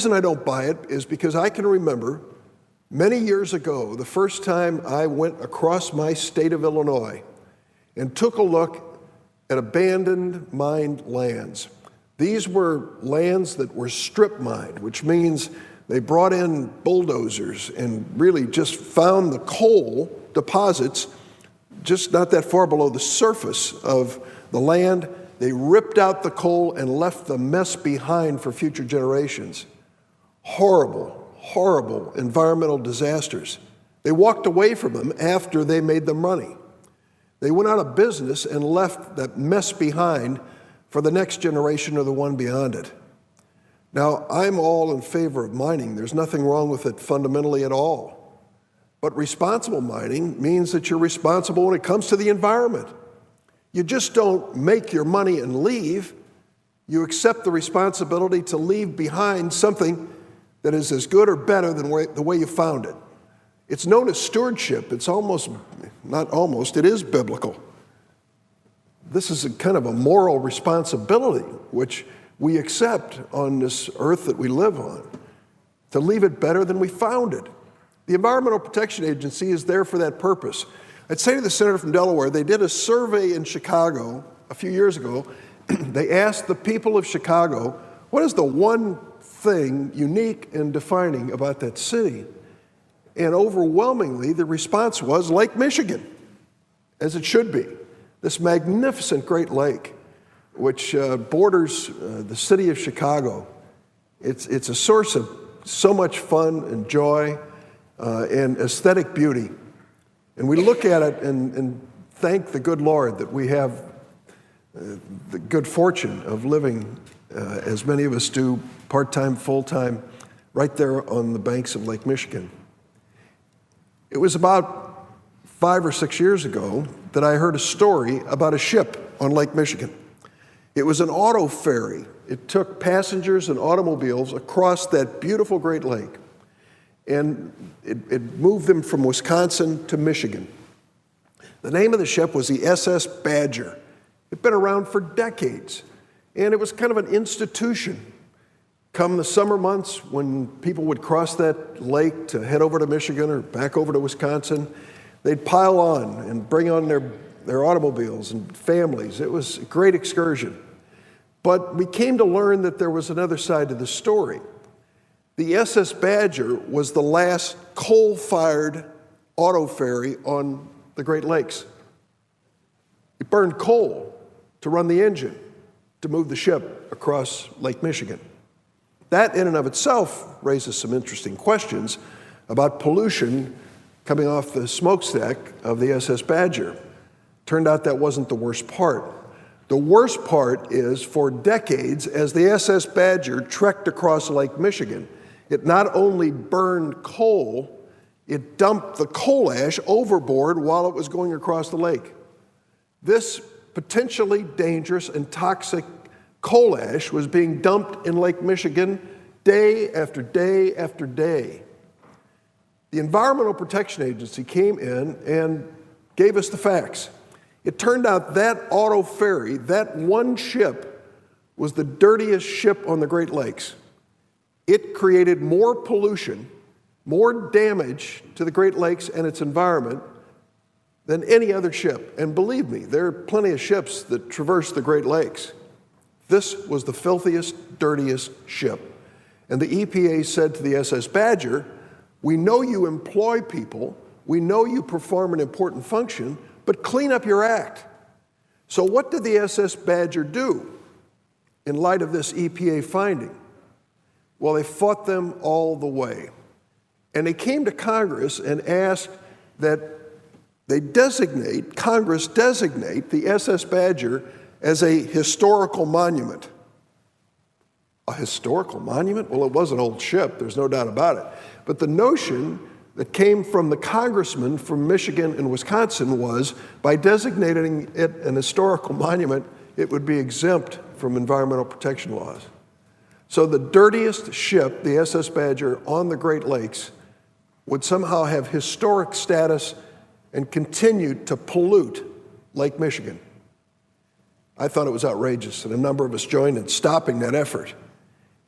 reason I don't buy it is because I can remember many years ago, the first time I went across my state of Illinois and took a look at abandoned mined lands. These were lands that were strip mined, which means they brought in bulldozers and really just found the coal deposits just not that far below the surface of the land. They ripped out the coal and left the mess behind for future generations. Horrible, horrible environmental disasters. They walked away from them after they made the money. They went out of business and left that mess behind for the next generation or the one beyond it. Now, I'm all in favor of mining. There's nothing wrong with it fundamentally at all. But responsible mining means that you're responsible when it comes to the environment. You just don't make your money and leave. You accept the responsibility to leave behind something that is as good or better than the way you found it. It's known as stewardship. It's almost, not almost, it is biblical. This is a kind of a moral responsibility which we accept on this earth that we live on, to leave it better than we found it. The Environmental Protection Agency is there for that purpose. I'd say to the senator from Delaware, they did a survey in Chicago a few years ago. They asked the people of Chicago, what is the one thing unique and defining about that city? And overwhelmingly, the response was Lake Michigan, as it should be. This magnificent Great Lake, which borders the city of Chicago. It's a source of so much fun and joy and aesthetic beauty. And we look at it and thank the good Lord that we have the good fortune of living, as many of us do, part-time, full-time, right there on the banks of Lake Michigan. It was about 5 or 6 years ago that I heard a story about a ship on Lake Michigan. It was an auto ferry. It took passengers and automobiles across that beautiful Great Lake. And it moved them from Wisconsin to Michigan. The name of the ship was the SS Badger. It'd been around for decades, and it was kind of an institution. Come the summer months when people would cross that lake to head over to Michigan or back over to Wisconsin, they'd pile on and bring on their automobiles and families. It was a great excursion. But we came to learn that there was another side to the story. The SS Badger was the last coal-fired auto ferry on the Great Lakes. It burned coal to run the engine to move the ship across Lake Michigan. That in and of itself raises some interesting questions about pollution coming off the smokestack of the SS Badger. Turned out that wasn't the worst part. The worst part is, for decades, as the SS Badger trekked across Lake Michigan, it not only burned coal, it dumped the coal ash overboard while it was going across the lake. This potentially dangerous and toxic coal ash was being dumped in Lake Michigan day after day after day. The Environmental Protection Agency came in and gave us the facts. It turned out that auto ferry, that one ship, was the dirtiest ship on the Great Lakes. It created more pollution, more damage to the Great Lakes and its environment than any other ship. And believe me, there are plenty of ships that traverse the Great Lakes. This was the filthiest, dirtiest ship. And the EPA said to the SS Badger, we know you employ people, we know you perform an important function, but clean up your act. So what did the SS Badger do in light of this EPA finding? Well, they fought them all the way. And they came to Congress and asked that Congress designate the SS Badger as a historical monument. A historical monument? Well, it was an old ship, there's no doubt about it. But the notion that came from the congressmen from Michigan and Wisconsin was, by designating it an historical monument, it would be exempt from environmental protection laws. So the dirtiest ship, the SS Badger, on the Great Lakes would somehow have historic status and continue to pollute Lake Michigan. I thought it was outrageous, and a number of us joined in stopping that effort.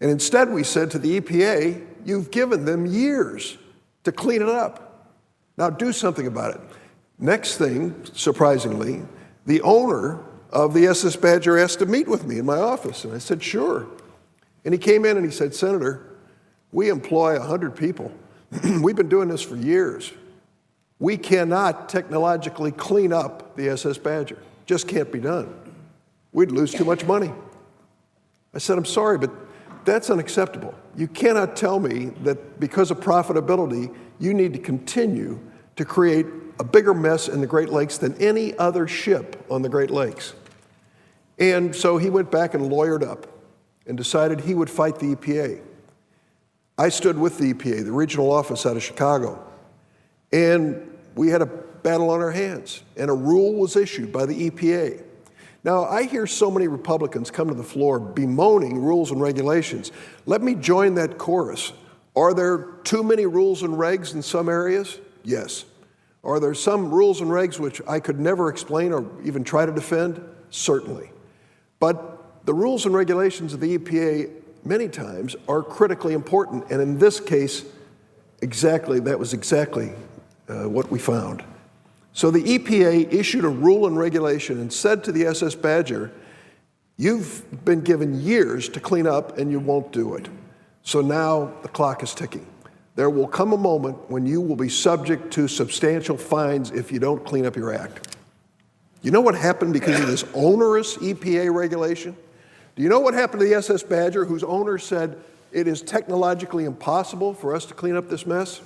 And instead we said to the EPA, you've given them years to clean it up. Now do something about it. Next thing, surprisingly, the owner of the SS Badger asked to meet with me in my office, and I said, sure. And he came in and he said, Senator, we employ 100 people. We've been doing this for years. We cannot technologically clean up the SS Badger. Just can't be done. We'd lose too much money. I said, I'm sorry, but that's unacceptable. You cannot tell me that because of profitability, you need to continue to create a bigger mess in the Great Lakes than any other ship on the Great Lakes. And so he went back and lawyered up and decided he would fight the EPA. I stood with the EPA, the regional office out of Chicago, and we had a battle on our hands, and a rule was issued by the EPA. Now, I hear so many Republicans come to the floor bemoaning rules and regulations. Let me join that chorus. Are there too many rules and regs in some areas? Yes. Are there some rules and regs which I could never explain or even try to defend? Certainly. But the rules and regulations of the EPA many times are critically important, and in this case, that was exactly what we found. So the EPA issued a rule and regulation and said to the SS Badger, you've been given years to clean up and you won't do it. So now the clock is ticking. There will come a moment when you will be subject to substantial fines if you don't clean up your act. You know what happened because of this onerous EPA regulation? Do you know what happened to the SS Badger, whose owner said it is technologically impossible for us to clean up this mess?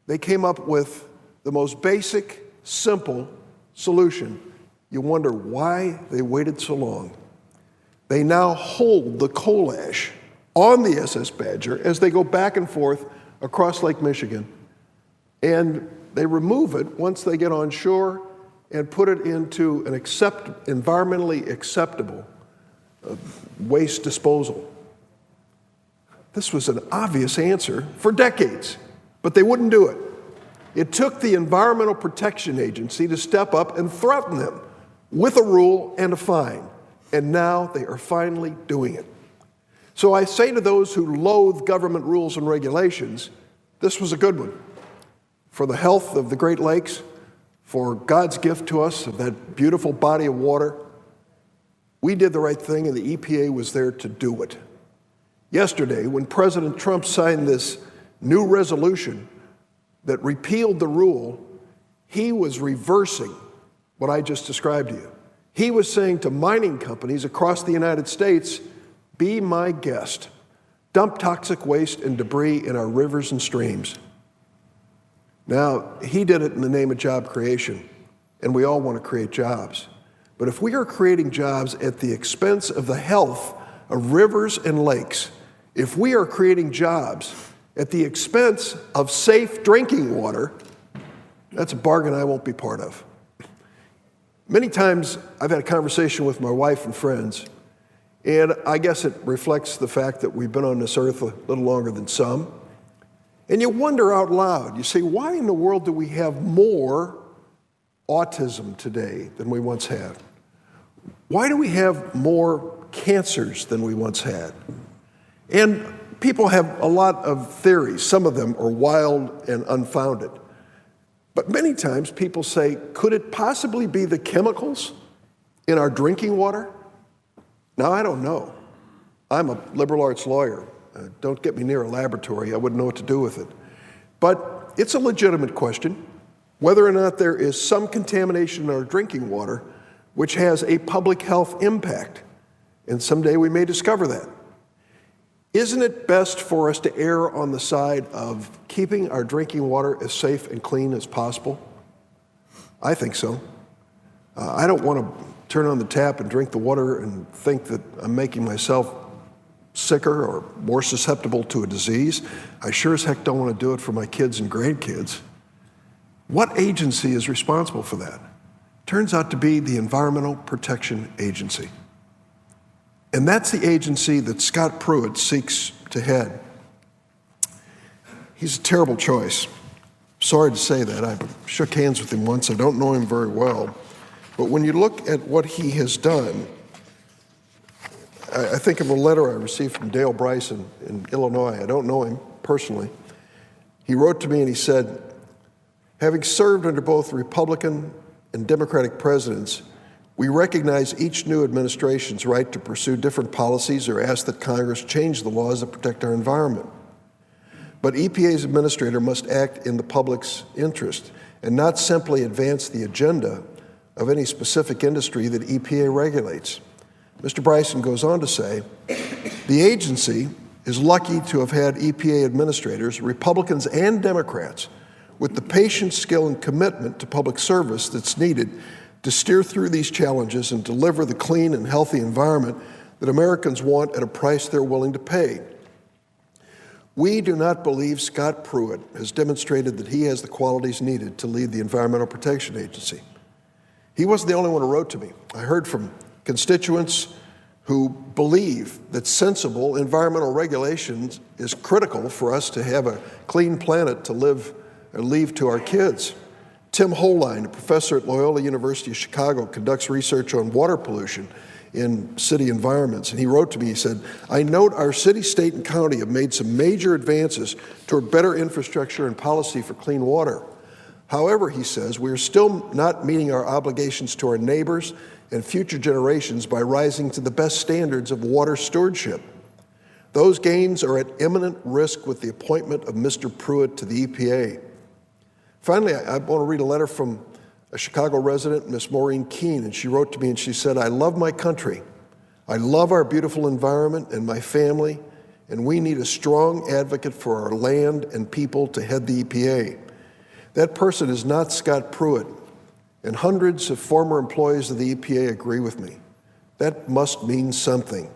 They came up with the most basic, simple solution. You wonder why they waited so long. They now hold the coal ash on the SS Badger as they go back and forth across Lake Michigan, and they remove it once they get on shore and put it into an environmentally acceptable waste disposal. This was an obvious answer for decades, but they wouldn't do it. It took the Environmental Protection Agency to step up and threaten them with a rule and a fine, and now they are finally doing it. So I say to those who loathe government rules and regulations, this was a good one. For the health of the Great Lakes, for God's gift to us of that beautiful body of water, we did the right thing and the EPA was there to do it. Yesterday, when President Trump signed this new resolution that repealed the rule, he was reversing what I just described to you. He was saying to mining companies across the United States, be my guest. Dump toxic waste and debris in our rivers and streams. Now, he did it in the name of job creation, and we all want to create jobs. But if we are creating jobs at the expense of the health of rivers and lakes, if we are creating jobs at the expense of safe drinking water, that's a bargain I won't be part of. Many times I've had a conversation with my wife and friends, and I guess it reflects the fact that we've been on this earth a little longer than some. And you wonder out loud, you say, why in the world do we have more autism today than we once had? Why do we have more cancers than we once had? And people have a lot of theories. Some of them are wild and unfounded. But many times people say, could it possibly be the chemicals in our drinking water? Now, I don't know. I'm a liberal arts lawyer. Don't get me near a laboratory. I wouldn't know what to do with it. But it's a legitimate question, whether or not there is some contamination in our drinking water which has a public health impact. And someday we may discover that. Isn't it best for us to err on the side of keeping our drinking water as safe and clean as possible? I think so. I don't want to turn on the tap and drink the water and think that I'm making myself sicker or more susceptible to a disease. I sure as heck don't want to do it for my kids and grandkids. What agency is responsible for that? Turns out to be the Environmental Protection Agency. And that's the agency that Scott Pruitt seeks to head. He's a terrible choice. Sorry to say that. I shook hands with him once. I don't know him very well. But when you look at what he has done, I think of a letter I received from Dale Bryson in Illinois. I don't know him personally. He wrote to me and he said, having served under both Republican and Democratic presidents, we recognize each new administration's right to pursue different policies or ask that Congress change the laws that protect our environment. But EPA's administrator must act in the public's interest and not simply advance the agenda of any specific industry that EPA regulates. Mr. Bryson goes on to say, the agency is lucky to have had EPA administrators, Republicans and Democrats, with the patience, skill, and commitment to public service that's needed to steer through these challenges and deliver the clean and healthy environment that Americans want at a price they're willing to pay. We do not believe Scott Pruitt has demonstrated that he has the qualities needed to lead the Environmental Protection Agency. He wasn't the only one who wrote to me. I heard from constituents who believe that sensible environmental regulations is critical for us to have a clean planet to live or leave to our kids. Tim Holine, a professor at Loyola University of Chicago, conducts research on water pollution in city environments. And he wrote to me, he said, I note our city, state, and county have made some major advances toward better infrastructure and policy for clean water. However, he says, we are still not meeting our obligations to our neighbors and future generations by rising to the best standards of water stewardship. Those gains are at imminent risk with the appointment of Mr. Pruitt to the EPA. Finally, I want to read a letter from a Chicago resident, Miss Maureen Keene, and she wrote to me and she said, I love my country. I love our beautiful environment and my family, and we need a strong advocate for our land and people to head the EPA. That person is not Scott Pruitt, and hundreds of former employees of the EPA agree with me. That must mean something.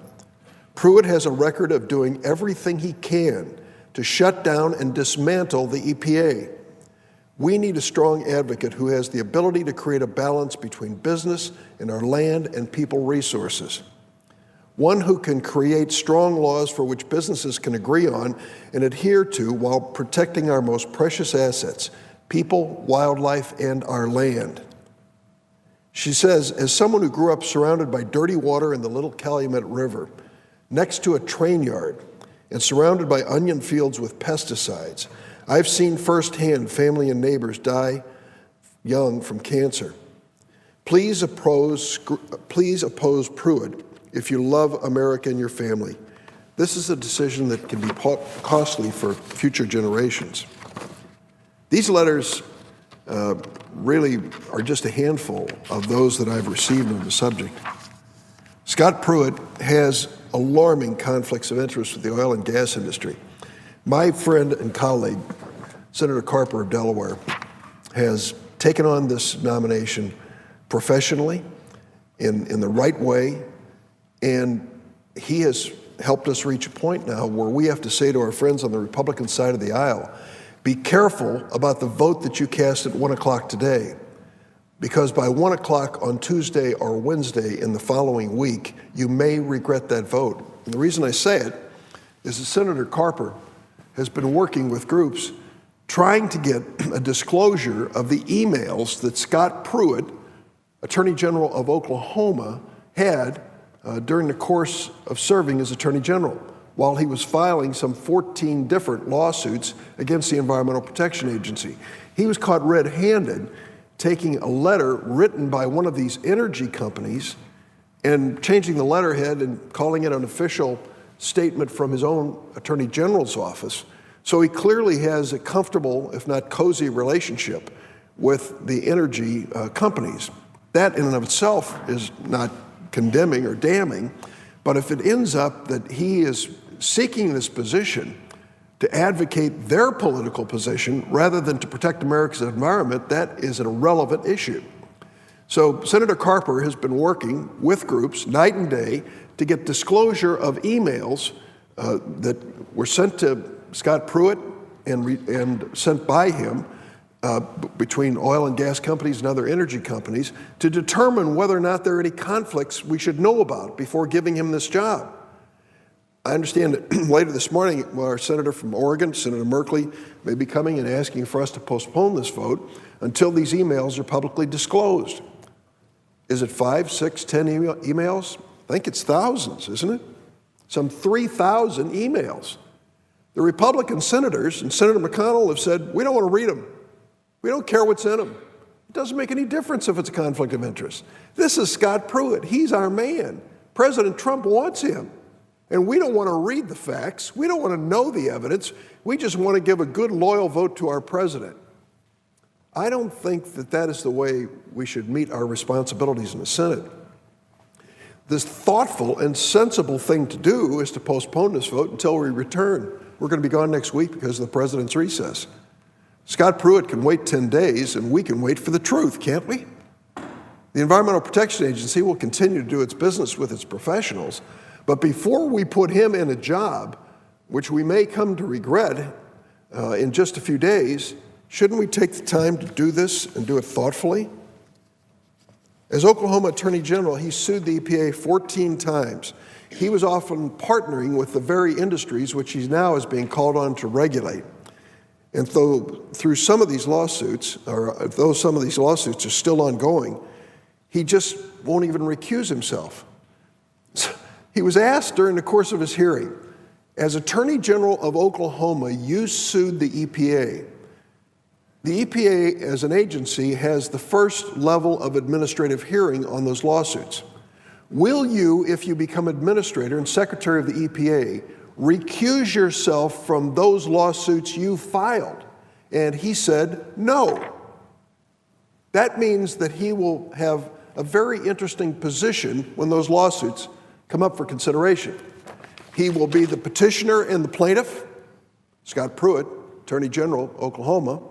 Pruitt has a record of doing everything he can to shut down and dismantle the EPA. We need a strong advocate who has the ability to create a balance between business and our land and people resources. One who can create strong laws for which businesses can agree on and adhere to while protecting our most precious assets, people, wildlife, and our land. She says, as someone who grew up surrounded by dirty water in the Little Calumet River, next to a train yard, and surrounded by onion fields with pesticides, I've seen firsthand family and neighbors die young from cancer. Please oppose Pruitt if you love America and your family. This is a decision that can be costly for future generations. These letters really are just a handful of those that I've received on the subject. Scott Pruitt has alarming conflicts of interest with the oil and gas industry. My friend and colleague, Senator Carper of Delaware, has taken on this nomination professionally, in the right way, and he has helped us reach a point now where we have to say to our friends on the Republican side of the aisle, be careful about the vote that you cast at 1 o'clock today, because by 1 o'clock on Tuesday or Wednesday in the following week, you may regret that vote. And the reason I say it is that Senator Carper has been working with groups trying to get a disclosure of the emails that Scott Pruitt, Attorney General of Oklahoma, had during the course of serving as Attorney General, while he was filing some 14 different lawsuits against the Environmental Protection Agency. He was caught red-handed taking a letter written by one of these energy companies and changing the letterhead and calling it an official statement from his own Attorney General's office. So he clearly has a comfortable, if not cozy, relationship with the energy companies. That in and of itself is not condemning or damning, but if it ends up that he is seeking this position to advocate their political position rather than to protect America's environment, that is an irrelevant issue. So Senator Carper has been working with groups night and day to get disclosure of emails that were sent to Scott Pruitt and sent by him between oil and gas companies and other energy companies to determine whether or not there are any conflicts we should know about before giving him this job. I understand that later this morning, our senator from Oregon, Senator Merkley, may be coming and asking for us to postpone this vote until these emails are publicly disclosed. Is it 5, 6, 10 emails? I think it's thousands, isn't it? Some 3,000 emails. The Republican senators and Senator McConnell have said, we don't want to read them. We don't care what's in them. It doesn't make any difference if it's a conflict of interest. This is Scott Pruitt. He's our man. President Trump wants him. And we don't want to read the facts. We don't want to know the evidence. We just want to give a good, loyal vote to our president. I don't think that that is the way we should meet our responsibilities in the Senate. The thoughtful and sensible thing to do is to postpone this vote until we return. We're going to be gone next week because of the president's recess. Scott Pruitt can wait 10 days, and we can wait for the truth, can't we? The Environmental Protection Agency will continue to do its business with its professionals, but before we put him in a job, which we may come to regret in just a few days, shouldn't we take the time to do this and do it thoughtfully? As Oklahoma Attorney General, he sued the EPA 14 times. He was often partnering with the very industries which he now is being called on to regulate. And through some of these lawsuits, or though some of these lawsuits are still ongoing, he just won't even recuse himself. He was asked during the course of his hearing, as Attorney General of Oklahoma, you sued the EPA. The EPA, as an agency, has the first level of administrative hearing on those lawsuits. Will you, if you become administrator and secretary of the EPA, recuse yourself from those lawsuits you filed? And he said, no. That means that he will have a very interesting position when those lawsuits come up for consideration. He will be the petitioner and the plaintiff, Scott Pruitt, Attorney General, Oklahoma.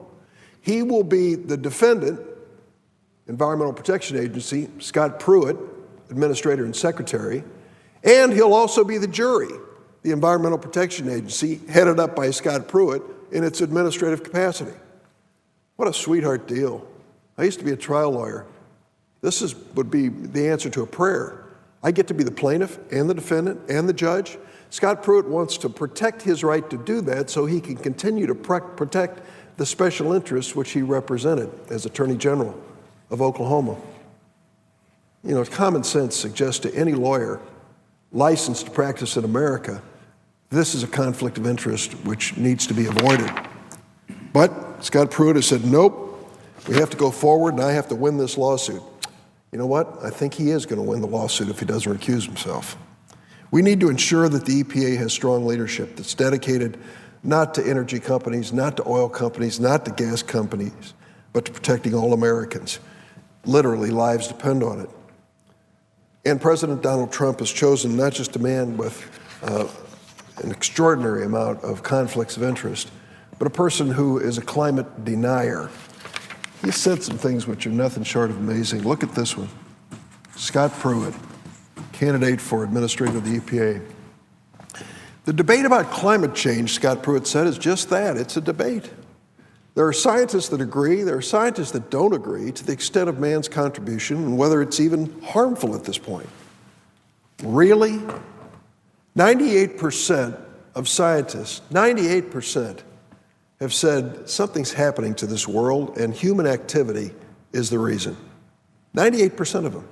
He will be the defendant, Environmental Protection Agency, Scott Pruitt, Administrator and Secretary, and he'll also be the jury, the Environmental Protection Agency, headed up by Scott Pruitt in its administrative capacity. What a sweetheart deal. I used to be a trial lawyer. This would be the answer to a prayer. I get to be the plaintiff and the defendant and the judge. Scott Pruitt wants to protect his right to do that so he can continue to protect the special interests which he represented as Attorney General of Oklahoma. You know, common sense suggests to any lawyer licensed to practice in America, this is a conflict of interest which needs to be avoided. But Scott Pruitt has said, nope, we have to go forward and I have to win this lawsuit. You know what? I think he is going to win the lawsuit if he doesn't recuse himself. We need to ensure that the EPA has strong leadership that's dedicated not to energy companies, not to oil companies, not to gas companies, but to protecting all Americans. Literally, lives depend on it. And President Donald Trump has chosen not just a man with an extraordinary amount of conflicts of interest, but a person who is a climate denier. He said some things which are nothing short of amazing. Look at this one. Scott Pruitt, candidate for administrator of the EPA. The debate about climate change, Scott Pruitt said, is just that. It's a debate. There are scientists that agree. There are scientists that don't agree to the extent of man's contribution and whether it's even harmful at this point. Really? 98% of scientists, 98%, have said something's happening to this world and human activity is the reason. 98% of them.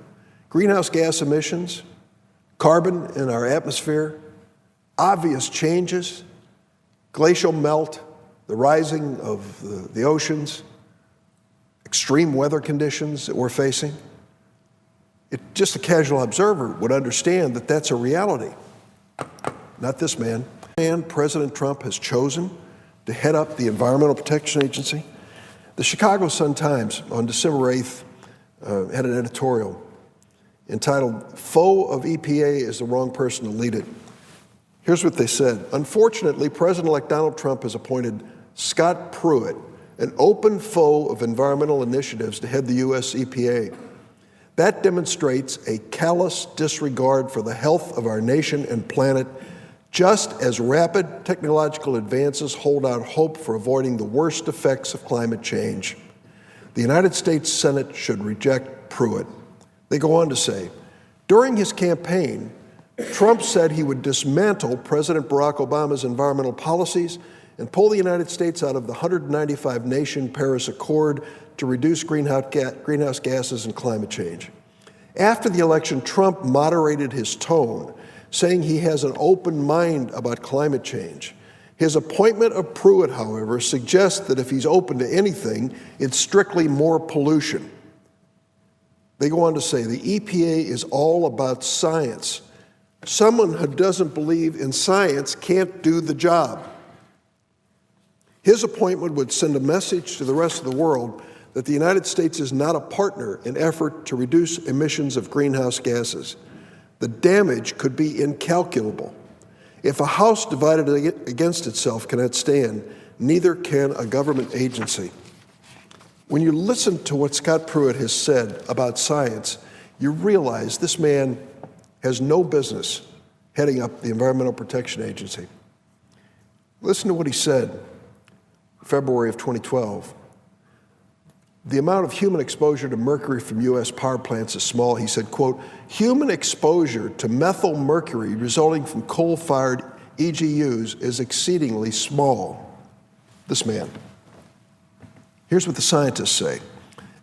Greenhouse gas emissions, carbon in our atmosphere, obvious changes, glacial melt, the rising of the oceans, extreme weather conditions that we're facing. Just a casual observer would understand that that's a reality. Not this man. President Trump has chosen to head up the Environmental Protection Agency. The Chicago Sun-Times on December 8th had an editorial entitled, "Foe of EPA is the wrong person to lead it." Here's what they said. Unfortunately, President-elect Donald Trump has appointed Scott Pruitt, an open foe of environmental initiatives, to head the U.S. EPA. That demonstrates a callous disregard for the health of our nation and planet, just as rapid technological advances hold out hope for avoiding the worst effects of climate change. The United States Senate should reject Pruitt. They go on to say, during his campaign, Trump said he would dismantle President Barack Obama's environmental policies and pull the United States out of the 195-nation Paris Accord to reduce greenhouse gases and climate change. After the election, Trump moderated his tone, saying he has an open mind about climate change. His appointment of Pruitt, however, suggests that if he's open to anything, it's strictly more pollution. They go on to say the EPA is all about science. Someone who doesn't believe in science can't do the job. His appointment would send a message to the rest of the world that the United States is not a partner in effort to reduce emissions of greenhouse gases. The damage could be incalculable. If a house divided against itself cannot stand, neither can a government agency. When you listen to what Scott Pruitt has said about science, you realize this man has no business heading up the Environmental Protection Agency. Listen to what he said in February of 2012. The amount of human exposure to mercury from U.S. power plants is small. He said, quote, human exposure to methyl mercury resulting from coal-fired EGUs is exceedingly small. This man. Here's what the scientists say.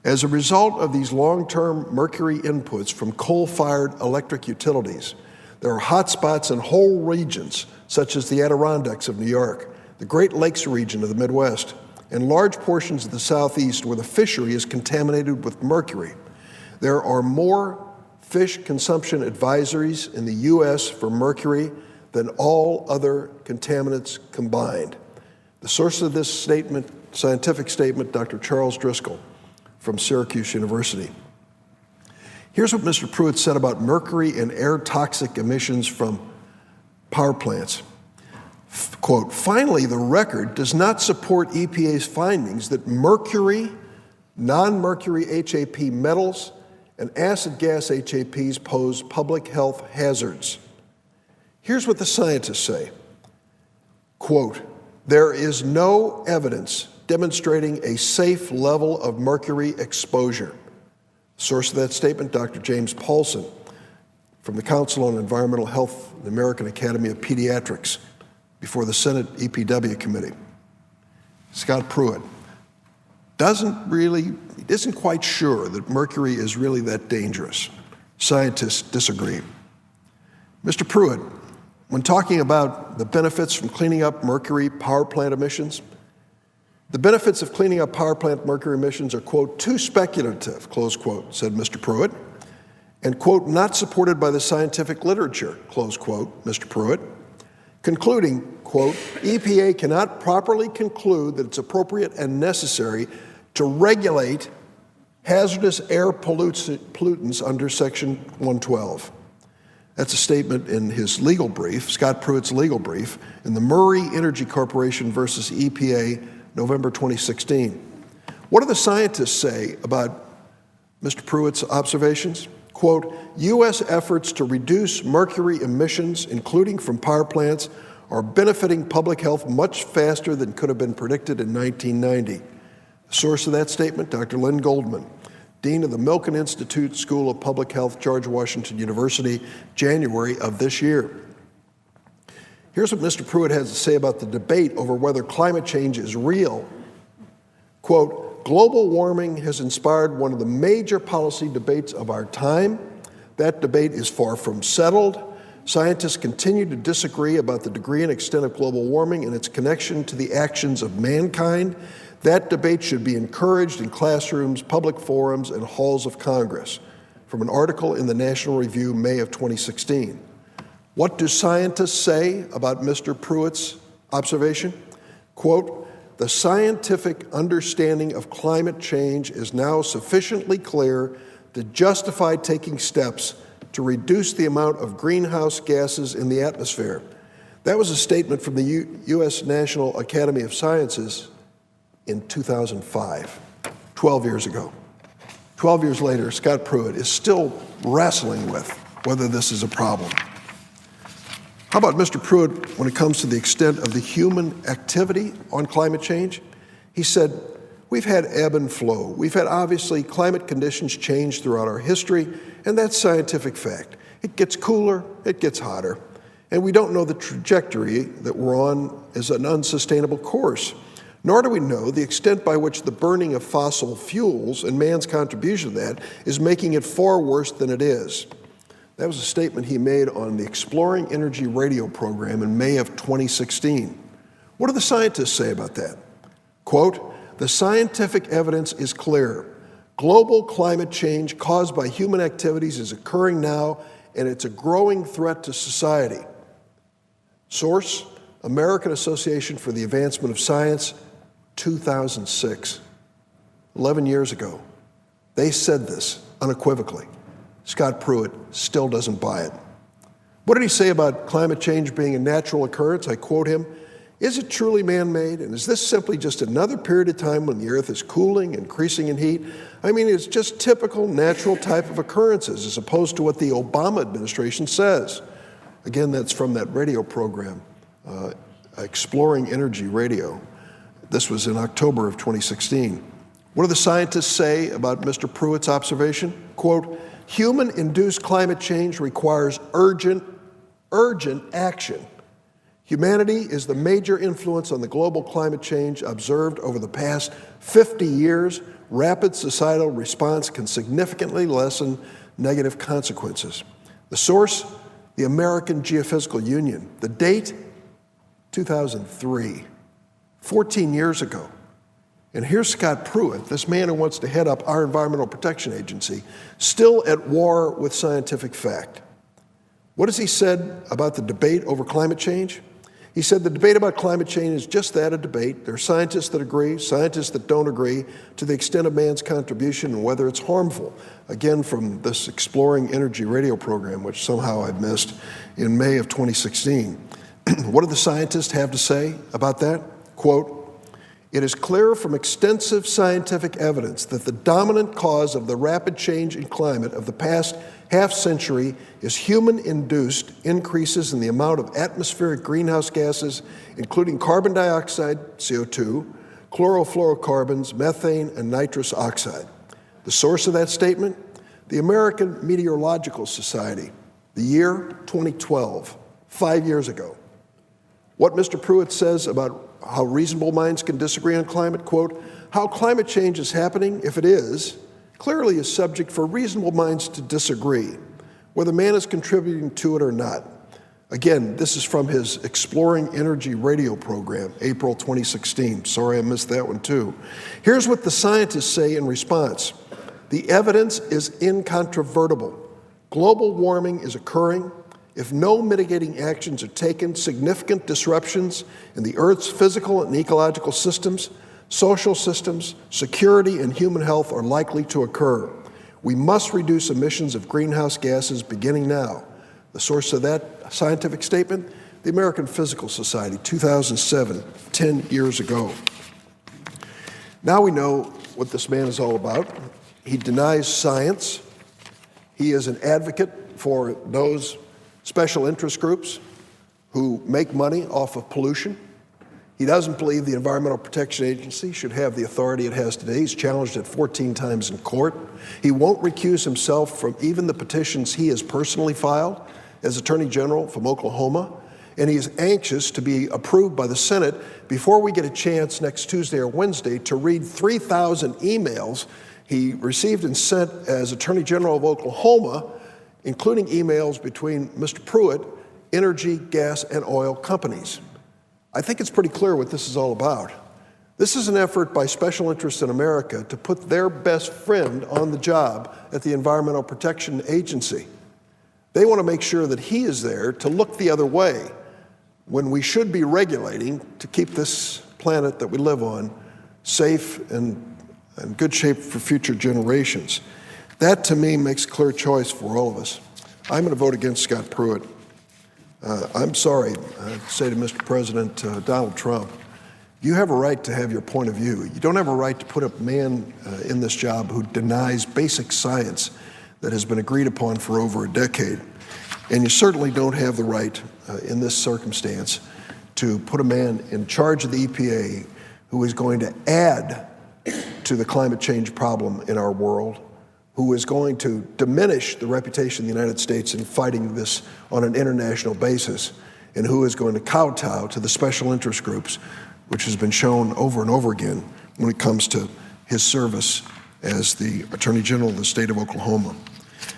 As a result of these long-term mercury inputs from coal-fired electric utilities, there are hotspots in whole regions, such as the Adirondacks of New York, the Great Lakes region of the Midwest, and large portions of the Southeast where the fishery is contaminated with mercury. There are more fish consumption advisories in the U.S. for mercury than all other contaminants combined. The source of this statement, scientific statement, Dr. Charles Driscoll from Syracuse University. Here's what Mr. Pruitt said about mercury and air toxic emissions from power plants. Quote, finally, the record does not support EPA's findings that mercury, non-mercury HAP metals, and acid gas HAPs pose public health hazards. Here's what the scientists say. Quote, there is no evidence demonstrating a safe level of mercury exposure. Source of that statement, Dr. James Paulson from the Council on Environmental Health, the American Academy of Pediatrics, before the Senate EPW committee. Scott Pruitt isn't quite sure that mercury is really that dangerous. Scientists disagree. Mr. Pruitt, when talking about the benefits from cleaning up mercury power plant emissions, the benefits of cleaning up power plant mercury emissions are, quote, too speculative, close quote, said Mr. Pruitt, and, quote, not supported by the scientific literature, close quote, Mr. Pruitt. Concluding, quote, EPA cannot properly conclude that it's appropriate and necessary to regulate hazardous air pollutants under Section 112. That's a statement in his legal brief, Scott Pruitt's legal brief, in the Murray Energy Corporation versus EPA, November 2016. What do the scientists say about Mr. Pruitt's observations? Quote, U.S. efforts to reduce mercury emissions, including from power plants, are benefiting public health much faster than could have been predicted in 1990. The source of that statement, Dr. Lynn Goldman, Dean of the Milken Institute School of Public Health, George Washington University, January of this year. Here's what Mr. Pruitt has to say about the debate over whether climate change is real. Quote, global warming has inspired one of the major policy debates of our time. That debate is far from settled. Scientists continue to disagree about the degree and extent of global warming and its connection to the actions of mankind. That debate should be encouraged in classrooms, public forums, and halls of Congress. From an article in the National Review, May of 2016. What do scientists say about Mr. Pruitt's observation? Quote, the scientific understanding of climate change is now sufficiently clear to justify taking steps to reduce the amount of greenhouse gases in the atmosphere. That was a statement from the U.S. National Academy of Sciences in 2005, 12 years ago. 12 years later, Scott Pruitt is still wrestling with whether this is a problem. How about Mr. Pruitt when it comes to the extent of the human activity on climate change? He said, we've had ebb and flow. We've had, obviously, climate conditions change throughout our history, and that's scientific fact. It gets cooler, it gets hotter, and we don't know the trajectory that we're on is an unsustainable course. Nor do we know the extent by which the burning of fossil fuels and man's contribution to that is making it far worse than it is. That was a statement he made on the Exploring Energy radio program in May of 2016. What do the scientists say about that? Quote, "The scientific evidence is clear. Global climate change caused by human activities is occurring now, and it's a growing threat to society." Source, American Association for the Advancement of Science, 2006, 11 years ago. They said this unequivocally. Scott Pruitt still doesn't buy it. What did he say about climate change being a natural occurrence? I quote him, "Is it truly man-made? And is this simply just another period of time when the Earth is cooling, increasing in heat? I mean, it's just typical natural type of occurrences as opposed to what the Obama administration says." Again, that's from that radio program, Exploring Energy Radio. This was in October of 2016. What do the scientists say about Mr. Pruitt's observation? Quote, "Human-induced climate change requires urgent action. Humanity is the major influence on the global climate change observed over the past 50 years. Rapid societal response can significantly lessen negative consequences." The source, the American Geophysical Union. The date, 2003, 14 years ago. And here's Scott Pruitt, this man who wants to head up our Environmental Protection Agency, still at war with scientific fact. What has he said about the debate over climate change? He said the debate about climate change is just that, a debate. There are scientists that agree, scientists that don't agree to the extent of man's contribution and whether it's harmful. Again, from this Exploring Energy radio program, which somehow I missed in May of 2016. What do the scientists have to say about that? Quote, "It is clear from extensive scientific evidence that the dominant cause of the rapid change in climate of the past half-century is human-induced increases in the amount of atmospheric greenhouse gases, including carbon dioxide, CO2, chlorofluorocarbons, methane, and nitrous oxide." The source of that statement? The American Meteorological Society, the year 2012, 5 years ago. What Mr. Pruitt says about how reasonable minds can disagree on climate, quote, "How climate change is happening, if it is, clearly is subject for reasonable minds to disagree, whether man is contributing to it or not." Again, this is from his Exploring Energy radio program, April 2016. Sorry I missed that one too. Here's what the scientists say in response. The evidence is incontrovertible. Global warming is occurring. If no mitigating actions are taken, significant disruptions in the Earth's physical and ecological systems, social systems, security, and human health are likely to occur. We must reduce emissions of greenhouse gases beginning now. The source of that scientific statement, the American Physical Society, 2007, 10 years ago. Now we know what this man is all about. He denies science. He is an advocate for those special interest groups who make money off of pollution. He doesn't believe the Environmental Protection Agency should have the authority it has today. He's challenged it 14 times in court. He won't recuse himself from even the petitions he has personally filed as Attorney General from Oklahoma, and he is anxious to be approved by the Senate before we get a chance next Tuesday or Wednesday to read 3,000 emails he received and sent as Attorney General of Oklahoma, including emails between Mr. Pruitt, energy, gas, and oil companies. I think it's pretty clear what this is all about. This is an effort by special interests in America to put their best friend on the job at the Environmental Protection Agency. They want to make sure that he is there to look the other way when we should be regulating to keep this planet that we live on safe and in good shape for future generations. That, to me, makes a clear choice for all of us. I'm going to vote against Scott Pruitt. I'm sorry, I say to Mr. President Donald Trump, you have a right to have your point of view. You don't have a right to put a man in this job who denies basic science that has been agreed upon for over a decade. And you certainly don't have the right in this circumstance to put a man in charge of the EPA who is going to add to the climate change problem in our world, who is going to diminish the reputation of the United States in fighting this on an international basis, and who is going to kowtow to the special interest groups which has been shown over and over again when it comes to his service as the Attorney General of the state of Oklahoma.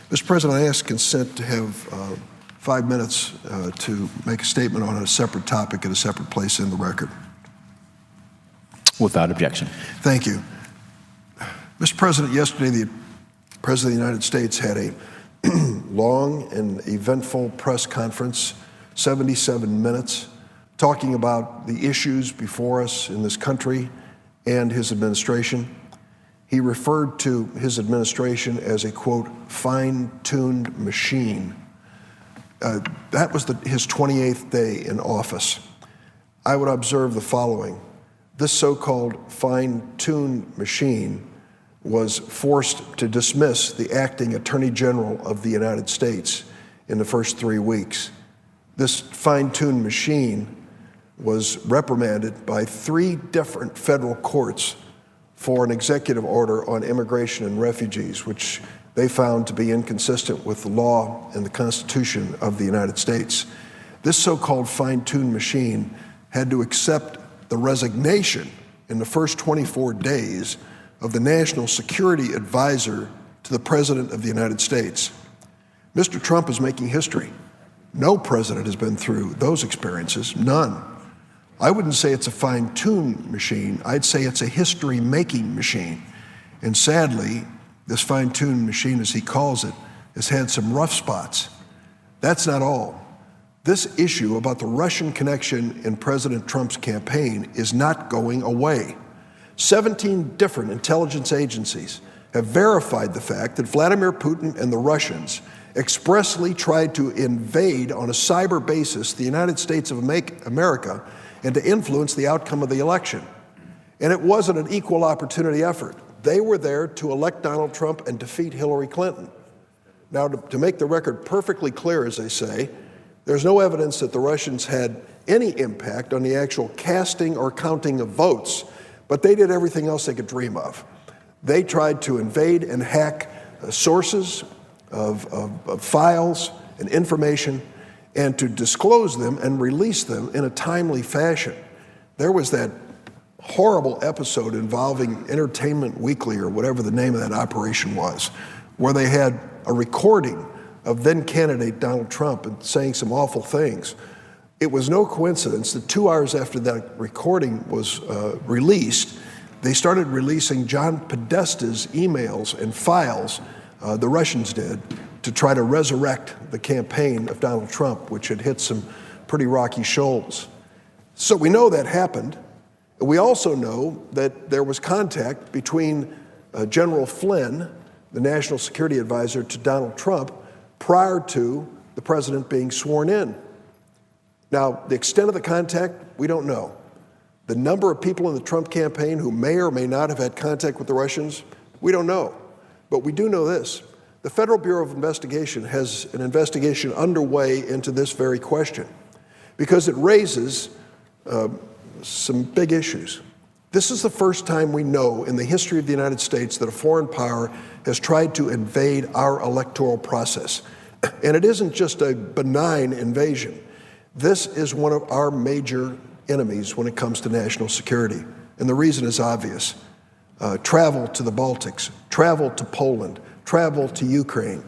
Mr. President, I ask consent to have 5 minutes to make a statement on a separate topic at a separate place in the record. Without objection. Thank you. Mr. President, yesterday the President of the United States had a long and eventful press conference, 77 minutes, talking about the issues before us in this country and his administration. He referred to his administration as a, quote, fine-tuned machine. That was his 28th day in office. I would observe the following. This so-called fine-tuned machine was forced to dismiss the acting Attorney General of the United States in the first 3 weeks. This fine-tuned machine was reprimanded by 3 different federal courts for an executive order on immigration and refugees, which they found to be inconsistent with the law and the Constitution of the United States. This so-called fine-tuned machine had to accept the resignation in the first 24 days of the National Security Advisor to the President of the United States. Mr. Trump is making history. No president has been through those experiences, none. I wouldn't say it's a fine-tuned machine, I'd say it's a history-making machine. And sadly, this fine-tuned machine, as he calls it, has had some rough spots. That's not all. This issue about the Russian connection in President Trump's campaign is not going away. 17 different intelligence agencies have verified the fact that Vladimir Putin and the Russians expressly tried to invade on a cyber basis the United States of America and to influence the outcome of the election. And it wasn't an equal opportunity effort. They were there to elect Donald Trump and defeat Hillary Clinton. Now, to make the record perfectly clear, as they say, there's no evidence that the Russians had any impact on the actual casting or counting of votes, but they did everything else they could dream of. They tried to invade and hack sources of files and information and to disclose them and release them in a timely fashion. There was that horrible episode involving Entertainment Weekly, or whatever the name of that operation was, where they had a recording of then candidate Donald Trump and saying some awful things. It was no coincidence that 2 hours after that recording was released, they started releasing John Podesta's emails and files, the Russians did, to try to resurrect the campaign of Donald Trump, which had hit some pretty rocky shoals. So we know that happened. We also know that there was contact between General Flynn, the National Security Advisor to Donald Trump, prior to the president being sworn in. Now, the extent of the contact, we don't know. The number of people in the Trump campaign who may or may not have had contact with the Russians, we don't know. But we do know this. The Federal Bureau of Investigation has an investigation underway into this very question because it raises some big issues. This is the first time we know in the history of the United States that a foreign power has tried to invade our electoral process. And it isn't just a benign invasion. This is one of our major enemies when it comes to national security. And the reason is obvious. Travel to the Baltics, travel to Poland, travel to Ukraine,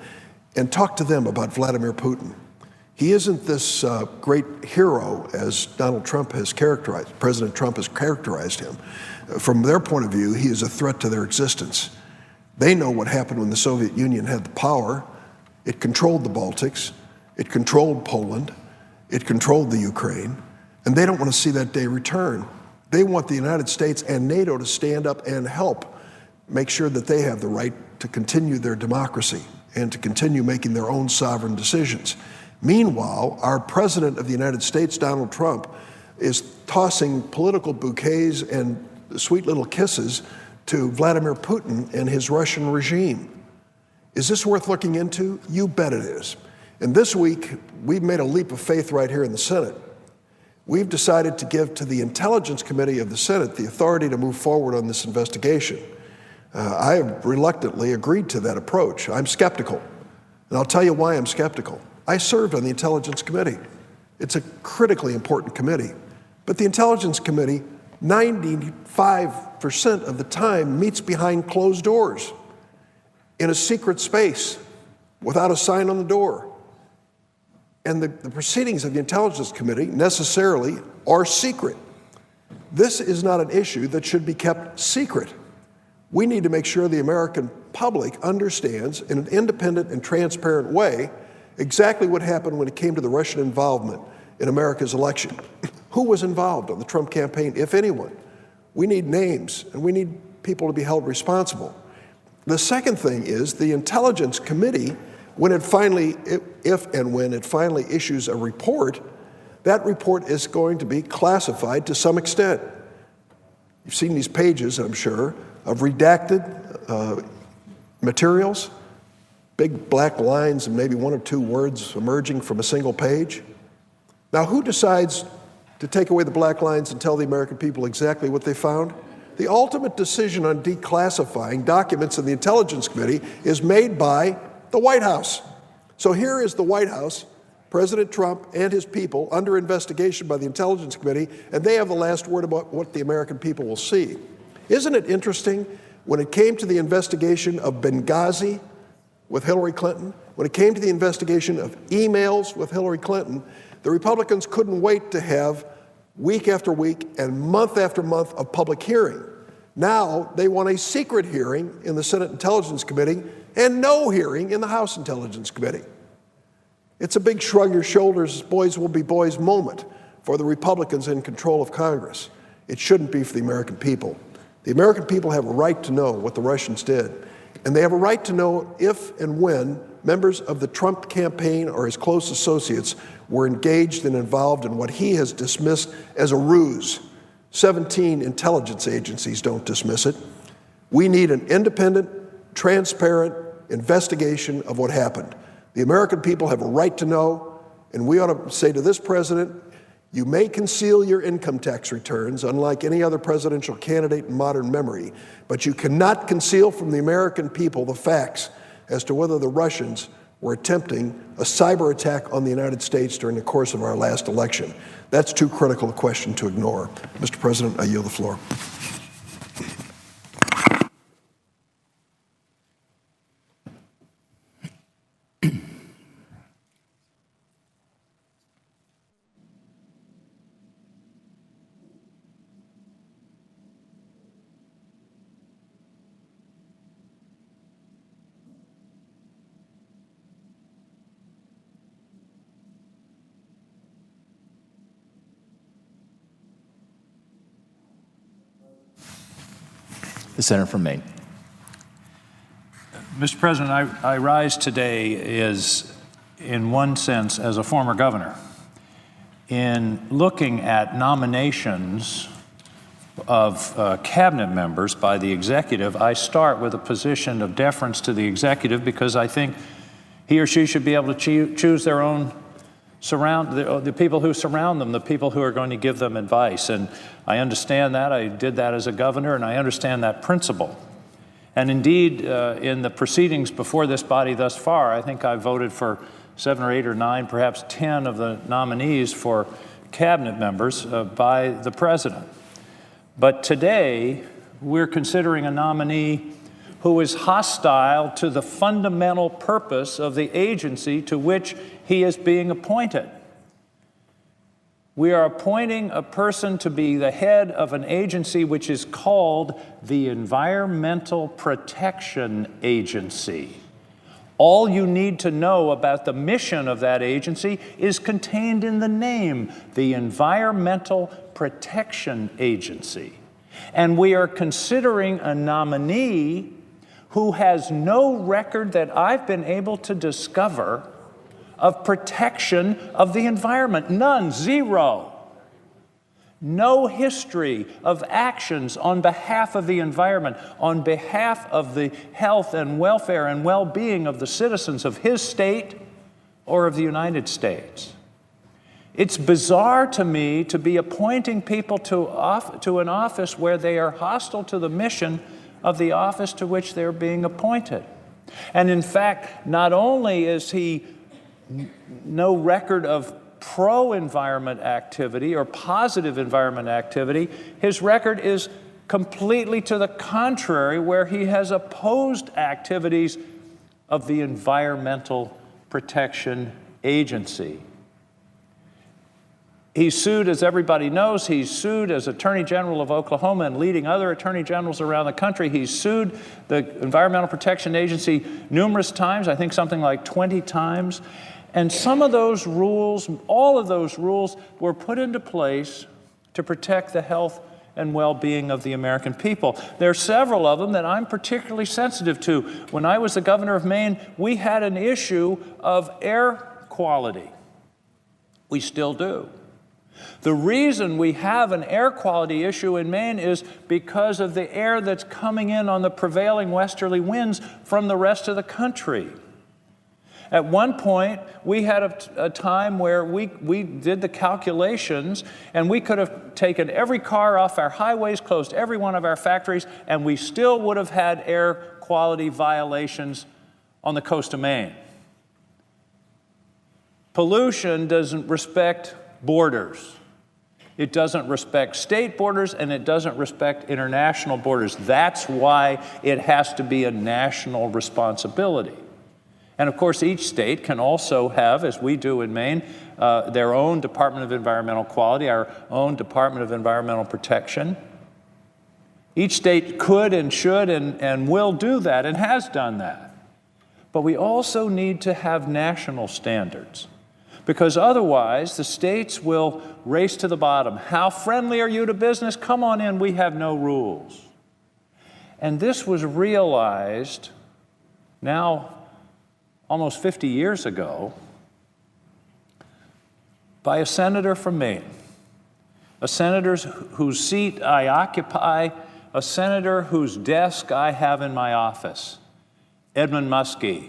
and talk to them about Vladimir Putin. He isn't this great hero as Donald Trump has characterized, President Trump has characterized him. From their point of view, he is a threat to their existence. They know what happened when the Soviet Union had the power. It controlled the Baltics, it controlled Poland, it controlled the Ukraine, and they don't want to see that day return. They want the United States and NATO to stand up and help make sure that they have the right to continue their democracy and to continue making their own sovereign decisions. Meanwhile, our President of the United States, Donald Trump, is tossing political bouquets and sweet little kisses to Vladimir Putin and his Russian regime. Is this worth looking into? You bet it is. And this week, we've made a leap of faith right here in the Senate. We've decided to give to the Intelligence Committee of the Senate the authority to move forward on this investigation. I have reluctantly agreed to that approach. I'm skeptical, and I'll tell you why I'm skeptical. I served on the Intelligence Committee. It's a critically important committee, but the Intelligence Committee 95% of the time meets behind closed doors in a secret space without a sign on the door. And the proceedings of the Intelligence Committee necessarily are secret. This is not an issue that should be kept secret. We need to make sure the American public understands in an independent and transparent way exactly what happened when it came to the Russian involvement in America's election. Who was involved on the Trump campaign, if anyone? We need names, and we need people to be held responsible. The second thing is the Intelligence Committee, when it finally, if and when it finally issues a report, that report is going to be classified to some extent. You've seen these pages, I'm sure, of redacted materials, big black lines and maybe one or two words emerging from a single page. Now, who decides to take away the black lines and tell the American people exactly what they found? The ultimate decision on declassifying documents in the Intelligence Committee is made by the White House. So here is the White House, President Trump and his people under investigation by the Intelligence Committee, and they have the last word about what the American people will see. Isn't it interesting, when it came to the investigation of Benghazi with Hillary Clinton, when it came to the investigation of emails with Hillary Clinton, the Republicans couldn't wait to have week after week and month after month of public hearing. Now they want a secret hearing in the Senate Intelligence Committee and no hearing in the House Intelligence Committee. It's a big shrug your shoulders, boys will be boys moment for the Republicans in control of Congress. It shouldn't be for the American people. The American people have a right to know what the Russians did, and they have a right to know if and when members of the Trump campaign or his close associates were engaged and involved in what he has dismissed as a ruse. 17 intelligence agencies don't dismiss it. We need an independent, transparent investigation of what happened. The American people have a right to know, and we ought to say to this president, you may conceal your income tax returns, unlike any other presidential candidate in modern memory, but you cannot conceal from the American people the facts as to whether the Russians were attempting a cyber attack on the United States during the course of our last election. That's too critical a question to ignore. Mr. President, I yield the floor. The senator from Maine. Mr. President, I rise today in one sense, as a former governor. In looking at nominations of cabinet members by the executive, I start with a position of deference to the executive because I think he or she should be able to choose their own the people who surround them, the people who are going to give them advice. And I understand that. I did that as a governor, and I understand that principle. And indeed, in the proceedings before this body thus far, I think I voted for 7 or 8 or 9, perhaps 10 of the nominees for cabinet members by the president. But today, we're considering a nominee who is hostile to the fundamental purpose of the agency to which he is being appointed. We are appointing a person to be the head of an agency which is called the Environmental Protection Agency. All you need to know about the mission of that agency is contained in the name, the Environmental Protection Agency. And we are considering a nominee who has no record that I've been able to discover of protection of the environment. None, zero. No history of actions on behalf of the environment, on behalf of the health and welfare and well-being of the citizens of his state or of the United States. It's bizarre to me to be appointing people to an office where they are hostile to the mission of the office to which they're being appointed. And in fact, not only is he no record of pro-environment activity or positive environment activity. His record is completely to the contrary, where he has opposed activities of the Environmental Protection Agency. He's sued, as everybody knows, he's sued as Attorney General of Oklahoma and leading other Attorney Generals around the country. He's sued the Environmental Protection Agency numerous times, I think something like 20 times. And some of those rules, all of those rules, were put into place to protect the health and well-being of the American people. There are several of them that I'm particularly sensitive to. When I was the governor of Maine, we had an issue of air quality. We still do. The reason we have an air quality issue in Maine is because of the air that's coming in on the prevailing westerly winds from the rest of the country. At one point, we had a time where we did the calculations, and we could have taken every car off our highways, closed every one of our factories, and we still would have had air quality violations on the coast of Maine. Pollution doesn't respect borders. It doesn't respect state borders, and it doesn't respect international borders. That's why it has to be a national responsibility. And of course, each state can also have, as we do in Maine, their own Department of Environmental Quality, our own Department of Environmental Protection. Each state could and should and will do that and has done that. But we also need to have national standards, because otherwise the states will race to the bottom. How friendly are you to business? Come on in, we have no rules. And this was realized now almost 50 years ago by a senator from Maine, a senator whose seat I occupy, a senator whose desk I have in my office, Edmund Muskie.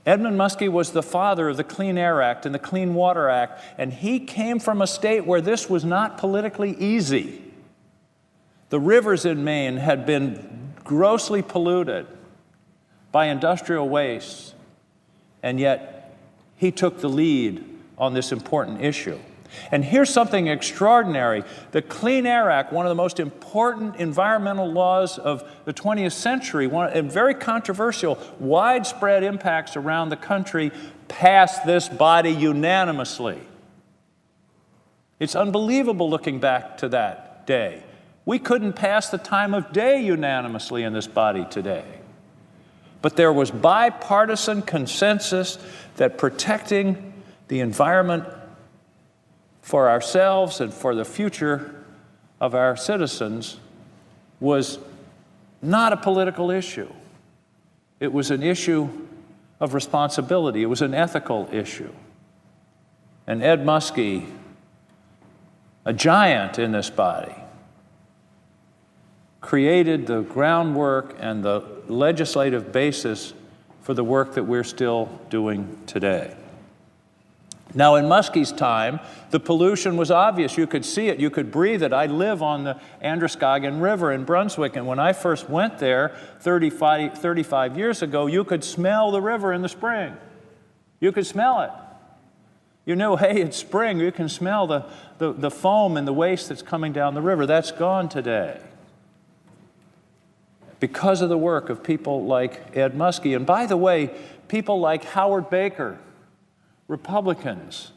Edmund Muskie was the father of the Clean Air Act and the Clean Water Act, and he came from a state where this was not politically easy. The rivers in Maine had been grossly polluted by industrial waste, and yet he took the lead on this important issue. And here's something extraordinary. The Clean Air Act, one of the most important environmental laws of the 20th century, and very controversial, widespread impacts around the country, passed this body unanimously. It's unbelievable looking back to that day. We couldn't pass the time of day unanimously in this body today. But there was bipartisan consensus that protecting the environment for ourselves and for the future of our citizens was not a political issue. It was an issue of responsibility. It was an ethical issue. And Ed Muskie, a giant in this body, created the groundwork and the legislative basis for the work that we're still doing today. Now, in Muskie's time, the pollution was obvious. You could see it. You could breathe it. I live on the Androscoggin River in Brunswick, and when I first went there 35 years ago, you could smell the river in the spring. You could smell it. You knew, hey, it's spring. You can smell the foam and the waste that's coming down the river. That's gone today, because of the work of people like Ed Muskie. And by the way, people like Howard Baker, Republicans.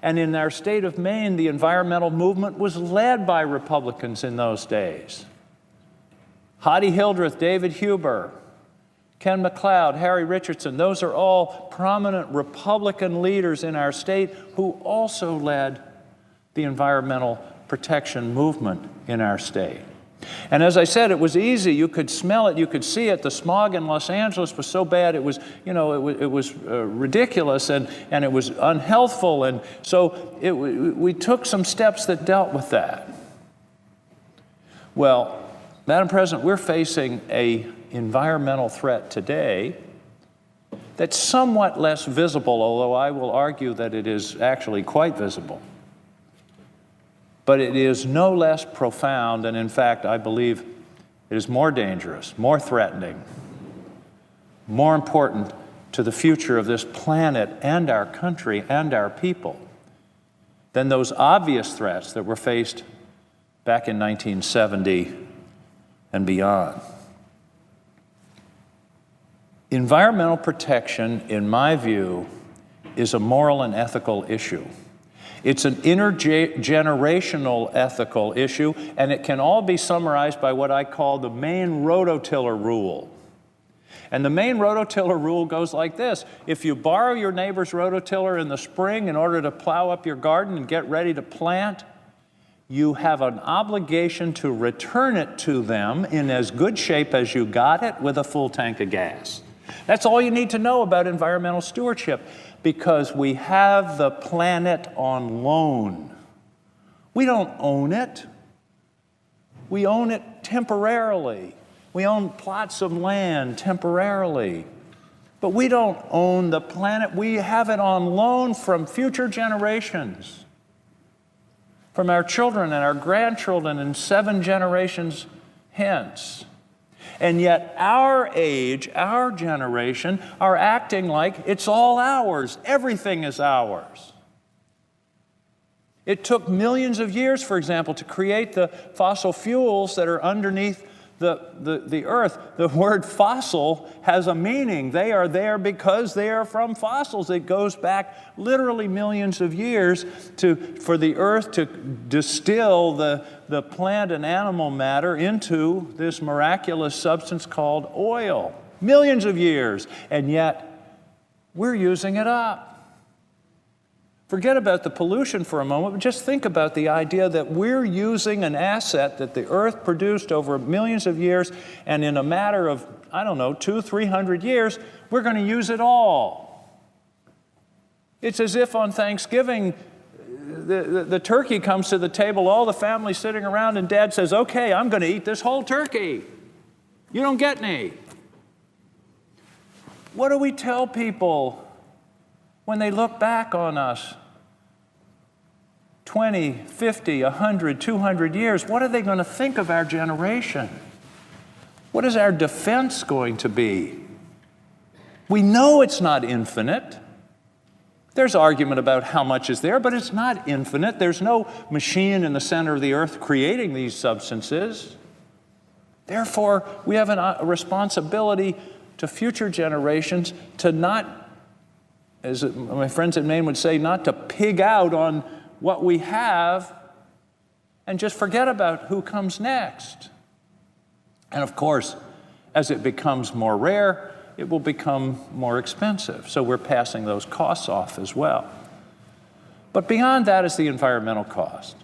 And in our state of Maine, the environmental movement was led by Republicans in those days. Hoddy Hildreth, David Huber, Ken McLeod, Harry Richardson, those are all prominent Republican leaders in our state who also led the environmental protection movement in our state. And as I said, it was easy. You could smell it. You could see it. The smog in Los Angeles was so bad. It was, it was ridiculous and it was unhealthful. And so we took some steps that dealt with that. Well, Madam President, we're facing an environmental threat today that's somewhat less visible, although I will argue that it is actually quite visible. But it is no less profound, and in fact, I believe it is more dangerous, more threatening, more important to the future of this planet and our country and our people than those obvious threats that were faced back in 1970 and beyond. Environmental protection, in my view, is a moral and ethical issue. It's an intergenerational ethical issue, and it can all be summarized by what I call the main rototiller rule. And the main rototiller rule goes like this: if you borrow your neighbor's rototiller in the spring in order to plow up your garden and get ready to plant, you have an obligation to return it to them in as good shape as you got it with a full tank of gas. That's all you need to know about environmental stewardship, because we have the planet on loan. We don't own it. We own it temporarily. We own plots of land temporarily. But we don't own the planet. We have it on loan from future generations, from our children and our grandchildren and 7 generations hence. And yet our age, our generation, are acting like it's all ours. Everything is ours. It took millions of years, for example, to create the fossil fuels that are underneath the earth. The word fossil has a meaning. They are there because they are from fossils. It goes back literally millions of years for the earth to distill the plant and animal matter into this miraculous substance called oil. Millions of years, and yet we're using it up. Forget about the pollution for a moment, but just think about the idea that we're using an asset that the earth produced over millions of years, and in a matter of, 200-300 years, we're going to use it all. It's as if on Thanksgiving, the turkey comes to the table, all the family sitting around, and Dad says, "Okay, I'm going to eat this whole turkey. You don't get any." What do we tell people when they look back on us 20, 50, 100, 200 years? What are they going to think of our generation? What is our defense going to be? We know it's not infinite. There's argument about how much is there, but it's not infinite. There's no machine in the center of the earth creating these substances. Therefore, we have a responsibility to future generations to not, as my friends in Maine would say, not to pig out on what we have and just forget about who comes next. And of course, as it becomes more rare, it will become more expensive. So we're passing those costs off as well. But beyond that is the environmental cost.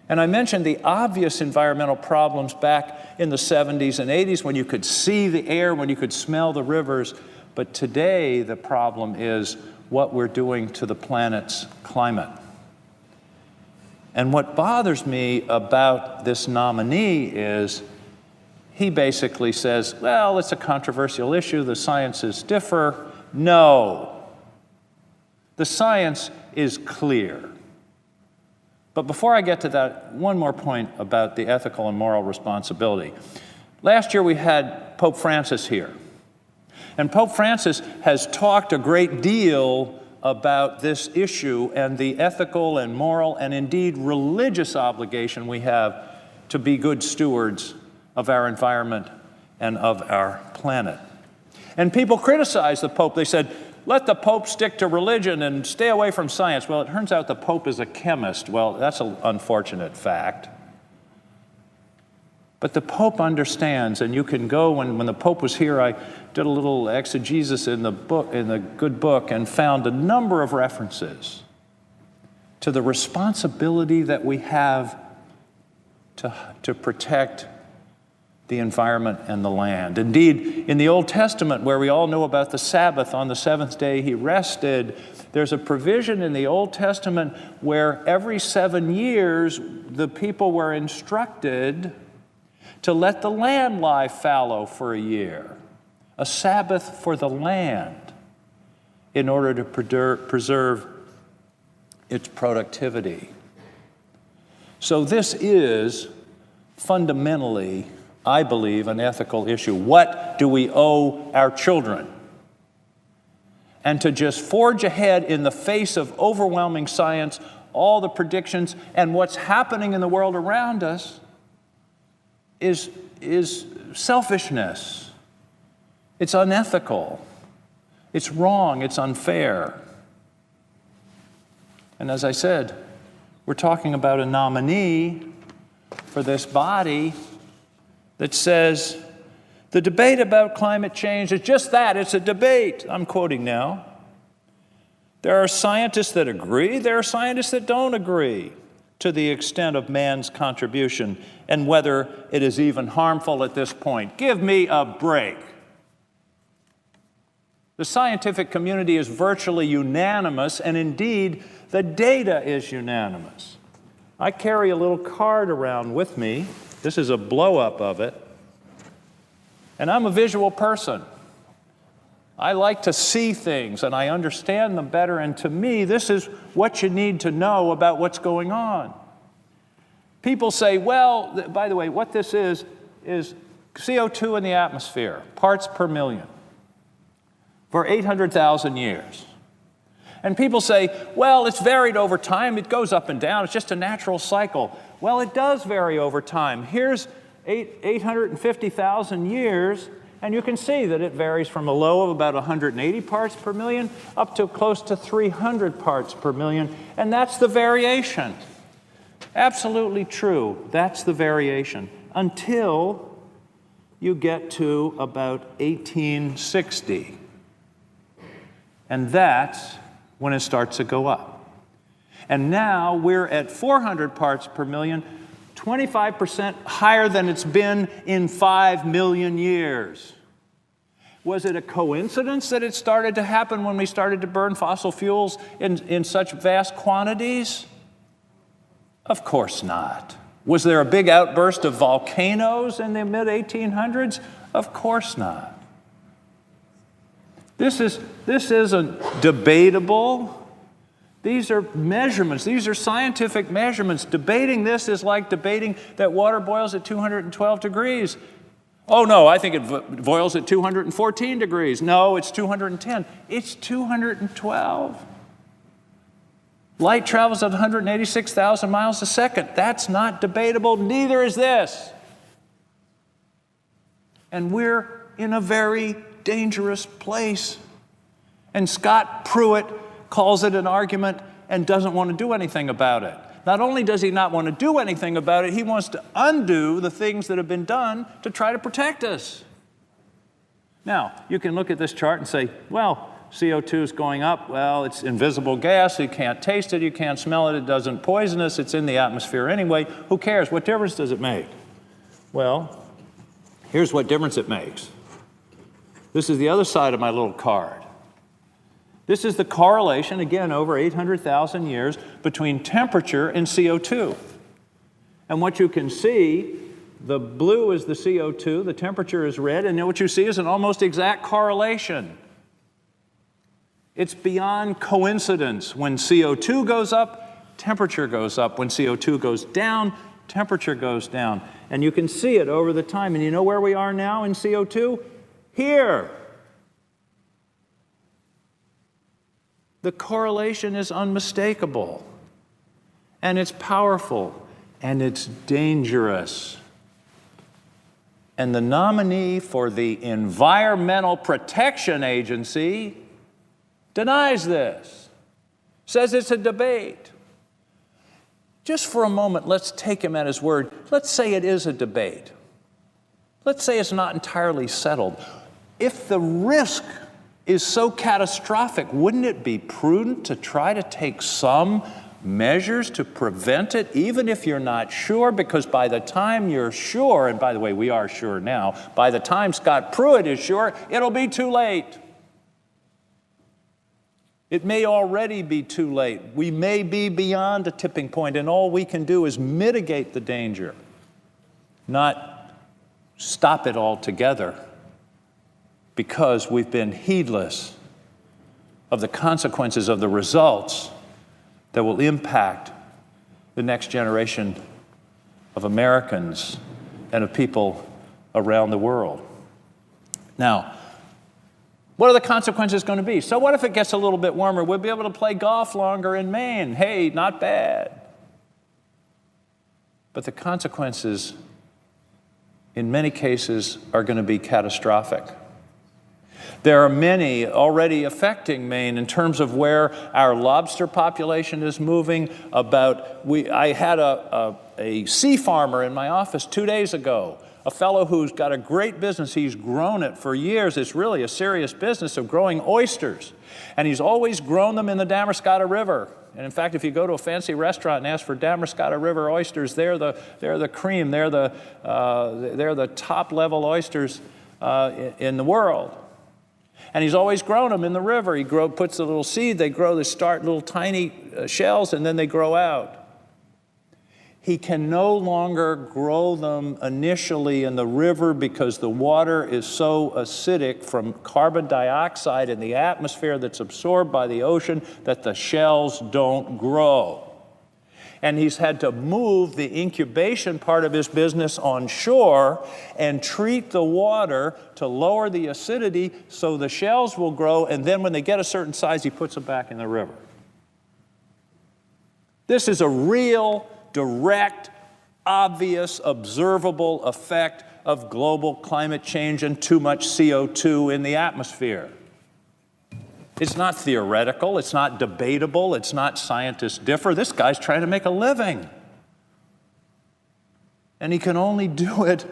And I mentioned the obvious environmental problems back in the 70s and 80s when you could see the air, when you could smell the rivers. But today the problem is what we're doing to the planet's climate. And what bothers me about this nominee is he basically says, well, it's a controversial issue, the sciences differ. No, the science is clear. But before I get to that, one more point about the ethical and moral responsibility. Last year we had Pope Francis here. And Pope Francis has talked a great deal about this issue and the ethical and moral and indeed religious obligation we have to be good stewards of our environment and of our planet. And people criticize the Pope. They said, let the Pope stick to religion and stay away from science. Well, it turns out the Pope is a chemist. Well, that's an unfortunate fact. But the Pope understands, and you can go, when the Pope was here, I did a little exegesis in the book, in the good book, and found a number of references to the responsibility that we have to protect the environment and the land. Indeed, in the Old Testament, where we all know about the Sabbath, on the 7th day he rested, there's a provision in the Old Testament where every 7 years the people were instructed to let the land lie fallow for a year, a Sabbath for the land, in order to preserve its productivity. So this is fundamentally, I believe, an ethical issue. What do we owe our children? and to just forge ahead in the face of overwhelming science, all the predictions, and what's happening in the world around us is selfishness. It's unethical. It's wrong. It's unfair. And as I said, we're talking about a nominee for this body that says the debate about climate change is just that, it's a debate. I'm quoting now. There are scientists that agree, there are scientists that don't agree to the extent of man's contribution and whether it is even harmful at this point. Give me a break. The scientific community is virtually unanimous, and indeed, the data is unanimous. I carry a little card around with me. This is a blow-up of it. And I'm a visual person. I like to see things, and I understand them better, and to me, this is what you need to know about what's going on. People say, well, by the way, what this is CO2 in the atmosphere, parts per million, for 800,000 years. And people say, well, it's varied over time. It goes up and down. It's just a natural cycle. Well, it does vary over time. Here's 850,000 years, and you can see that it varies from a low of about 180 parts per million up to close to 300 parts per million, and that's the variation. Absolutely true. That's the variation until you get to about 1860. And that's when it starts to go up. And now we're at 400 parts per million, 25% higher than it's been in 5 million years. Was it a coincidence that it started to happen when we started to burn fossil fuels in such vast quantities? Of course not. Was there a big outburst of volcanoes in the mid-1800s? Of course not. This isn't debatable. These are measurements. These are scientific measurements. Debating this is like debating that water boils at 212 degrees. Oh, no, I think it boils at 214 degrees. No, it's 210. It's 212. Light travels at 186,000 miles a second. That's not debatable. Neither is this. And we're in a very dangerous place. And Scott Pruitt calls it an argument and doesn't want to do anything about it. Not only does he not want to do anything about it, he wants to undo the things that have been done to try to protect us. Now, you can look at this chart and say, well, CO2 is going up. Well, it's invisible gas. You can't taste it. You can't smell it. It doesn't poison us. It's in the atmosphere anyway. Who cares? What difference does it make? Well, here's what difference it makes. This is the other side of my little card. This is the correlation, again, over 800,000 years between temperature and CO2. And what you can see, the blue is the CO2, the temperature is red, and what you see is an almost exact correlation. It's beyond coincidence. When CO2 goes up, temperature goes up. When CO2 goes down, temperature goes down. And you can see it over the time. And you know where we are now in CO2? Here. The correlation is unmistakable. And it's powerful. And it's dangerous. And the nominee for the Environmental Protection Agency denies this, says it's a debate. Just for a moment, let's take him at his word. Let's say it is a debate. Let's say it's not entirely settled. If the risk is so catastrophic, wouldn't it be prudent to try to take some measures to prevent it, even if you're not sure? Because by the time you're sure, and by the way, we are sure now, by the time Scott Pruitt is sure, it'll be too late. It may already be too late. We may be beyond a tipping point, and all we can do is mitigate the danger, not stop it altogether, because we've been heedless of the consequences of the results that will impact the next generation of Americans and of people around the world. Now, What are the consequences going to be? So what if it gets a little bit warmer? We'll be able to play golf longer in Maine. Hey, not bad. But the consequences, in many cases, are going to be catastrophic. There are many already affecting Maine in terms of where our lobster population is moving. I had a sea farmer in my office 2 days ago, a fellow who's got a great business. He's grown it for years. It's really a serious business of growing oysters. And he's always grown them in the Damariscotta River. And in fact, if you go to a fancy restaurant and ask for Damariscotta River oysters, they're the cream. They're the top level oysters in the world. And he's always grown them in the river. He puts the little seed, they grow, they start little tiny shells, and then they grow out. He can no longer grow them initially in the river because the water is so acidic from carbon dioxide in the atmosphere that's absorbed by the ocean that the shells don't grow. And he's had to move the incubation part of his business on shore and treat the water to lower the acidity so the shells will grow, and then when they get a certain size, he puts them back in the river. This is a real, direct, obvious, observable effect of global climate change and too much CO2 in the atmosphere. It's not theoretical, it's not debatable, it's not scientists differ. This guy's trying to make a living. And he can only do it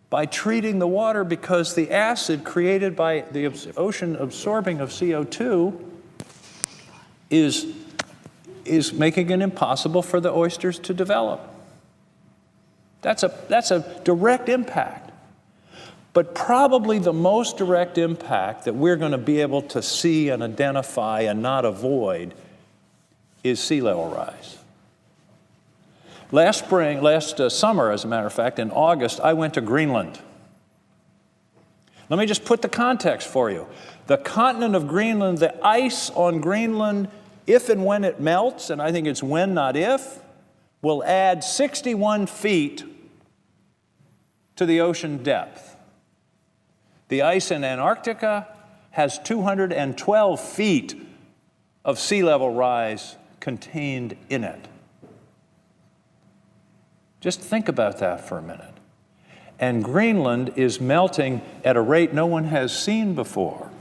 by treating the water because the acid created by the ocean absorbing of CO2 is making it impossible for the oysters to develop. That's a direct impact. But probably the most direct impact that we're going to be able to see and identify and not avoid is sea level rise. Last summer, as a matter of fact, in August, I went to Greenland. Let me just put the context for you. The continent of Greenland, the ice on Greenland, if and when it melts, and I think it's when, not if, will add 61 feet to the ocean depth. The ice in Antarctica has 212 feet of sea level rise contained in it. Just think about that for a minute. And Greenland is melting at a rate no one has seen before.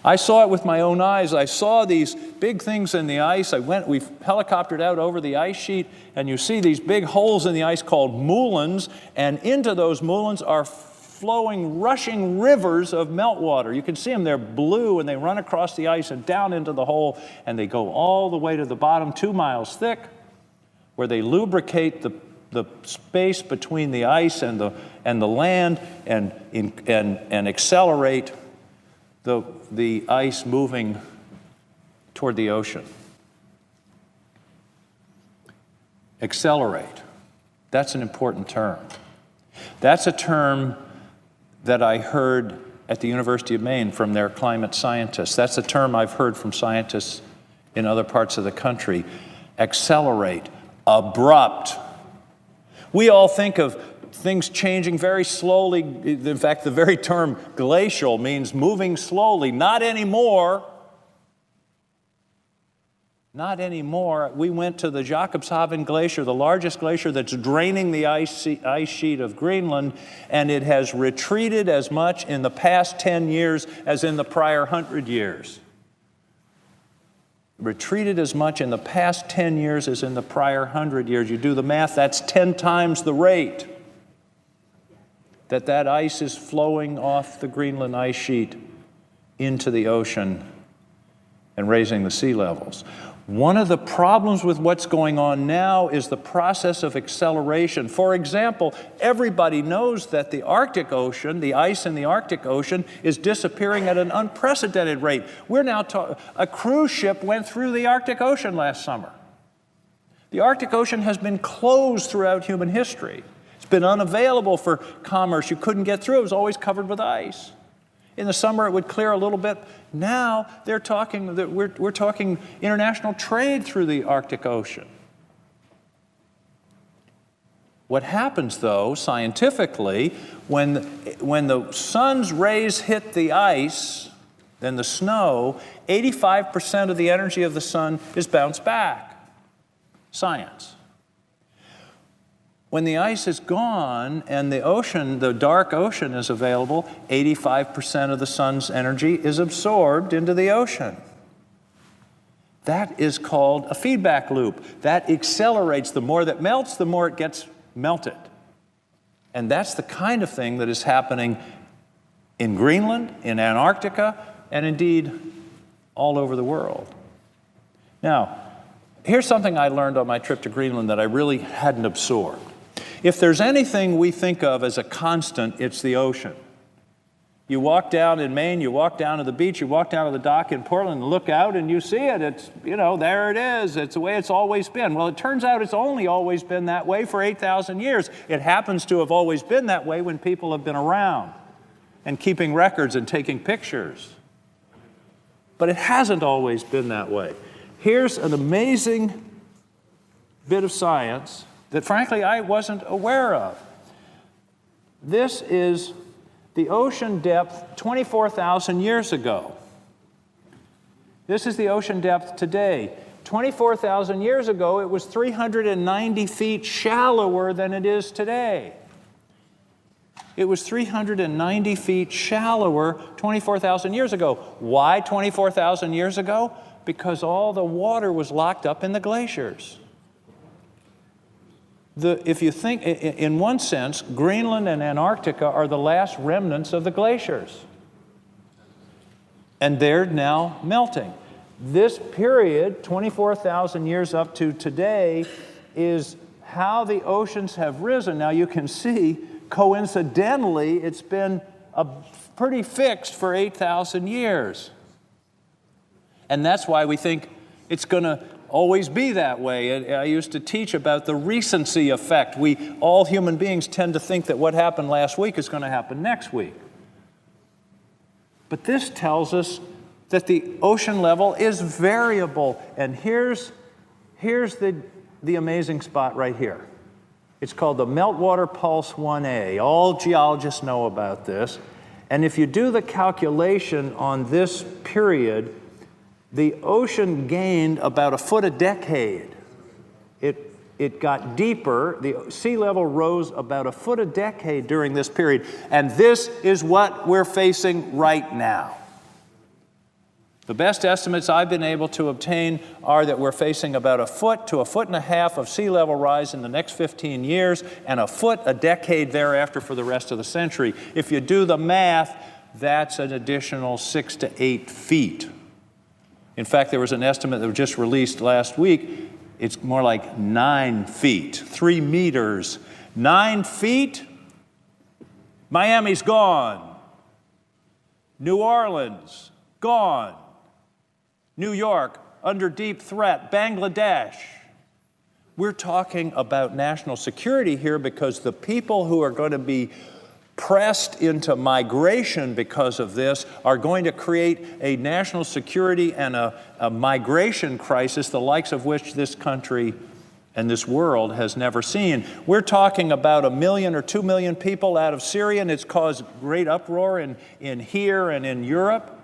I saw it with my own eyes. I saw these big things in the ice. We helicoptered out over the ice sheet, and you see these big holes in the ice called moulins, and into those moulins are flowing, rushing rivers of meltwater. You can see them, they're blue, and they run across the ice and down into the hole, and they go all the way to the bottom, 2 miles thick, where they lubricate the space between the ice and the land and accelerate the ice moving toward the ocean. Accelerate. That's an important term. That's a term that I heard at the University of Maine from their climate scientists. That's a term I've heard from scientists in other parts of the country. Accelerate. Abrupt. We all think of things changing very slowly. In fact, the very term glacial means moving slowly. Not anymore. Not anymore. We went to the Jakobshavn Glacier, the largest glacier that's draining the ice sheet of Greenland, and it has retreated as much in the past 10 years as in the prior 100 years. Retreated as much in the past 10 years as in the prior 100 years. You do the math, that's 10 times the rate that ice is flowing off the Greenland ice sheet into the ocean and raising the sea levels. One of the problems with what's going on now is the process of acceleration. For example, everybody knows that the Arctic Ocean, the ice in the Arctic Ocean, is disappearing at an unprecedented rate. We're now a cruise ship went through the Arctic Ocean last summer. The Arctic Ocean has been closed throughout human history. It's been unavailable for commerce. You couldn't get through. It was always covered with ice. In the summer, it would clear a little bit. Now, we're talking international trade through the Arctic Ocean. What happens, though, scientifically, when the sun's rays hit the ice, then the snow, 85% of the energy of the sun is bounced back. Science. When the ice is gone and the ocean, the dark ocean is available, 85% of the sun's energy is absorbed into the ocean. That is called a feedback loop. That accelerates. The more that melts, the more it gets melted. And that's the kind of thing that is happening in Greenland, in Antarctica, and indeed all over the world. Now, here's something I learned on my trip to Greenland that I really hadn't absorbed. If there's anything we think of as a constant, it's the ocean. You walk down in Maine, you walk down to the beach, you walk down to the dock in Portland and look out and you see it. It's, there it is. It's the way it's always been. Well, it turns out it's only always been that way for 8,000 years. It happens to have always been that way when people have been around and keeping records and taking pictures. But it hasn't always been that way. Here's an amazing bit of science that, frankly, I wasn't aware of. This is the ocean depth 24,000 years ago. This is the ocean depth today. 24,000 years ago, it was 390 feet shallower than it is today. It was 390 feet shallower 24,000 years ago. Why 24,000 years ago? Because all the water was locked up in the glaciers. If you think, in one sense, Greenland and Antarctica are the last remnants of the glaciers. And they're now melting. This period, 24,000 years up to today, is how the oceans have risen. Now you can see, coincidentally, it's been pretty fixed for 8,000 years. And that's why we think it's going to always be that way. I used to teach about the recency effect. All human beings tend to think that what happened last week is going to happen next week. But this tells us that the ocean level is variable. And here's the amazing spot right here. It's called the Meltwater Pulse 1A. All geologists know about this. And if you do the calculation on this period, the ocean gained about a foot a decade. It got deeper. The sea level rose about a foot a decade during this period. And this is what we're facing right now. The best estimates I've been able to obtain are that we're facing about a foot to a foot and a half of sea level rise in the next 15 years and a foot a decade thereafter for the rest of the century. If you do the math, that's an additional 6 to 8 feet. In fact, there was an estimate that was just released last week. It's more like 9 feet, 3 meters. 9 feet, Miami's gone. New Orleans, gone. New York, under deep threat. Bangladesh. We're talking about national security here because the people who are going to be pressed into migration because of this are going to create a national security and a migration crisis, the likes of which this country and this world has never seen. We're talking about 1 million or 2 million people out of Syria, and it's caused great uproar in here and in Europe.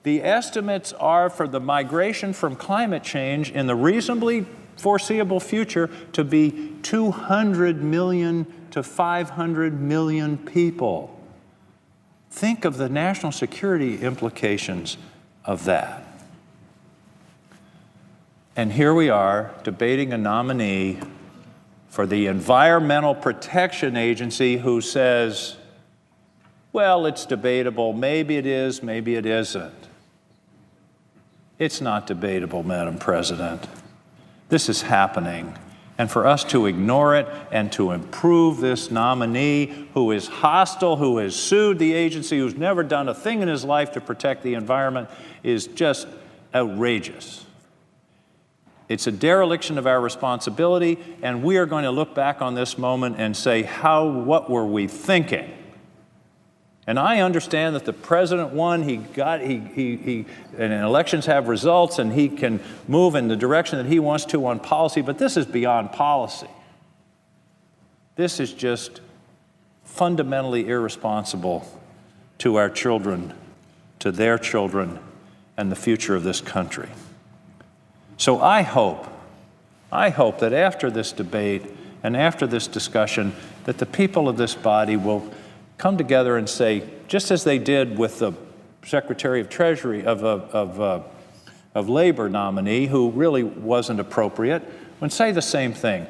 The estimates are for the migration from climate change in the reasonably foreseeable future to be 200 million to 500 million people. Think of the national security implications of that. And here we are debating a nominee for the Environmental Protection Agency who says, well, it's debatable. Maybe it is, maybe it isn't. It's not debatable, Madam President. This is happening. And for us to ignore it and to improve this nominee who is hostile, who has sued the agency, who's never done a thing in his life to protect the environment, is just outrageous. It's a dereliction of our responsibility, and we are going to look back on this moment and say, what were we thinking? And I understand that the president won, and elections have results, and he can move in the direction that he wants to on policy, but this is beyond policy. This is just fundamentally irresponsible to our children, to their children, and the future of this country. So I hope that after this debate and after this discussion, that the people of this body will come together and say, just as they did with the Secretary of Treasury of Labor nominee, who really wasn't appropriate, and say the same thing.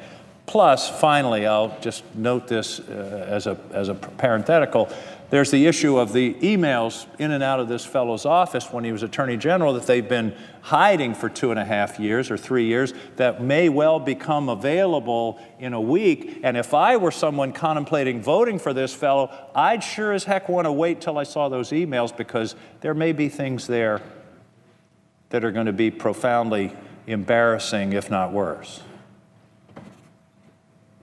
Plus, finally, I'll just note this as a parenthetical. There's the issue of the emails in and out of this fellow's office when he was Attorney General that they've been hiding for 2.5 years or 3 years that may well become available in a week. And if I were someone contemplating voting for this fellow, I'd sure as heck want to wait till I saw those emails, because there may be things there that are going to be profoundly embarrassing, if not worse.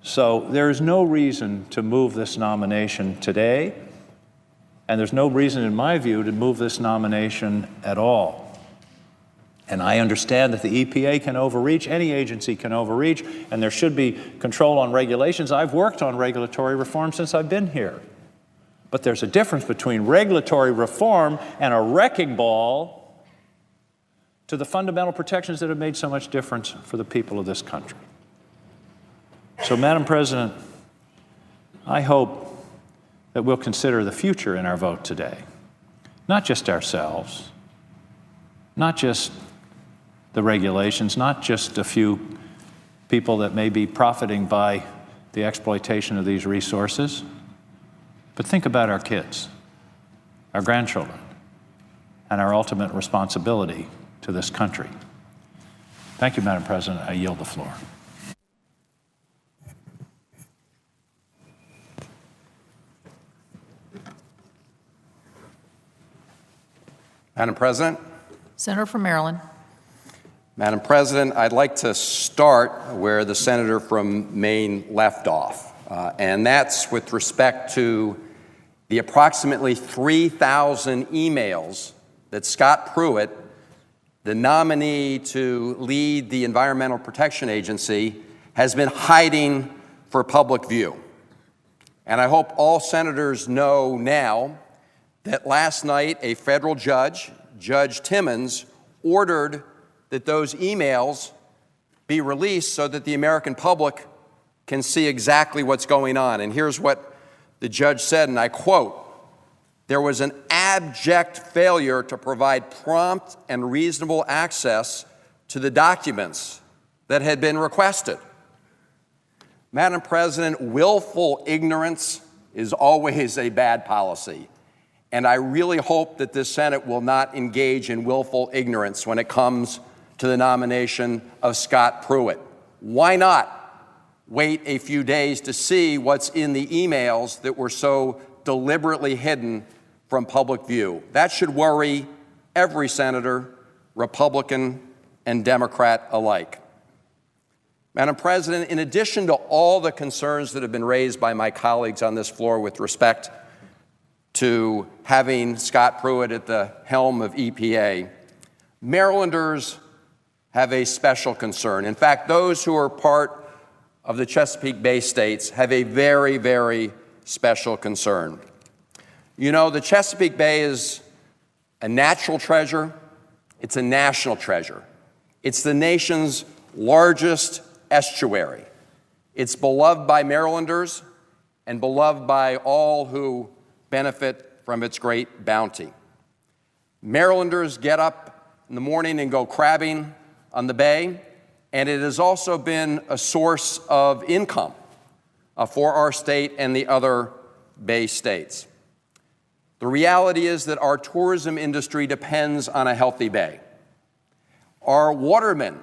So there is no reason to move this nomination today, and there's no reason, in my view, to move this nomination at all. And I understand that the EPA can overreach, any agency can overreach, and there should be control on regulations. I've worked on regulatory reform since I've been here. But there's a difference between regulatory reform and a wrecking ball to the fundamental protections that have made so much difference for the people of this country. So, Madam President, I hope that we'll consider the future in our vote today. Not just ourselves, not just the regulations, not just a few people that may be profiting by the exploitation of these resources, but think about our kids, our grandchildren, and our ultimate responsibility to this country. Thank you, Madam President. I yield the floor. Madam President. Senator from Maryland. Madam President, I'd like to start where the senator from Maine left off, and that's with respect to the approximately 3,000 emails that Scott Pruitt, the nominee to lead the Environmental Protection Agency, has been hiding for public view. And I hope all senators know now that last night a federal judge, Judge Timmons, ordered that those emails be released so that the American public can see exactly what's going on. And here's what the judge said, and I quote, "There was an abject failure to provide prompt and reasonable access to the documents that had been requested." Madam President, willful ignorance is always a bad policy. And I really hope that this Senate will not engage in willful ignorance when it comes to the nomination of Scott Pruitt. Why not wait a few days to see what's in the emails that were so deliberately hidden from public view? That should worry every senator, Republican and Democrat alike. Madam President, in addition to all the concerns that have been raised by my colleagues on this floor with respect to having Scott Pruitt at the helm of EPA, Marylanders have a special concern. In fact, those who are part of the Chesapeake Bay states have a very, very special concern. You know, the Chesapeake Bay is a natural treasure. It's a national treasure. It's the nation's largest estuary. It's beloved by Marylanders and beloved by all who benefit from its great bounty. Marylanders get up in the morning and go crabbing on the bay, and it has also been a source of income for our state and the other bay states. The reality is that our tourism industry depends on a healthy bay. Our watermen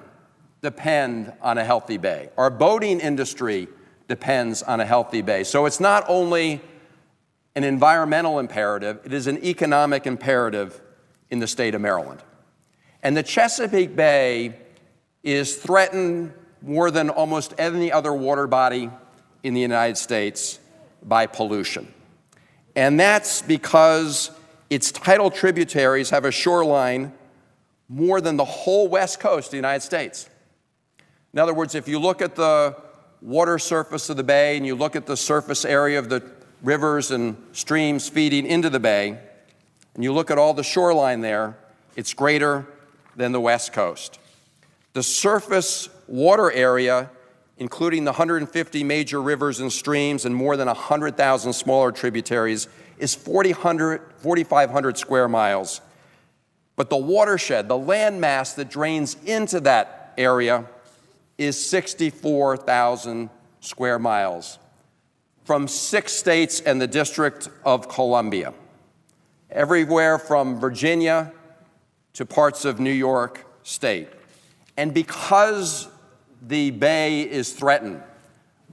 depend on a healthy bay. Our boating industry depends on a healthy bay. So it's not only an environmental imperative, it is an economic imperative in the state of Maryland. And the Chesapeake Bay is threatened more than almost any other water body in the United States by pollution. And that's because its tidal tributaries have a shoreline more than the whole west coast of the United States. In other words, if you look at the water surface of the bay and you look at the surface area of the rivers and streams feeding into the bay, and you look at all the shoreline there, it's greater than the West Coast. The surface water area, including the 150 major rivers and streams and more than 100,000 smaller tributaries, is 4,500 square miles. But the watershed, the landmass that drains into that area, is 64,000 square miles from 6 states and the District of Columbia, everywhere from Virginia to parts of New York State. And because the bay is threatened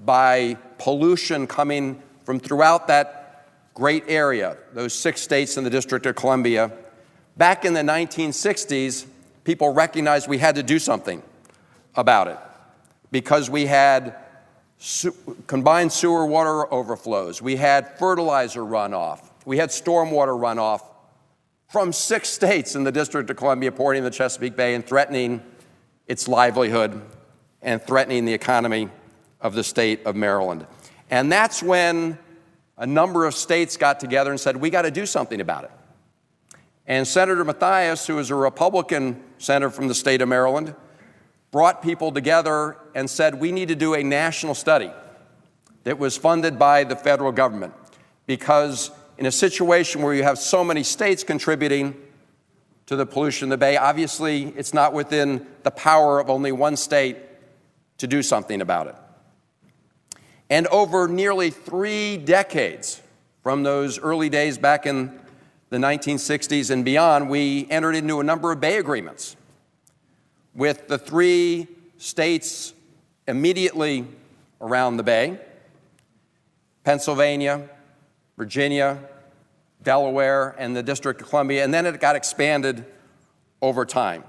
by pollution coming from throughout that great area, those 6 states and the District of Columbia, back in the 1960s, people recognized we had to do something about it because we had combined sewer water overflows, we had fertilizer runoff, we had stormwater runoff from 6 states in the District of Columbia pouring in the Chesapeake Bay and threatening its livelihood and threatening the economy of the state of Maryland. And that's when a number of states got together and said, we got to do something about it. And Senator Mathias, who is a Republican senator from the state of Maryland, brought people together and said, we need to do a national study that was funded by the federal government, because in a situation where you have so many states contributing to the pollution in the bay, obviously it's not within the power of only one state to do something about it. And over nearly 3 decades, from those early days back in the 1960s and beyond, we entered into a number of bay agreements with the 3 states immediately around the bay: Pennsylvania, Virginia, Delaware, and the District of Columbia, and then it got expanded over time.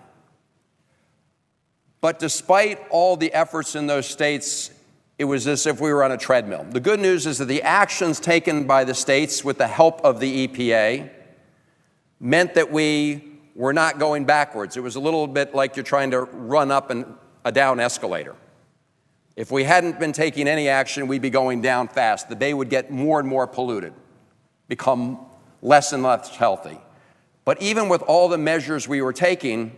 But despite all the efforts in those states, it was as if we were on a treadmill. The good news is that the actions taken by the states with the help of the EPA meant that we were not going backwards. It was a little bit like you're trying to run up a down escalator. If we hadn't been taking any action, we'd be going down fast. The bay would get more and more polluted, become less and less healthy. But even with all the measures we were taking,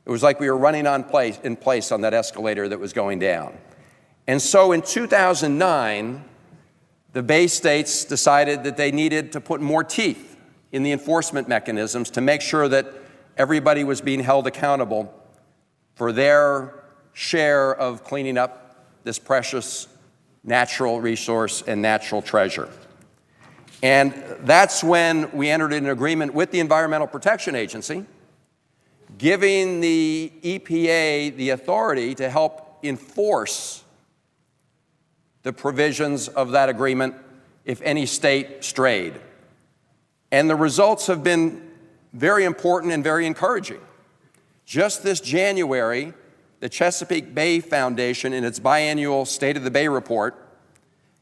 it was like we were running in place on that escalator that was going down. And so in 2009, the Bay States decided that they needed to put more teeth in the enforcement mechanisms to make sure that everybody was being held accountable for their share of cleaning up this precious natural resource and natural treasure. And that's when we entered an agreement with the Environmental Protection Agency, giving the EPA the authority to help enforce the provisions of that agreement if any state strayed. And the results have been very important and very encouraging. Just this January, the Chesapeake Bay Foundation, in its biannual State of the Bay report,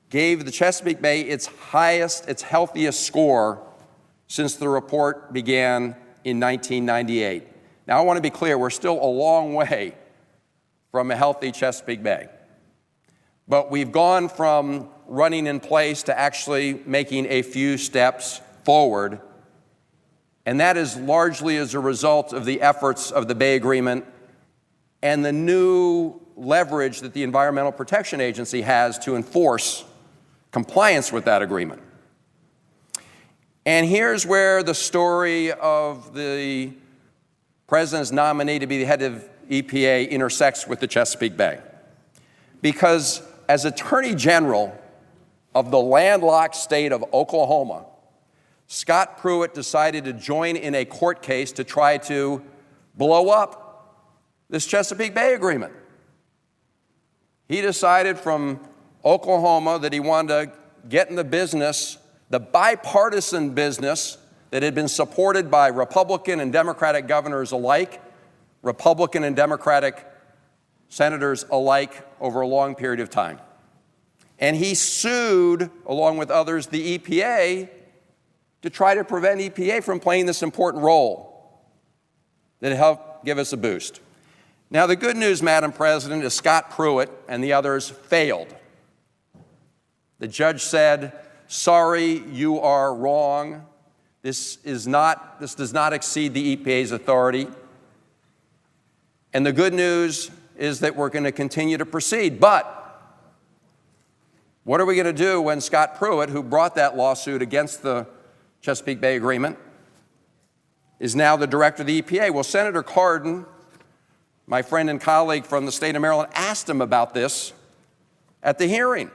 gave the Chesapeake Bay its highest, its healthiest score since the report began in 1998. Now, I want to be clear, we're still a long way from a healthy Chesapeake Bay. But we've gone from running in place to actually making a few steps forward, and that is largely as a result of the efforts of the Bay Agreement and the new leverage that the Environmental Protection Agency has to enforce compliance with that agreement. And here's where the story of the President's nominee to be the head of EPA intersects with the Chesapeake Bay. Because as Attorney General of the landlocked state of Oklahoma, Scott Pruitt decided to join in a court case to try to blow up this Chesapeake Bay Agreement. He decided from Oklahoma that he wanted to get in the business, the bipartisan business that had been supported by Republican and Democratic governors alike, Republican and Democratic senators alike over a long period of time. And he sued, along with others, the EPA to try to prevent EPA from playing this important role that helped give us a boost. Now, the good news, Madam President, is Scott Pruitt and the others failed. The judge said, sorry, you are wrong. This does not exceed the EPA's authority. And the good news is that we're going to continue to proceed. But what are we going to do when Scott Pruitt, who brought that lawsuit against the Chesapeake Bay Agreement, is now the director of the EPA? Well, Senator Cardin, my friend and colleague from the state of Maryland, asked him about this at the hearing.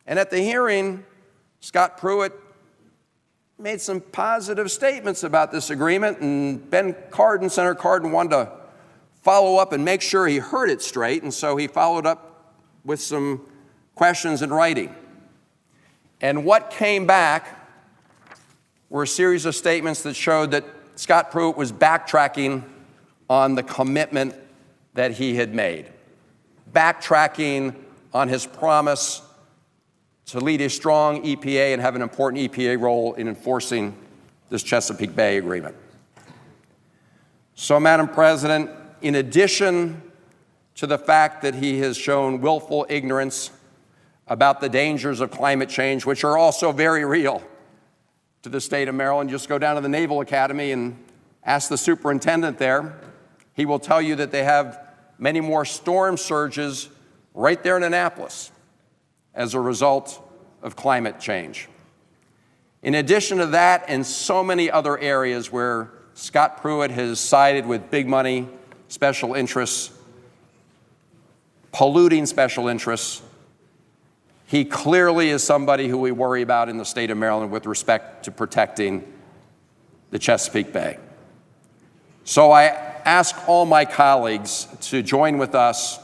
And at the hearing, Scott Pruitt made some positive statements about this agreement, and Senator Cardin, wanted to follow up and make sure he heard it straight, and so he followed up with some questions in writing. And what came back were a series of statements that showed that Scott Pruitt was backtracking on the commitment that he had made, backtracking on his promise to lead a strong EPA and have an important EPA role in enforcing this Chesapeake Bay Agreement. So, Madam President, in addition to the fact that he has shown willful ignorance about the dangers of climate change, which are also very real to the state of Maryland, just go down to the Naval Academy and ask the superintendent there. He will tell you that they have many more storm surges right there in Annapolis as a result of climate change. In addition to that, and so many other areas where Scott Pruitt has sided with big money, special interests, polluting special interests, he clearly is somebody who we worry about in the state of Maryland with respect to protecting the Chesapeake Bay. So I ask all my colleagues to join with us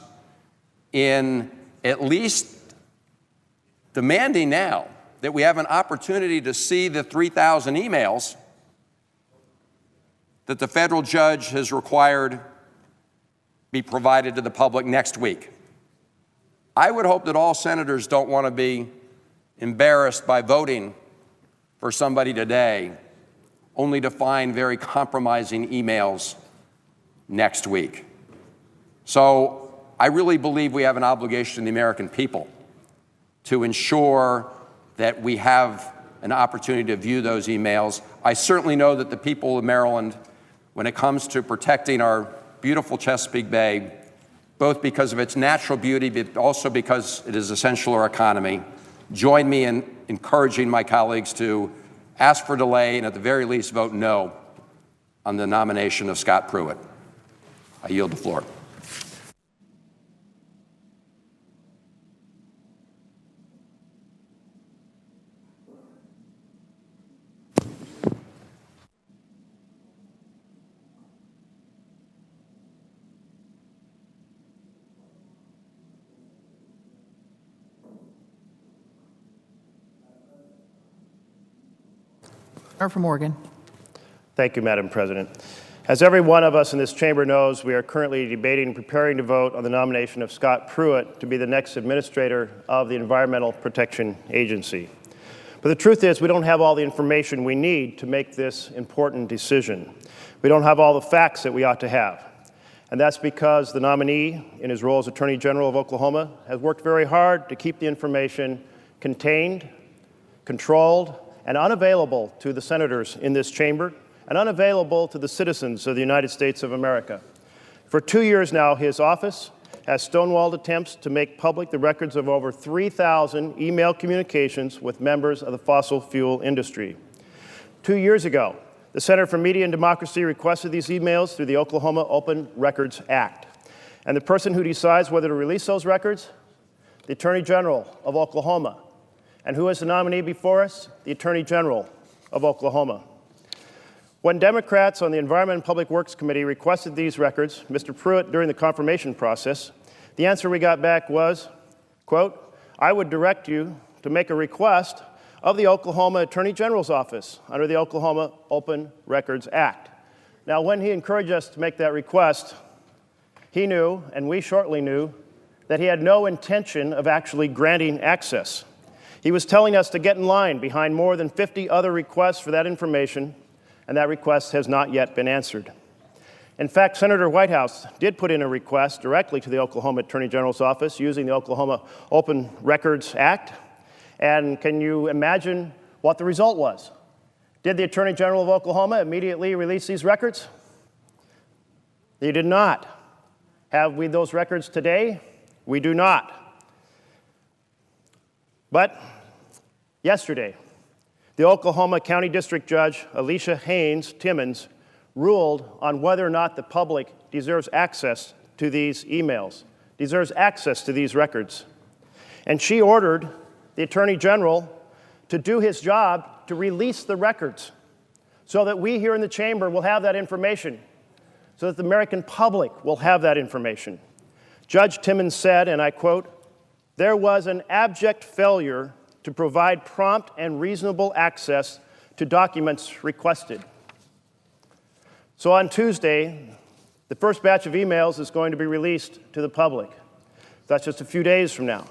in at least demanding now that we have an opportunity to see the 3,000 emails that the federal judge has required be provided to the public next week. I would hope that all senators don't want to be embarrassed by voting for somebody today only to find very compromising emails next week. So I really believe we have an obligation to the American people to ensure that we have an opportunity to view those emails. I certainly know that the people of Maryland, when it comes to protecting our beautiful Chesapeake Bay, both because of its natural beauty, but also because it is essential to our economy, join me in encouraging my colleagues to ask for delay and at the very least vote no on the nomination of Scott Pruitt. I yield the floor. From Oregon. Thank you, Madam President. As every one of us in this chamber knows, we are currently debating and preparing to vote on the nomination of Scott Pruitt to be the next administrator of the Environmental Protection Agency. But the truth is, we don't have all the information we need to make this important decision. We don't have all the facts that we ought to have. And that's because the nominee, in his role as Attorney General of Oklahoma, has worked very hard to keep the information contained, controlled, and unavailable to the senators in this chamber, and unavailable to the citizens of the United States of America. For 2 years now, his office has stonewalled attempts to make public the records of over 3,000 email communications with members of the fossil fuel industry. 2 years ago, the Center for Media and Democracy requested these emails through the Oklahoma Open Records Act. And the person who decides whether to release those records? The Attorney General of Oklahoma. And who is the nominee before us? The Attorney General of Oklahoma. When Democrats on the Environment and Public Works Committee requested these records, Mr. Pruitt, during the confirmation process, the answer we got back was, quote, I would direct you to make a request of the Oklahoma Attorney General's office under the Oklahoma Open Records Act. Now, when he encouraged us to make that request, he knew, and we shortly knew, that he had no intention of actually granting access. He was telling us to get in line behind more than 50 other requests for that information, and that request has not yet been answered. In fact, Senator Whitehouse did put in a request directly to the Oklahoma Attorney General's office using the Oklahoma Open Records Act. And can you imagine what the result was? Did the Attorney General of Oklahoma immediately release these records? He did not. Have we those records today? We do not. But yesterday, the Oklahoma County District Judge Alicia Haynes Timmons ruled on whether or not the public deserves access to these emails, deserves access to these records. And she ordered the Attorney General to do his job to release the records so that we here in the chamber will have that information, so that the American public will have that information. Judge Timmons said, and I quote, "There was an abject failure to provide prompt and reasonable access to documents requested." So on Tuesday, the first batch of emails is going to be released to the public. That's just a few days from now.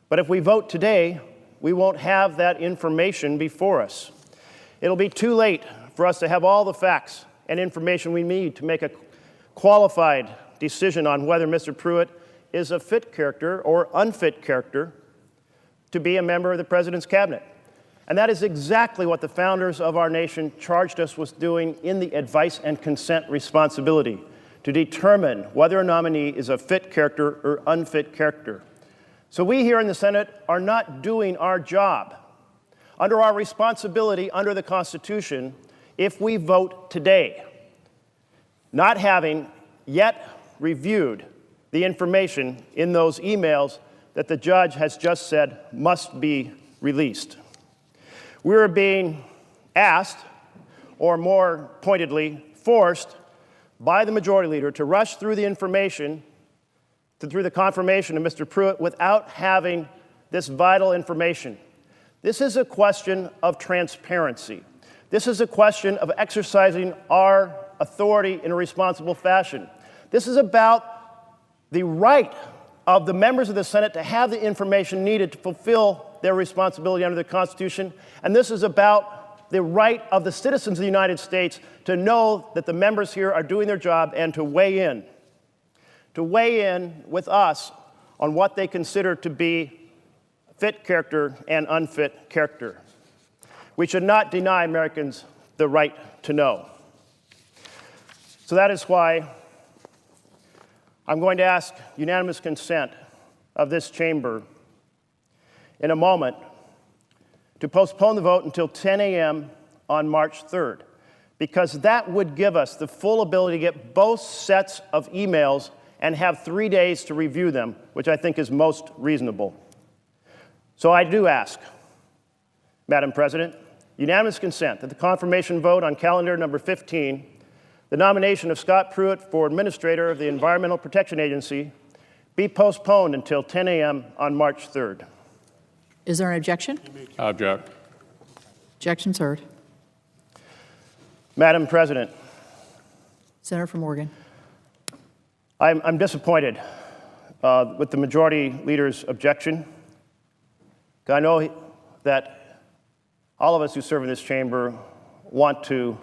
But if we vote today, we won't have that information before us. It'll be too late for us to have all the facts and information we need to make a qualified decision on whether Mr. Pruitt is a fit character or unfit character to be a member of the President's cabinet. And that is exactly what the founders of our nation charged us with doing in the advice and consent responsibility, to determine whether a nominee is a fit character or unfit character. So we here in the Senate are not doing our job under our responsibility under the Constitution if we vote today, not having yet reviewed the information in those emails that the judge has just said must be released. We're being asked, or more pointedly, forced by the Majority Leader to rush through the information, through the confirmation of Mr. Pruitt without having this vital information. This is a question of transparency. This is a question of exercising our authority in a responsible fashion. This is about the right of the members of the Senate to have the information needed to fulfill their responsibility under the Constitution, and this is about the right of the citizens of the United States to know that the members here are doing their job and to weigh in with us on what they consider to be fit character and unfit character. We should not deny Americans the right to know. So that is why I'm going to ask unanimous consent of this chamber in a moment to postpone the vote until 10 a.m. on March 3rd, because that would give us the full ability to get both sets of emails and have 3 days to review them, which I think is most reasonable. So I do ask, Madam President, unanimous consent that the confirmation vote on calendar number 15, the nomination of Scott Pruitt for Administrator of the Environmental Protection Agency, be postponed until 10 a.m. on March 3rd. Is there an objection? Object. Objection's heard. Madam President, Senator from Oregon. I'm disappointed with the Majority Leader's objection. I know that all of us who serve in this chamber want to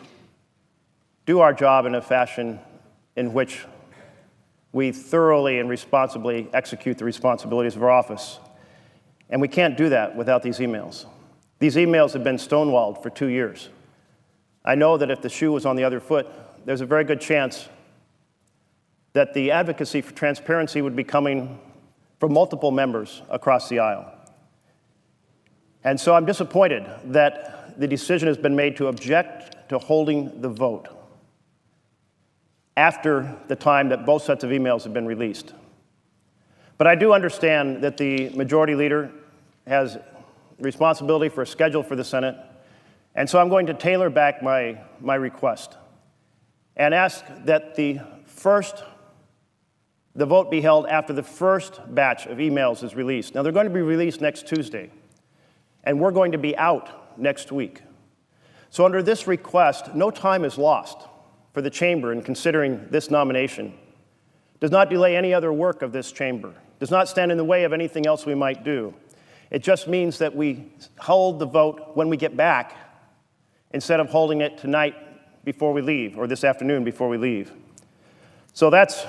do our job in a fashion in which we thoroughly and responsibly execute the responsibilities of our office. And we can't do that without these emails. These emails have been stonewalled for 2 years. I know that if the shoe was on the other foot, there's a very good chance that the advocacy for transparency would be coming from multiple members across the aisle. And so I'm disappointed that the decision has been made to object to holding the vote after the time that both sets of emails have been released. But I do understand that the Majority Leader has responsibility for a schedule for the Senate, and so I'm going to tailor back my request and ask that the vote be held after the first batch of emails is released. Now, they're going to be released next Tuesday, and we're going to be out next week. So under this request, no time is lost for the chamber in considering this nomination. Does not delay any other work of this chamber, does not stand in the way of anything else we might do. It just means that we hold the vote when we get back instead of holding it tonight before we leave or this afternoon before we leave. So that's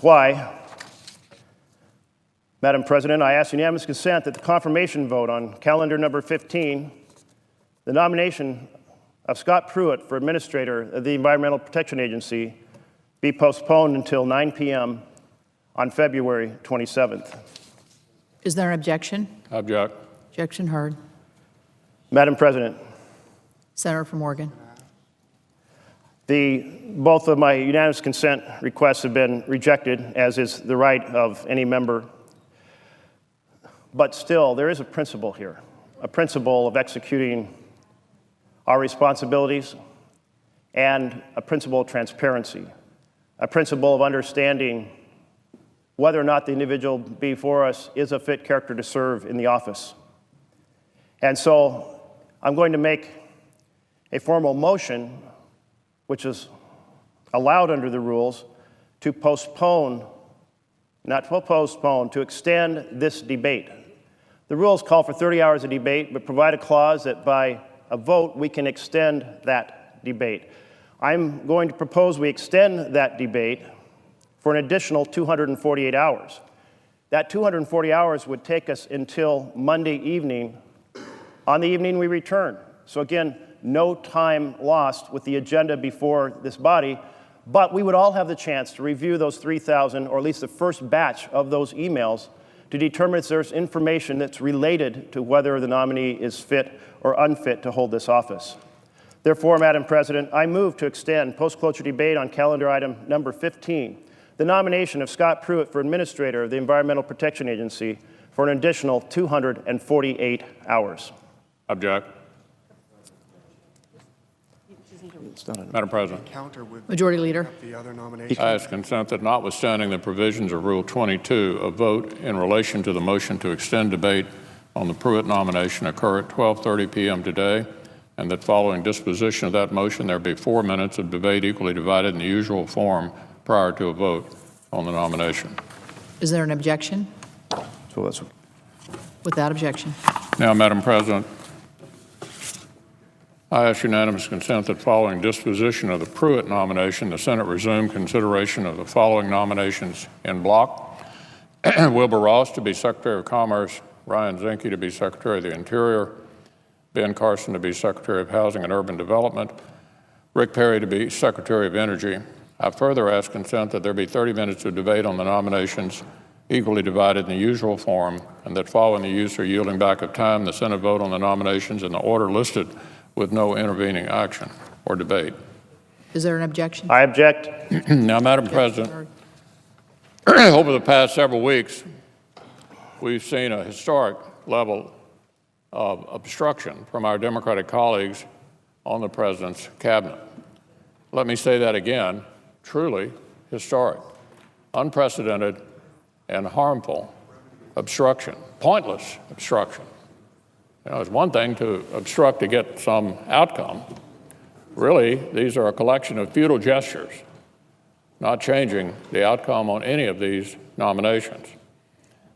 why, Madam President, I ask unanimous consent that the confirmation vote on calendar number 15, the nomination of Scott Pruitt for Administrator of the Environmental Protection Agency, be postponed until 9 p.m. on February 27th. Is there an objection? Object. Objection heard. Madam President, Senator from Oregon. both of my unanimous consent requests have been rejected, as is the right of any member. But still, there is a principle here, a principle of executing our responsibilities and a principle of transparency, a principle of understanding whether or not the individual before us is a fit character to serve in the office. And so I'm going to make a formal motion, which is allowed under the rules, to postpone, not to postpone, to extend this debate. The rules call for 30 hours of debate, but provide a clause that by a vote we can extend that debate. I'm going to propose we extend that debate for an additional 248 hours. That 240 hours would take us until Monday evening, on the evening we return. So again, no time lost with the agenda before this body, but we would all have the chance to review those 3,000, or at least the first batch of those emails, to determine if there's information that's related to whether the nominee is fit or unfit to hold this office. Therefore, Madam President, I move to extend post-cloture debate on calendar item number 15, the nomination of Scott Pruitt for Administrator of the Environmental Protection Agency, for an additional 248 hours. Object. Madam President. Majority Leader. I ask consent that notwithstanding the provisions of Rule 22, a vote in relation to the motion to extend debate on the Pruitt nomination occur at 12:30 p.m. today, and that following disposition of that motion, there be 4 minutes of debate equally divided in the usual form prior to a vote on the nomination. Is there an objection? So that's Without objection. Now, Madam President, I ask unanimous consent that following disposition of the Pruitt nomination, the Senate resume consideration of the following nominations in block. Wilbur Ross to be Secretary of Commerce, Ryan Zinke to be Secretary of the Interior, Ben Carson to be Secretary of Housing and Urban Development, Rick Perry to be Secretary of Energy. I further ask consent that there be 30 minutes of debate on the nominations, equally divided in the usual form, and that following the use or yielding back of time, the Senate vote on the nominations in the order listed with no intervening action or debate. Is there an objection? I object. Now, Madam President, over the past several weeks, we've seen a historic level of obstruction from our Democratic colleagues on the President's cabinet. Let me say that again, truly historic, unprecedented, and harmful obstruction, pointless obstruction. You know, it's one thing to obstruct to get some outcome. Really, these are a collection of futile gestures, not changing the outcome on any of these nominations.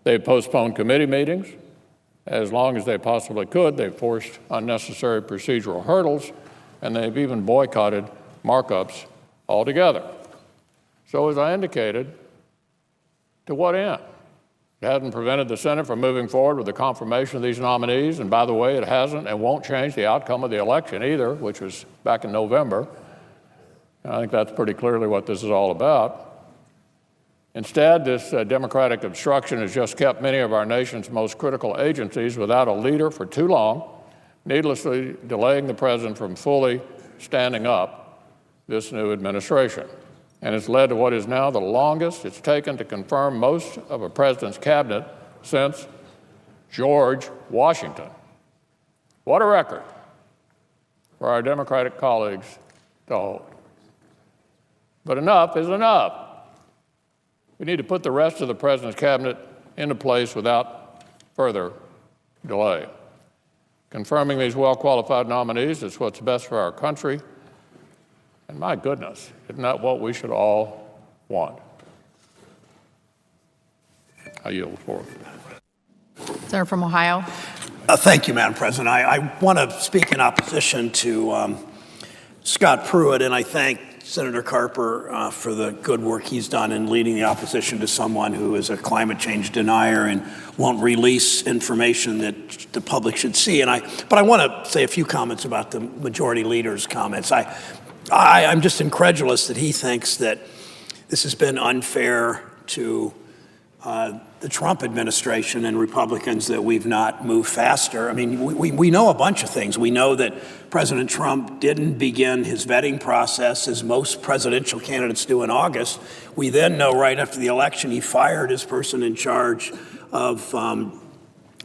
They've postponed committee meetings as long as they possibly could. They've forced unnecessary procedural hurdles, and they've even boycotted markups altogether. So as I indicated, to what end? It hasn't prevented the Senate from moving forward with the confirmation of these nominees, and by the way, it hasn't and won't change the outcome of the election either, which was back in November. And I think that's pretty clearly what this is all about. Instead, this Democratic obstruction has just kept many of our nation's most critical agencies without a leader for too long, needlessly delaying the President from fully standing up this new administration. And it's led to what is now the longest it's taken to confirm most of a president's cabinet since George Washington. What a record for our Democratic colleagues to hold. But enough is enough. We need to put the rest of the president's cabinet into place without further delay. Confirming these well-qualified nominees is what's best for our country. And my goodness, isn't that what we should all want? I yield the floor. Senator from Ohio. Thank you, Madam President. I want to speak in opposition to Scott Pruitt, and I thank Senator Carper for the good work he's done in leading the opposition to someone who is a climate change denier and won't release information that the public should see. But I want to say a few comments about the majority leader's comments. I'm just incredulous that he thinks that this has been unfair to the Trump administration and Republicans, that we've not moved faster. I mean, we know a bunch of things. We know that President Trump didn't begin his vetting process as most presidential candidates do in August. We then know right after the election he fired his person in charge of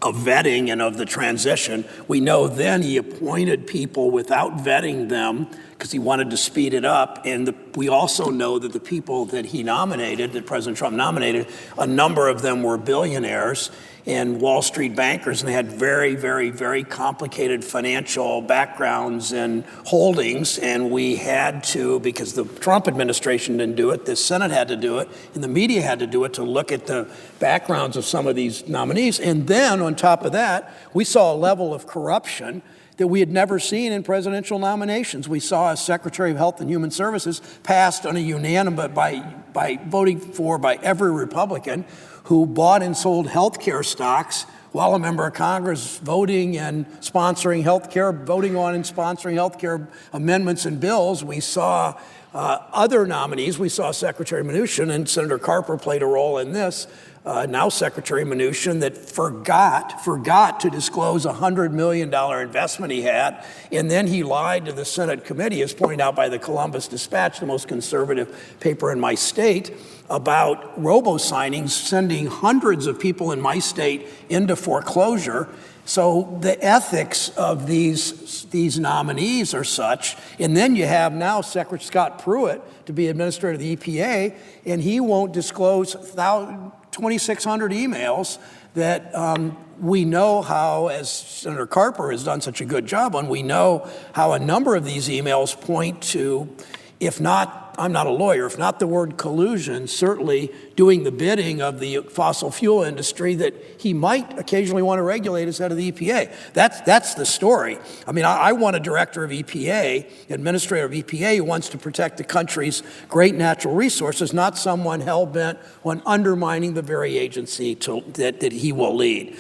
vetting and of the transition. We know then he appointed people without vetting them because he wanted to speed it up. And we also know that the people that he nominated, that President Trump nominated, a number of them were billionaires and Wall Street bankers, and they had very, very, very complicated financial backgrounds and holdings. And we had to, because the Trump administration didn't do it, the Senate had to do it, and the media had to do it, to look at the backgrounds of some of these nominees. And then on top of that, we saw a level of corruption that we had never seen in presidential nominations. We saw a Secretary of Health and Human Services passed on a unanimous by voting for by every Republican, who bought and sold health care stocks while a member of Congress, voting and sponsoring health care, voting on and sponsoring health care amendments and bills. We saw other nominees. We saw Secretary Mnuchin, and Senator Carper played a role in this, now Secretary Mnuchin, that forgot to disclose a $100 million investment he had, and then he lied to the Senate committee, as pointed out by the Columbus Dispatch, the most conservative paper in my state, about robo-signings, sending hundreds of people in my state into foreclosure. So the ethics of these nominees are such. And then you have now Secretary Scott Pruitt to be administrator of the EPA, and he won't disclose 2,600 emails that we know how, as Senator Carper has done such a good job on, we know how a number of these emails point to, if not, I'm not a lawyer, if not the word collusion, certainly doing the bidding of the fossil fuel industry that he might occasionally want to regulate as head of the EPA. That's the story. I mean, I want a director of EPA, administrator of EPA, who wants to protect the country's great natural resources, not someone hell-bent on undermining the very agency that he will lead.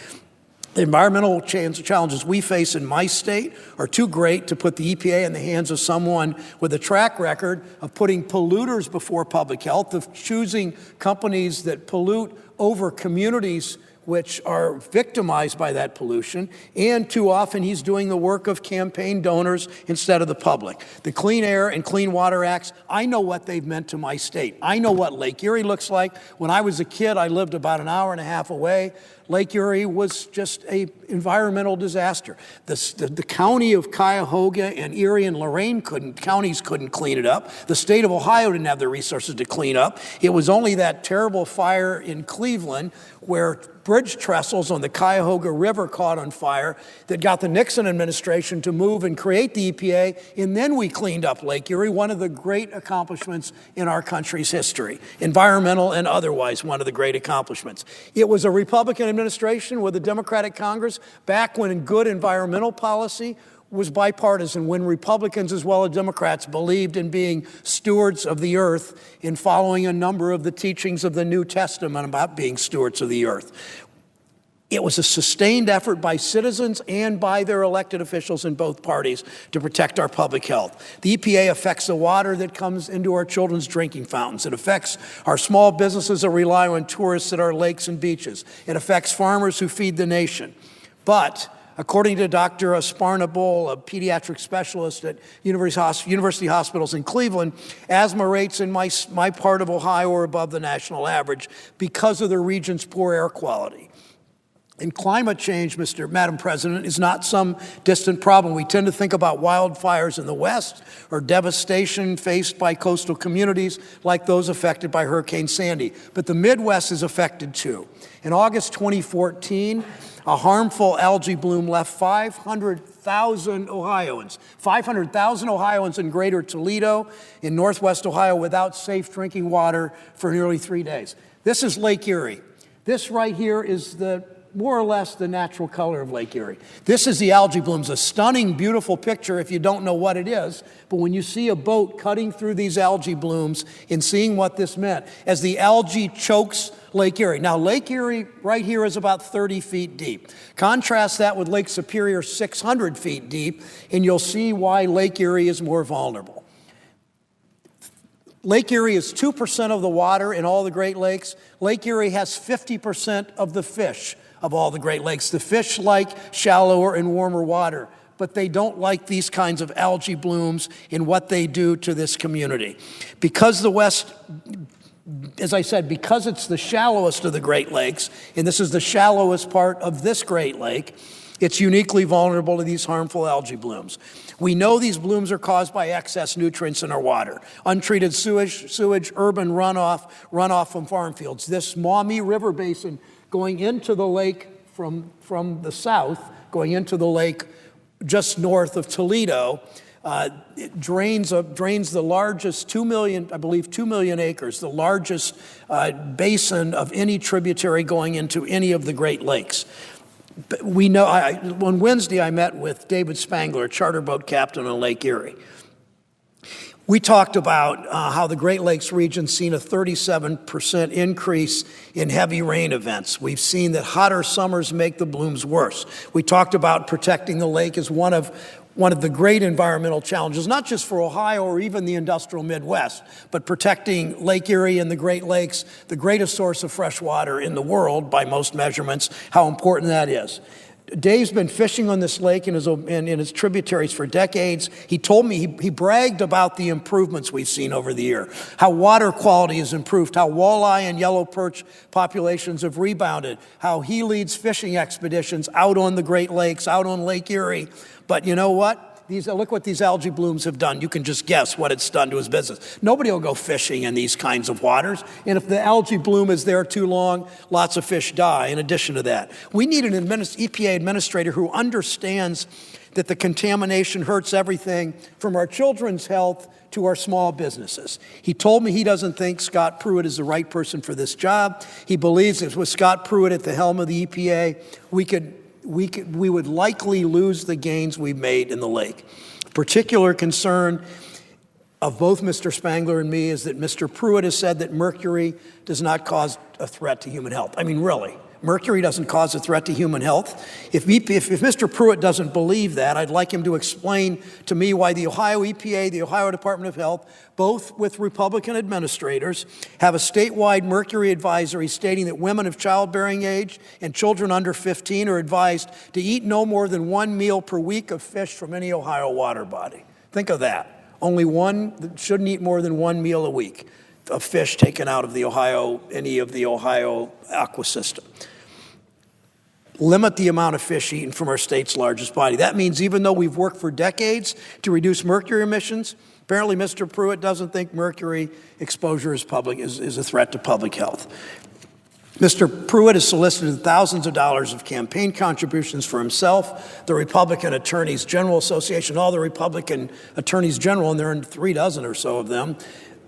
The environmental challenges we face in my state are too great to put the EPA in the hands of someone with a track record of putting polluters before public health, of choosing companies that pollute over communities which are victimized by that pollution, and too often he's doing the work of campaign donors instead of the public. The Clean Air and Clean Water Acts, I know what they've meant to my state. I know what Lake Erie looks like. When I was a kid, I lived about an hour and a half away. Lake Erie was just an environmental disaster. The county of Cuyahoga and Erie and Lorain counties couldn't clean it up. The state of Ohio didn't have the resources to clean up. It was only that terrible fire in Cleveland where bridge trestles on the Cuyahoga River caught on fire that got the Nixon administration to move and create the EPA, and then we cleaned up Lake Erie, one of the great accomplishments in our country's history, environmental and otherwise, one of the great accomplishments. It was a Republican administration with a Democratic Congress back when good environmental policy was bipartisan, when Republicans as well as Democrats believed in being stewards of the earth and following a number of the teachings of the New Testament about being stewards of the earth. It was a sustained effort by citizens and by their elected officials in both parties to protect our public health. The EPA affects the water that comes into our children's drinking fountains. It affects our small businesses that rely on tourists at our lakes and beaches. It affects farmers who feed the nation. But according to Dr. Asparna Bull, a pediatric specialist at University Hospitals in Cleveland, asthma rates in my part of Ohio are above the national average because of the region's poor air quality. And climate change, Madam President, is not some distant problem. We tend to think about wildfires in the West or devastation faced by coastal communities like those affected by Hurricane Sandy. But the Midwest is affected too. In August 2014, a harmful algae bloom left 500,000 Ohioans in greater Toledo in northwest Ohio without safe drinking water for nearly 3 days. This is Lake Erie. This right here is the more or less the natural color of Lake Erie. This is the algae blooms, a stunning, beautiful picture if you don't know what it is. But when you see a boat cutting through these algae blooms and seeing what this meant, as the algae chokes Lake Erie. Now, Lake Erie right here is about 30 feet deep. Contrast that with Lake Superior, 600 feet deep, and you'll see why Lake Erie is more vulnerable. Lake Erie is 2% of the water in all the Great Lakes. Lake Erie has 50% of the fish of all the Great Lakes. The fish like shallower and warmer water, but they don't like these kinds of algae blooms and what they do to this community. Because the West, as I said, because it's the shallowest of the Great Lakes, and this is the shallowest part of this Great Lake, it's uniquely vulnerable to these harmful algae blooms. We know these blooms are caused by excess nutrients in our water. Untreated sewage, urban runoff from farm fields. This Maumee River basin going into the lake from the south, going into the lake just north of Toledo, it drains the largest 2 million acres, the largest basin of any tributary going into any of the Great Lakes. We know, on Wednesday I met with David Spangler, a charter boat captain on Lake Erie. We talked about how the Great Lakes region's seen a 37% increase in heavy rain events. We've seen that hotter summers make the blooms worse. We talked about protecting the lake as one of the great environmental challenges, not just for Ohio or even the industrial Midwest, but protecting Lake Erie and the Great Lakes, the greatest source of fresh water in the world by most measurements, how important that is. Dave's been fishing on this lake and in its tributaries for decades. He told me, he bragged about the improvements we've seen over the year, how water quality has improved, how walleye and yellow perch populations have rebounded, how he leads fishing expeditions out on the Great Lakes, out on Lake Erie. But you know what? Look what these algae blooms have done. You can just guess what it's done to his business. Nobody will go fishing in these kinds of waters. And if the algae bloom is there too long, lots of fish die in addition to that. We need an EPA administrator who understands that the contamination hurts everything from our children's health to our small businesses. He told me he doesn't think Scott Pruitt is the right person for this job. He believes that with Scott Pruitt at the helm of the EPA, we would likely lose the gains we've made in the lake. Particular concern of both Mr. Spangler and me is that Mr. Pruitt has said that mercury does not cause a threat to human health. I mean, really, mercury doesn't cause a threat to human health. If Mr. Pruitt doesn't believe that, I'd like him to explain to me why the Ohio EPA, the Ohio Department of Health, both with Republican administrators, have a statewide mercury advisory stating that women of childbearing age and children under 15 are advised to eat no more than one meal per week of fish from any Ohio water body. Think of that. Only one, shouldn't eat more than one meal a week of fish taken out of any of the Ohio aqua system. Limit the amount of fish eaten from our state's largest body. That means even though we've worked for decades to reduce mercury emissions, apparently Mr. Pruitt doesn't think mercury exposure is a threat to public health. Mr. Pruitt has solicited thousands of dollars of campaign contributions for himself, the Republican Attorneys General Association, all the Republican Attorneys General, and there are 36 or so of them.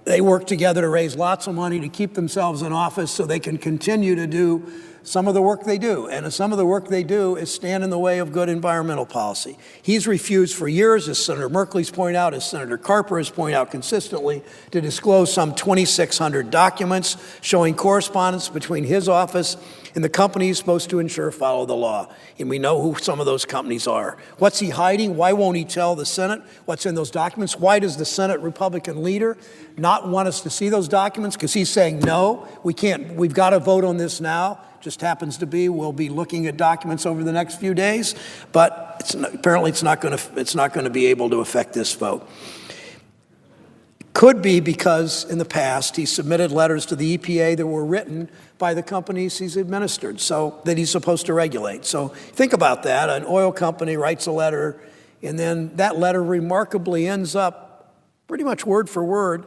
They work together to raise lots of money to keep themselves in office so they can continue to do some of the work they do. And some of the work they do is stand in the way of good environmental policy. He's refused for years, as Senator Merkley's pointed out, as Senator Carper has pointed out consistently, to disclose some 2,600 documents showing correspondence between his office and the companies supposed to ensure follow the law. And we know who some of those companies are. What's he hiding? Why won't he tell the Senate what's in those documents? Why does the Senate Republican leader not want us to see those documents? Because he's saying, no, we can't. We've got to vote on this now. Just happens to be we'll be looking at documents over the next few days, but apparently it's not going to be able to affect this vote. Could be because in the past he submitted letters to the EPA that were written by the companies he's administered, so that he's supposed to regulate. So think about that. An oil company writes a letter, and then that letter remarkably ends up pretty much word for word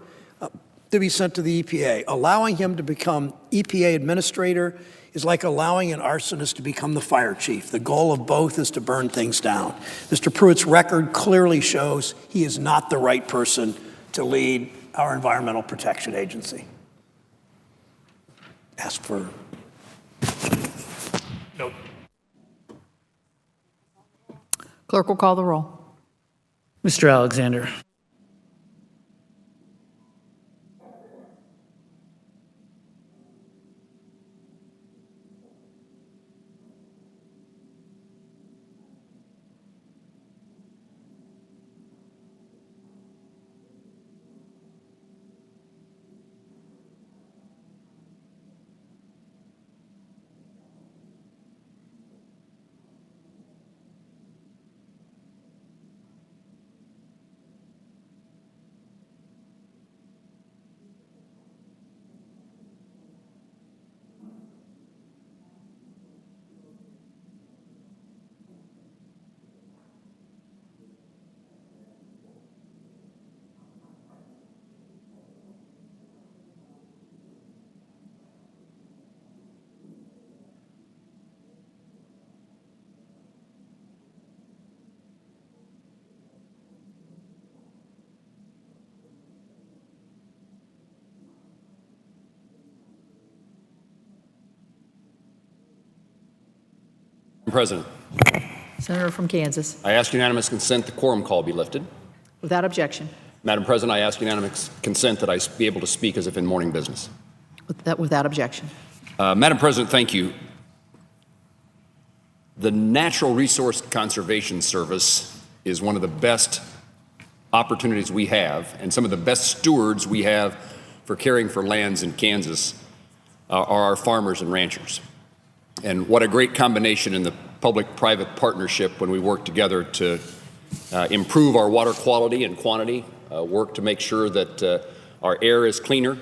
to be sent to the EPA. Allowing him to become EPA administrator is like allowing an arsonist to become the fire chief. The goal of both is to burn things down. Mr. Pruitt's record clearly shows he is not the right person to lead our Environmental Protection Agency. Ask for. No. Clerk will call the roll. Mr. Alexander. President, Senator from Kansas. I ask unanimous consent the quorum call be lifted. Without objection. Madam President, I ask unanimous consent that I be able to speak as if in morning business. Without objection. Madam President, thank you. The Natural Resource Conservation Service is one of the best opportunities we have, and some of the best stewards we have for caring for lands in Kansas are our farmers and ranchers. And what a great combination in the public-private partnership when we work together to improve our water quality and quantity, work to make sure that our air is cleaner,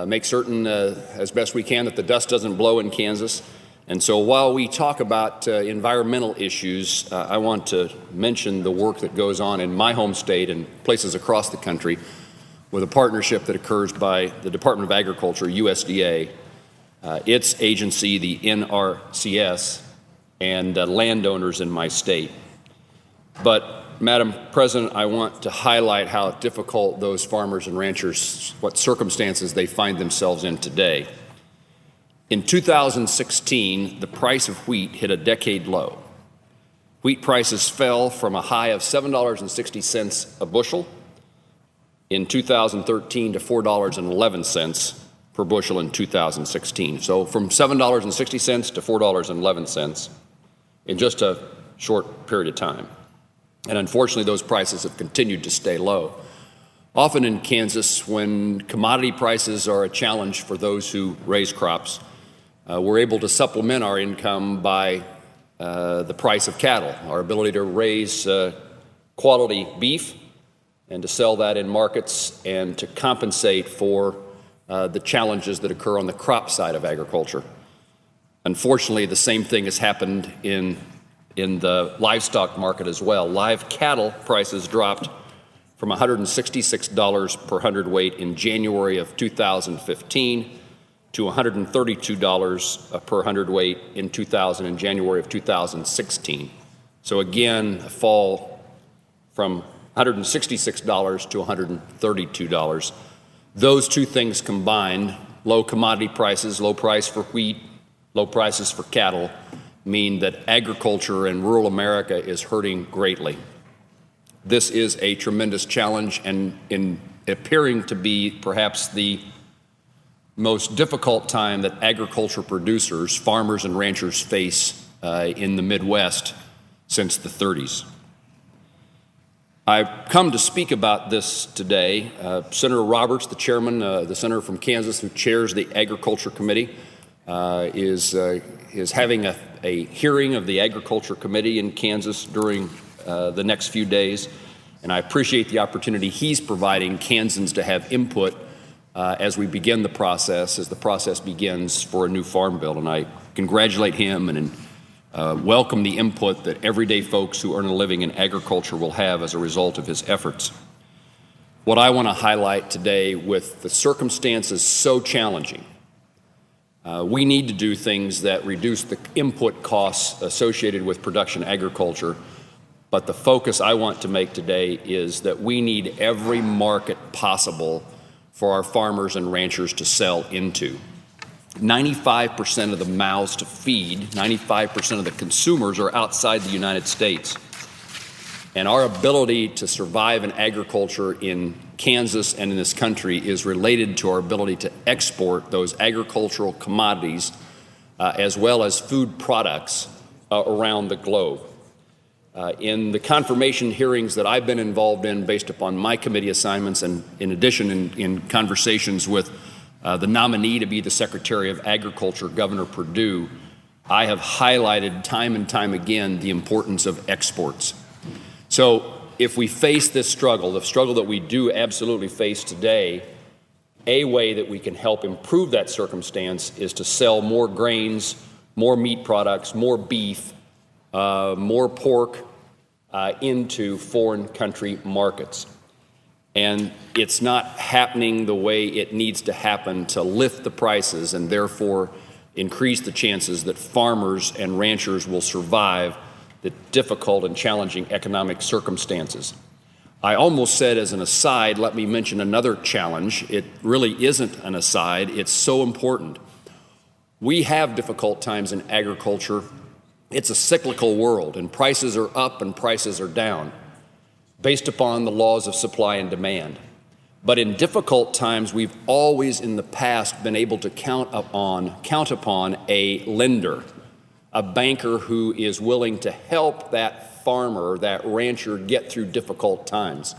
make certain as best we can that the dust doesn't blow in Kansas. And so while we talk about environmental issues, I want to mention the work that goes on in my home state and places across the country with a partnership that occurs by the Department of Agriculture, USDA, its agency, the NRCS, and landowners in my state. But, Madam President, I want to highlight how difficult those farmers and ranchers, what circumstances they find themselves in today. In 2016, the price of wheat hit a decade low. Wheat prices fell from a high of $7.60 a bushel in 2013 to $4.11 per bushel in 2016. So from $7.60 to $4.11 in just a short period of time. And unfortunately, those prices have continued to stay low. Often in Kansas, when commodity prices are a challenge for those who raise crops, we're able to supplement our income by the price of cattle, our ability to raise quality beef and to sell that in markets and to compensate for the challenges that occur on the crop side of agriculture. Unfortunately, the same thing has happened in the livestock market as well. Live cattle prices dropped from $166 per hundredweight in January of 2015 to $132 per hundredweight in January of 2016. So again, a fall from $166 to $132. Those two things combined, low commodity prices, low price for wheat, low prices for cattle, mean that agriculture in rural America is hurting greatly. This is a tremendous challenge, and in appearing to be perhaps the most difficult time that agriculture producers, farmers and ranchers face in the Midwest since the 30s. I've come to speak about this today. Senator Roberts, the chairman, the senator from Kansas who chairs the Agriculture Committee, is having a hearing of the Agriculture Committee in Kansas during the next few days. And I appreciate the opportunity he's providing Kansans to have input as we begin the process, as the process begins for a new farm bill. And I congratulate him and welcome the input that everyday folks who earn a living in agriculture will have as a result of his efforts. What I want to highlight today, with the circumstances so challenging, we need to do things that reduce the input costs associated with production agriculture. But the focus I want to make today is that we need every market possible for our farmers and ranchers to sell into. 95% of the mouths to feed, 95% of the consumers are outside the United States. And our ability to survive in agriculture in Kansas and in this country is related to our ability to export those agricultural commodities as well as food products around the globe. In the confirmation hearings that I've been involved in based upon my committee assignments, and in addition in conversations with the nominee to be the Secretary of Agriculture, Governor Perdue, I have highlighted time and time again the importance of exports. So if we face this struggle, the struggle that we do absolutely face today, a way that we can help improve that circumstance is to sell more grains, more meat products, more beef, more pork into foreign country markets. And it's not happening the way it needs to happen to lift the prices and therefore increase the chances that farmers and ranchers will survive the difficult and challenging economic circumstances. I almost said as an aside, let me mention another challenge. It really isn't an aside, it's so important. We have difficult times in agriculture. It's a cyclical world, and prices are up and prices are down based upon the laws of supply and demand. But in difficult times, we've always in the past been able to count upon a lender, a banker who is willing to help that farmer, that rancher get through difficult times.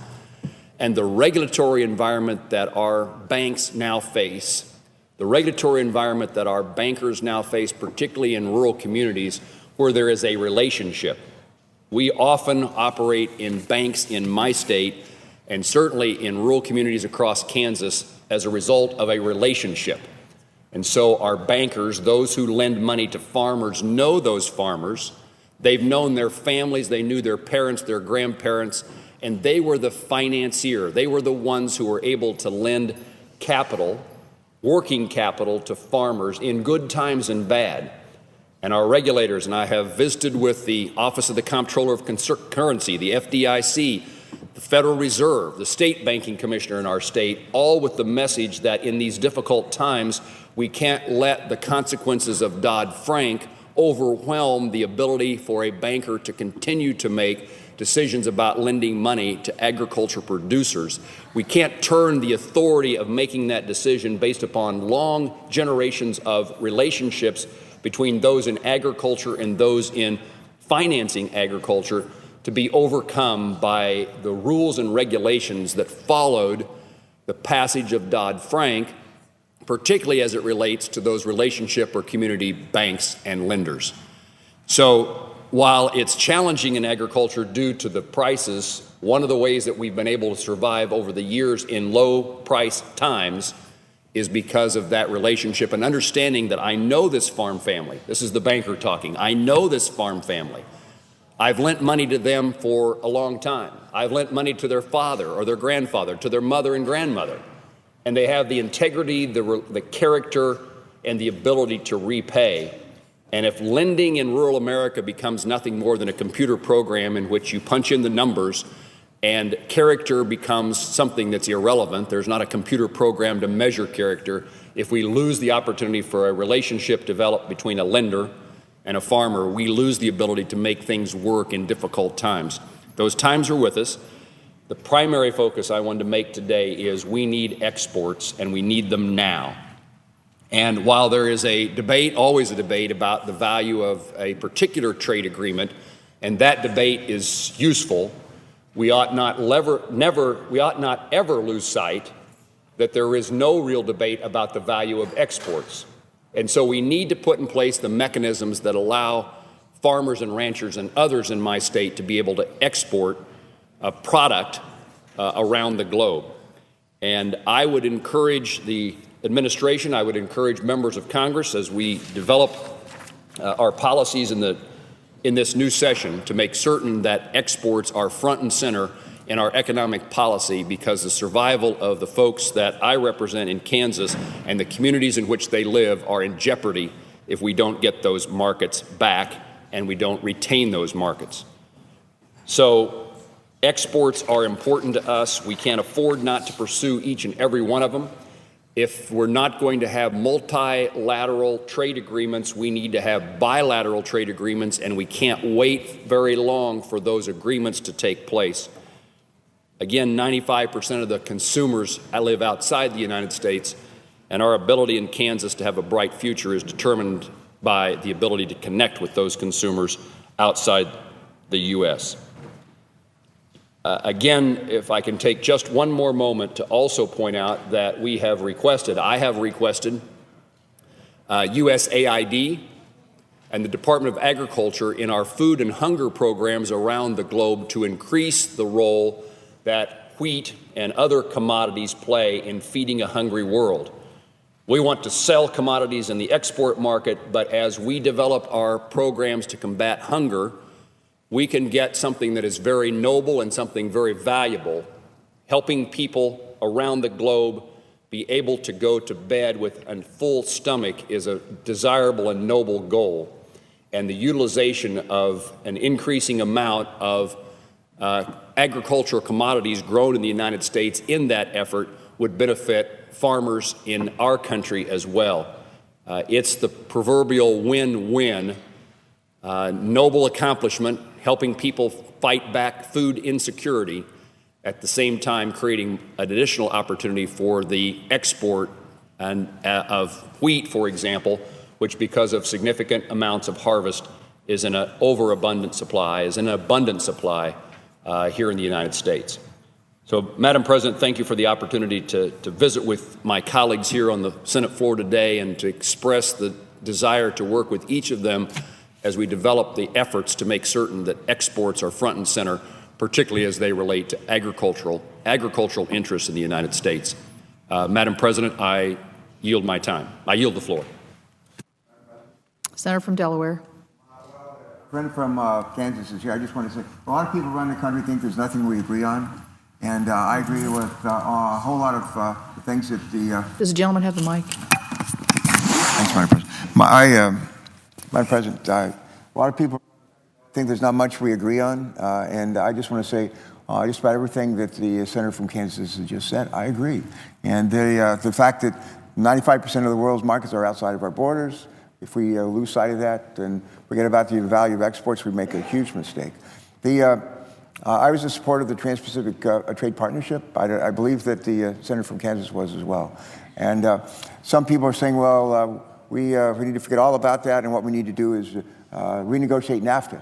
And the regulatory environment that our banks now face, the regulatory environment that our bankers now face, particularly in rural communities where there is a relationship. We often operate in banks in my state and certainly in rural communities across Kansas as a result of a relationship. And so our bankers, those who lend money to farmers, know those farmers. They've known their families, they knew their parents, their grandparents, and they were the financier. They were the ones who were able to lend capital, working capital, to farmers in good times and bad. And our regulators, and I have visited with the Office of the Comptroller of Currency, the FDIC, the Federal Reserve, the State Banking Commissioner in our state, all with the message that in these difficult times, we can't let the consequences of Dodd-Frank overwhelm the ability for a banker to continue to make decisions about lending money to agriculture producers. We can't turn the authority of making that decision based upon long generations of relationships between those in agriculture and those in financing agriculture to be overcome by the rules and regulations that followed the passage of Dodd-Frank, particularly as it relates to those relationship or community banks and lenders. So while it's challenging in agriculture due to the prices, one of the ways that we've been able to survive over the years in low price times is because of that relationship and understanding that I know this farm family. This is the banker talking. I know this farm family. I've lent money to them for a long time. I've lent money to their father or their grandfather, to their mother and grandmother. And they have the integrity, the character, and the ability to repay. And if lending in rural America becomes nothing more than a computer program in which you punch in the numbers and character becomes something that's irrelevant, there's not a computer program to measure character. If we lose the opportunity for a relationship developed between a lender and a farmer, we lose the ability to make things work in difficult times. Those times are with us. The primary focus I wanted to make today is we need exports, and we need them now. And while there is a debate, always a debate, about the value of a particular trade agreement, and that debate is useful, we ought not ever lose sight that there is no real debate about the value of exports. And so we need to put in place the mechanisms that allow farmers and ranchers and others in my state to be able to export a product around the globe. And I would encourage the administration, I would encourage members of Congress as we develop our policies in this new session to make certain that exports are front and center in our economic policy, because the survival of the folks that I represent in Kansas and the communities in which they live are in jeopardy if we don't get those markets back and we don't retain those markets. So exports are important to us. We can't afford not to pursue each and every one of them. If we're not going to have multilateral trade agreements, we need to have bilateral trade agreements, and we can't wait very long for those agreements to take place. Again, 95% of the consumers live outside the United States, and our ability in Kansas to have a bright future is determined by the ability to connect with those consumers outside the U.S. Again, if I can take just one more moment to also point out that I have requested USAID and the Department of Agriculture in our food and hunger programs around the globe to increase the role that wheat and other commodities play in feeding a hungry world. We want to sell commodities in the export market, but as we develop our programs to combat hunger, we can get something that is very noble and something very valuable, helping people around the globe be able to go to bed with a full stomach is a desirable and noble goal. And the utilization of an increasing amount of agricultural commodities grown in the United States in that effort would benefit farmers in our country as well. It's the proverbial win-win, noble accomplishment, helping people fight back food insecurity, at the same time creating an additional opportunity for the export of wheat, for example, which because of significant amounts of harvest is an abundant supply here in the United States. So, Madam President, thank you for the opportunity to visit with my colleagues here on the Senate floor today and to express the desire to work with each of them as we develop the efforts to make certain that exports are front and center, particularly as they relate to agricultural interests in the United States. Madam President, I yield my time. I yield the floor. Senator from Delaware. A friend from Kansas is here. I just want to say, a lot of people around the country think there's nothing we agree on, and I agree with a whole lot of the things that the... Does the gentleman have the mic? Thanks, Madam President. Madam President, a lot of people think there's not much we agree on, and I just want to say just about everything that the senator from Kansas has just said, I agree. And the fact that 95% of the world's markets are outside of our borders, if we lose sight of that and forget about the value of exports, we make a huge mistake. I was in support of the Trans-Pacific Trade Partnership. I believe that the senator from Kansas was as well. And some people are saying, well, we need to forget all about that, and what we need to do is renegotiate NAFTA.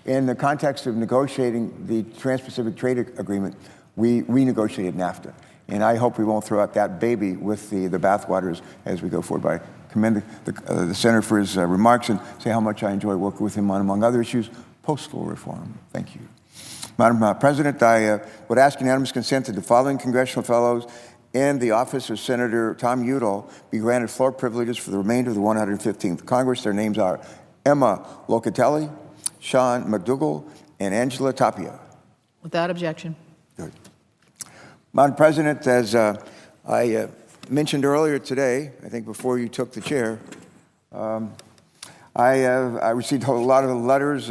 In the context of negotiating the Trans-Pacific Trade Agreement, we renegotiated NAFTA. And I hope we won't throw out that baby with the bathwaters as we go forward. I commend the senator for his remarks and say how much I enjoy working with him on, among other issues, postal reform. Thank you. Madam President, I would ask unanimous consent that the following congressional fellows in the office of Senator Tom Udall be granted floor privileges for the remainder of the 115th Congress. Their names are Emma Locatelli, Sean McDougall, and Angela Tapia. Without objection. Good. Madam President, as I mentioned earlier today, I think before you took the chair, I received a lot of letters,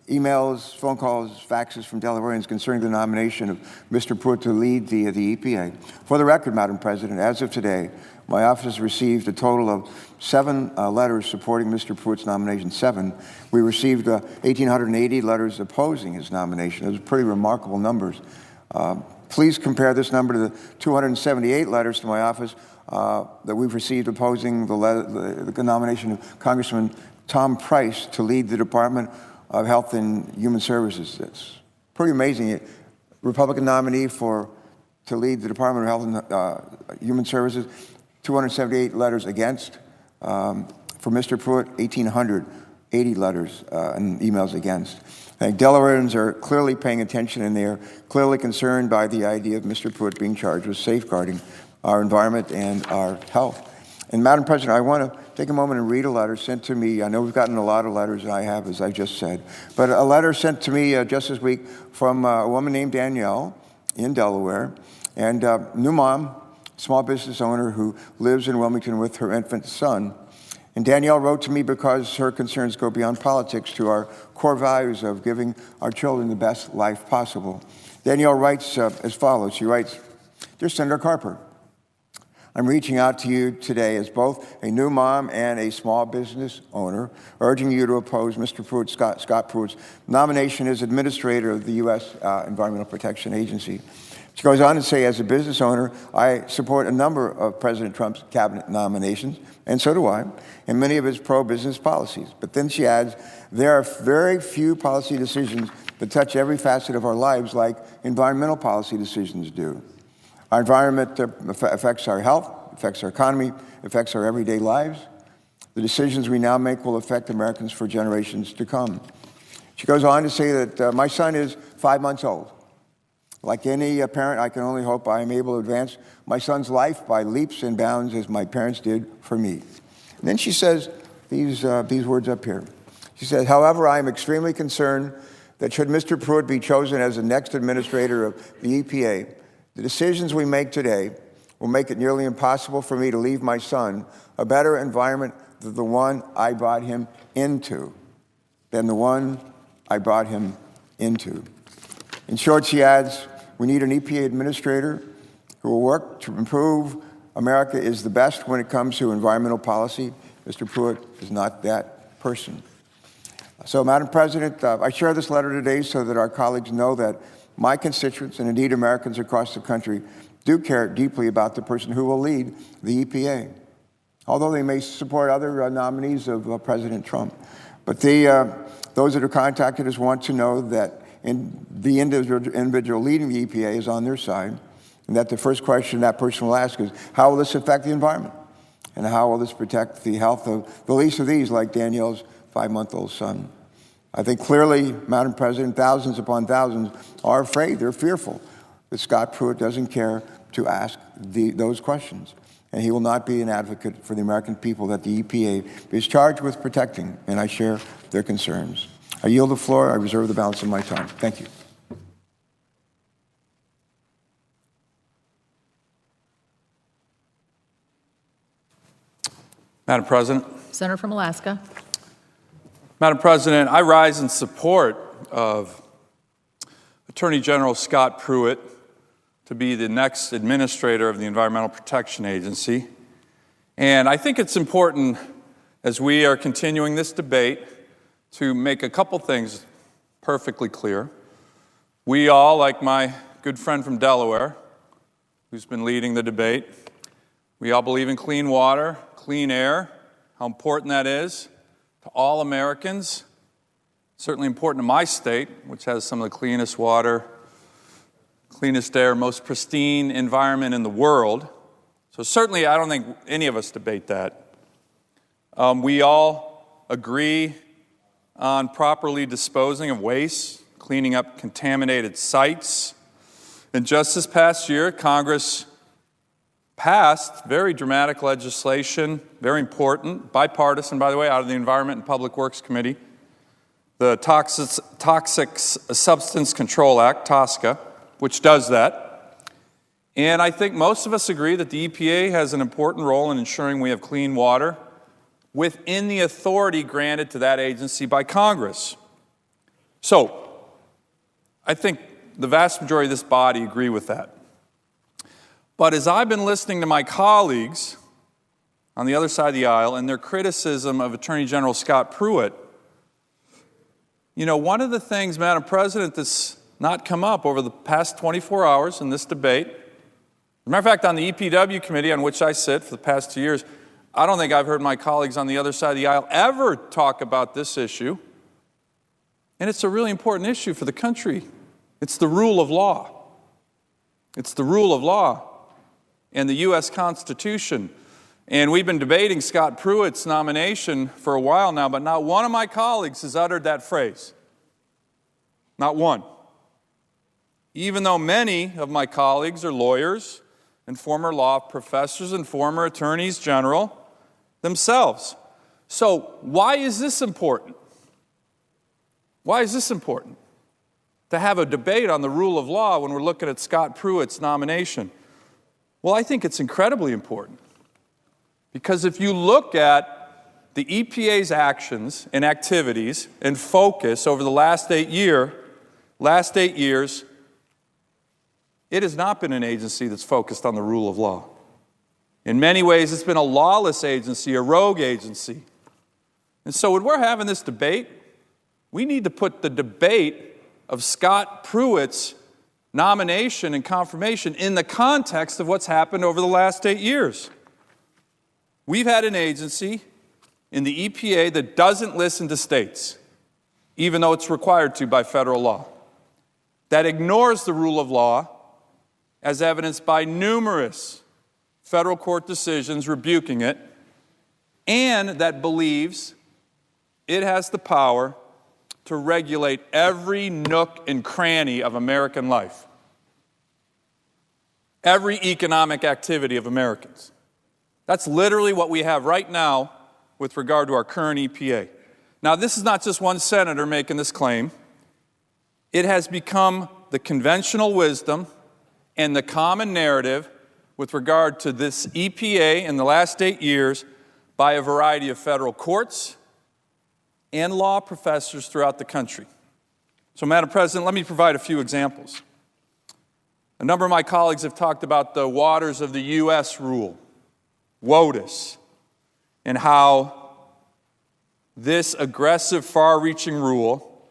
emails, phone calls, faxes from Delawareans concerning the nomination of Mr. Pruitt to lead the EPA. For the record, Madam President, as of today, my office received a total of 7 letters supporting Mr. Pruitt's nomination. 7. We received 1,880 letters opposing his nomination. Those are pretty remarkable numbers. Please compare this number to the 278 letters to my office that we've received opposing the nomination of Congressman Tom Price to lead the Department of Health and Human Services. It's pretty amazing. Republican nominee to lead the Department of Health and Human Services, 278 letters against. For Mr. Pruitt, 1,880 letters and emails against. I think Delawareans are clearly paying attention, and they are clearly concerned by the idea of Mr. Pruitt being charged with safeguarding our environment and our health. And Madam President, I want to take a moment and read a letter sent to me. I know we've gotten a lot of letters, I have, as I just said, but a letter sent to me just this week from a woman named Danielle in Delaware, and new mom, small business owner who lives in Wilmington with her infant son. And Danielle wrote to me because her concerns go beyond politics to our core values of giving our children the best life possible. Danielle writes as follows. She writes, Dear Senator Carper, I'm reaching out to you today as both a new mom and a small business owner, urging you to oppose Mr. Pruitt, Scott Pruitt's nomination as administrator of the U.S. Environmental Protection Agency. She goes on to say, as a business owner, I support a number of President Trump's cabinet nominations, and so do I, and many of his pro-business policies. But then she adds, there are very few policy decisions that touch every facet of our lives like environmental policy decisions do. Our environment affects our health, affects our economy, affects our everyday lives. The decisions we now make will affect Americans for generations to come. She goes on to say that my son is 5 months old. Like any parent, I can only hope I am able to advance my son's life by leaps and bounds as my parents did for me. And then she says these words up here. She says, however, I am extremely concerned that should Mr. Pruitt be chosen as the next administrator of the EPA, the decisions we make today will make it nearly impossible for me to leave my son a better environment than the one I brought him into. In short, she adds, we need an EPA administrator who will work to improve America is the best when it comes to environmental policy. Mr. Pruitt is not that person. So, Madam President, I share this letter today so that our colleagues know that my constituents, and indeed Americans across the country, do care deeply about the person who will lead the EPA, although they may support other nominees of President Trump. But those that are contacted us want to know that the individual leading the EPA is on their side, and that the first question that person will ask is, how will this affect the environment? And how will this protect the health of the least of these, like Danielle's 5-month-old son? I think clearly, Madam President, thousands upon thousands are afraid, they're fearful that Scott Pruitt doesn't care to ask those questions. And he will not be an advocate for the American people that the EPA is charged with protecting, and I share their concerns. I yield the floor. I reserve the balance of my time. Thank you. Madam President. Senator from Alaska. Madam President, I rise in support of Attorney General Scott Pruitt to be the next administrator of the Environmental Protection Agency. And I think it's important, as we are continuing this debate, to make a couple things perfectly clear. We all, like my good friend from Delaware, who's been leading the debate, we all believe in clean water, clean air, how important that is to all Americans. Certainly important to my state, which has some of the cleanest water, cleanest air, most pristine environment in the world. So certainly I don't think any of us debate that. We all agree on properly disposing of waste, cleaning up contaminated sites. And just this past year, Congress passed very dramatic legislation, very important, bipartisan, by the way, out of the Environment and Public Works Committee, the Toxic Substance Control Act, TSCA, which does that. And I think most of us agree that the EPA has an important role in ensuring we have clean water within the authority granted to that agency by Congress. So, I think the vast majority of this body agree with that. But as I've been listening to my colleagues on the other side of the aisle and their criticism of Attorney General Scott Pruitt, you know, one of the things, Madam President, that's not come up over the past 24 hours in this debate, as a matter of fact, on the EPW committee on which I sit for the past 2 years, I don't think I've heard my colleagues on the other side of the aisle ever talk about this issue. And it's a really important issue for the country. It's the rule of law. It's the rule of law and the U.S. Constitution. And we've been debating Scott Pruitt's nomination for a while now, but not one of my colleagues has uttered that phrase. Not one. Even though many of my colleagues are lawyers and former law professors and former attorneys general themselves. So why is this important? Why is this important? To have a debate on the rule of law when we're looking at Scott Pruitt's nomination. Well, I think it's incredibly important. Because if you look at the EPA's actions and activities and focus over the last 8 years, it has not been an agency that's focused on the rule of law. In many ways, it's been a lawless agency, a rogue agency. And so when we're having this debate, we need to put the debate of Scott Pruitt's nomination and confirmation in the context of what's happened over the last 8 years. We've had an agency in the EPA that doesn't listen to states, even though it's required to by federal law, that ignores the rule of law, as evidenced by numerous federal court decisions rebuking it, and that believes it has the power to regulate every nook and cranny of American life, every economic activity of Americans. That's literally what we have right now with regard to our current EPA. Now, this is not just one senator making this claim. It has become the conventional wisdom and the common narrative with regard to this EPA in the last 8 years by a variety of federal courts and law professors throughout the country. So, Madam President, let me provide a few examples. A number of my colleagues have talked about the waters of the U.S. rule, WOTUS, and how this aggressive, far-reaching rule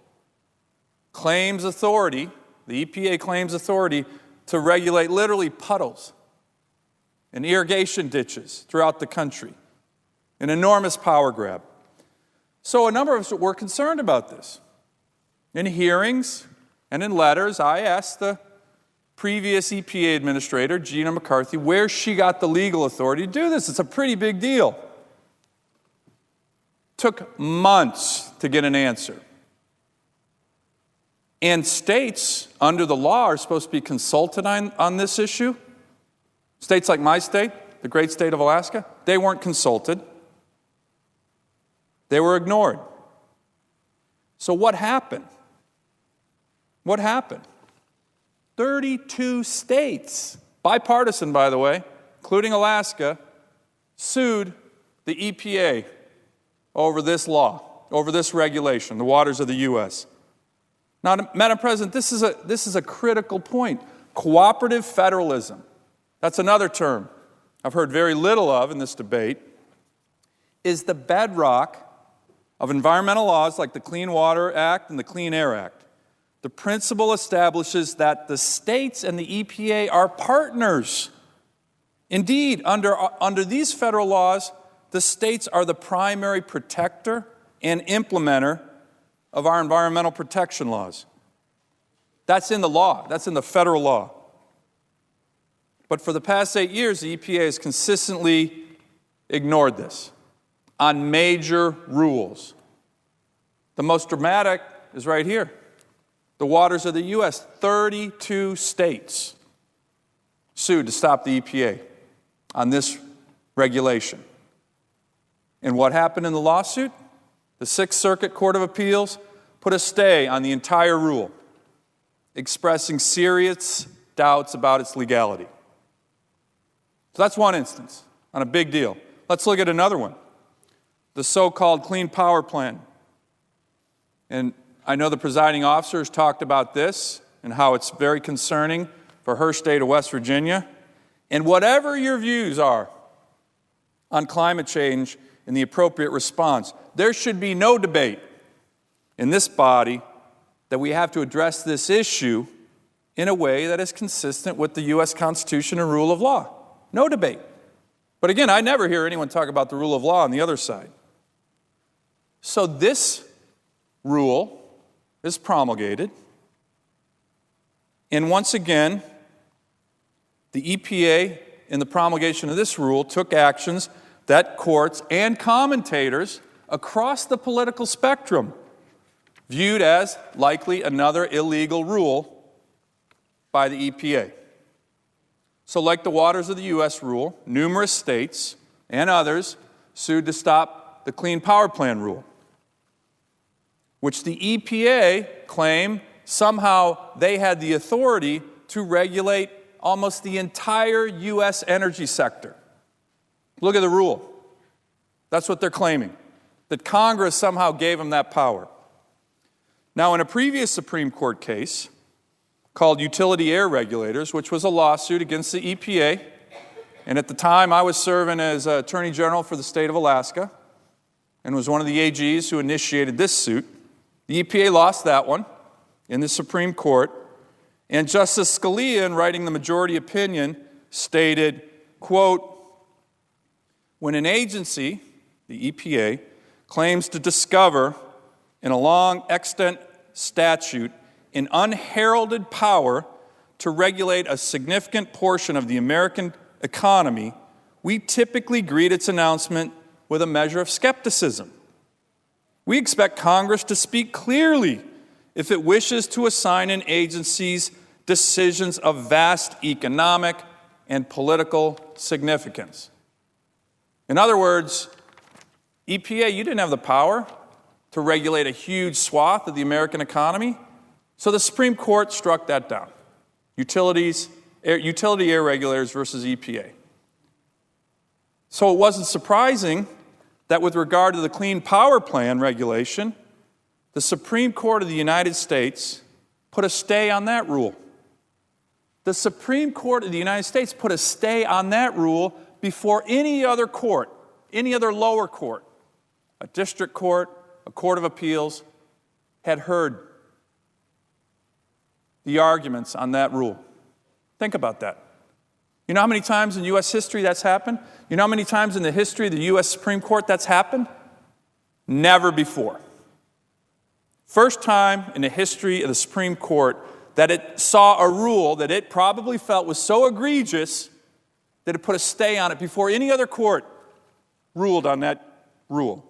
claims authority, the EPA claims authority, to regulate literally puddles and irrigation ditches throughout the country. An enormous power grab. So a number of us were concerned about this. In hearings and in letters, I asked the previous EPA administrator, Gina McCarthy, where she got the legal authority to do this. It's a pretty big deal. Took months to get an answer. And states, under the law, are supposed to be consulted on this issue. States like my state, the great state of Alaska, they weren't consulted. They were ignored. So what happened? What happened? 32 states, bipartisan by the way, including Alaska, sued the EPA over this law, over this regulation, the waters of the U.S. Now, Madam President, this is a critical point. Cooperative federalism, that's another term I've heard very little of in this debate, is the bedrock of environmental laws like the Clean Water Act and the Clean Air Act. The principle establishes that the states and the EPA are partners. Indeed, under these federal laws, the states are the primary protector and implementer of our environmental protection laws. That's in the law. That's in the federal law. But for the past 8 years, the EPA has consistently ignored this on major rules. The most dramatic is right here. The waters of the U.S., 32 states sued to stop the EPA on this regulation. And what happened in the lawsuit? The Sixth Circuit Court of Appeals put a stay on the entire rule, expressing serious doubts about its legality. So that's one instance on a big deal. Let's look at another one, the so-called Clean Power Plan. And I know the presiding officer has talked about this and how it's very concerning for her state of West Virginia. And whatever your views are on climate change and the appropriate response, there should be no debate in this body that we have to address this issue in a way that is consistent with the U.S. Constitution and rule of law. No debate. But again, I never hear anyone talk about the rule of law on the other side. So this rule is promulgated, and once again, the EPA, in the promulgation of this rule, took actions that courts and commentators across the political spectrum viewed as likely another illegal rule by the EPA. So like the waters of the U.S. rule, numerous states and others sued to stop the Clean Power Plan rule, which the EPA claimed somehow they had the authority to regulate almost the entire U.S. energy sector. Look at the rule. That's what they're claiming, that Congress somehow gave them that power. Now, in a previous Supreme Court case called Utility Air Regulators, which was a lawsuit against the EPA, And at the time, I was serving as Attorney General for the state of Alaska and was one of the AGs who initiated this suit. The EPA lost that one in the Supreme Court. And Justice Scalia, in writing the majority opinion, stated, quote, when an agency, the EPA, claims to discover in a long extant statute an unheralded power to regulate a significant portion of the American economy, we typically greet its announcement with a measure of skepticism. We expect Congress to speak clearly if it wishes to assign an agency's decisions of vast economic and political significance. In other words, EPA, you didn't have the power to regulate a huge swath of the American economy, so the Supreme Court struck that down. Utility air regulators versus EPA. So it wasn't surprising that with regard to the Clean Power Plan regulation, the Supreme Court of the United States put a stay on that rule. The Supreme Court of the United States put a stay on that rule before any other court, any other lower court, a district court, a court of appeals, had heard the arguments on that rule. Think about that. You know how many times in U.S. history that's happened? You know how many times in the history of the U.S. Supreme Court that's happened? Never before. First time in the history of the Supreme Court that it saw a rule that it probably felt was so egregious that it put a stay on it before any other court ruled on that rule.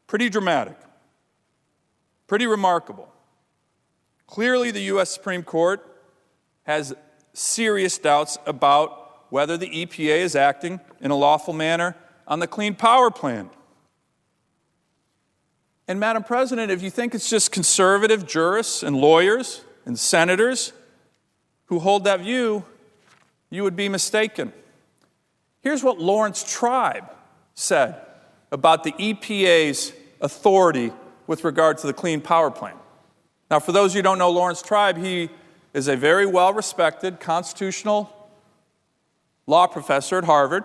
Pretty dramatic. Pretty remarkable. Clearly, the U.S. Supreme Court has serious doubts about whether the EPA is acting in a lawful manner on the Clean Power Plan. And Madam President, if you think it's just conservative jurists and lawyers and senators who hold that view, you would be mistaken. Here's what Lawrence Tribe said about the EPA's authority with regard to the Clean Power Plan. Now, for those of you who don't know Lawrence Tribe, he is a very well-respected constitutional law professor at Harvard,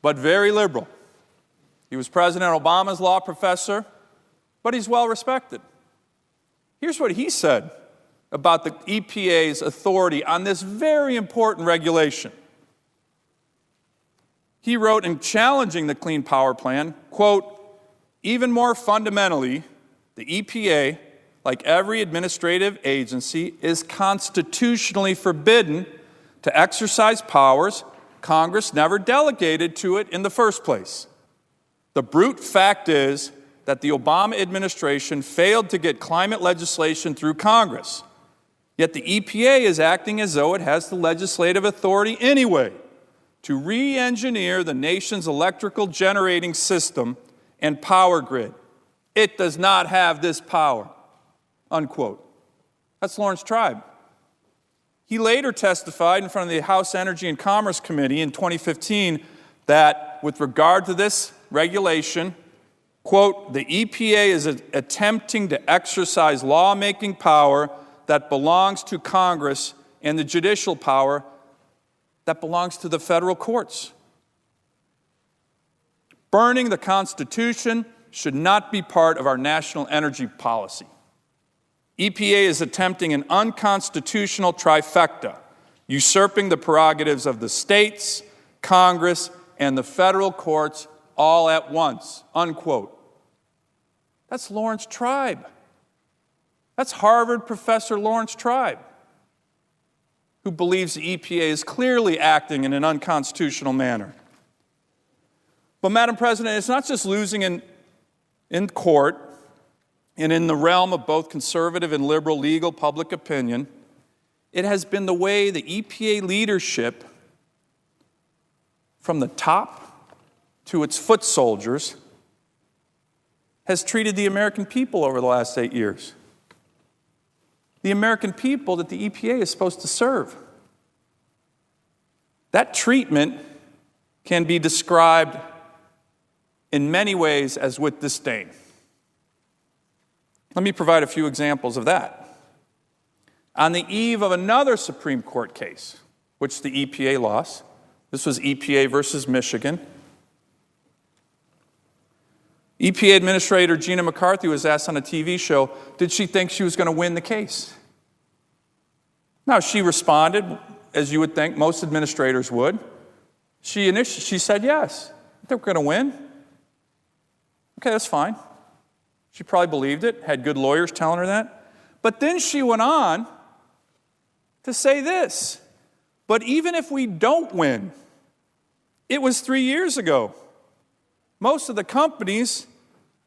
but very liberal. He was President Obama's law professor, but he's well-respected. Here's what he said about the EPA's authority on this very important regulation. He wrote in challenging the Clean Power Plan, quote, even more fundamentally, the EPA, like every administrative agency, is constitutionally forbidden to exercise powers Congress never delegated to it in the first place. The brute fact is that the Obama administration failed to get climate legislation through Congress, yet the EPA is acting as though it has the legislative authority anyway to re-engineer the nation's electrical generating system and power grid. It does not have this power, unquote. That's Lawrence Tribe. He later testified in front of the House Energy and Commerce Committee in 2015 that with regard to this regulation, quote, the EPA is attempting to exercise lawmaking power that belongs to Congress and the judicial power that belongs to the federal courts. Burning the Constitution should not be part of our national energy policy. EPA is attempting an unconstitutional trifecta, usurping the prerogatives of the states, Congress, and the federal courts all at once, unquote. That's Lawrence Tribe. That's Harvard professor Lawrence Tribe, who believes the EPA is clearly acting in an unconstitutional manner. But, Madam President, it's not just losing in court and in the realm of both conservative and liberal legal public opinion. It has been the way the EPA leadership, from the top to its foot soldiers, has treated the American people over the last 8 years. The American people that the EPA is supposed to serve. That treatment can be described in many ways as with disdain. Let me provide a few examples of that. On the eve of another Supreme Court case, which the EPA lost, This was EPA versus Michigan. EPA Administrator Gina McCarthy was asked on a TV show, did she think she was going to win the case? Now, she responded, as you would think most administrators would. She said yes. I think we're going to win. Okay, that's fine. She probably believed it, had good lawyers telling her that. But then she went on to say this, but even if we don't win, it was 3 years ago. Most of the companies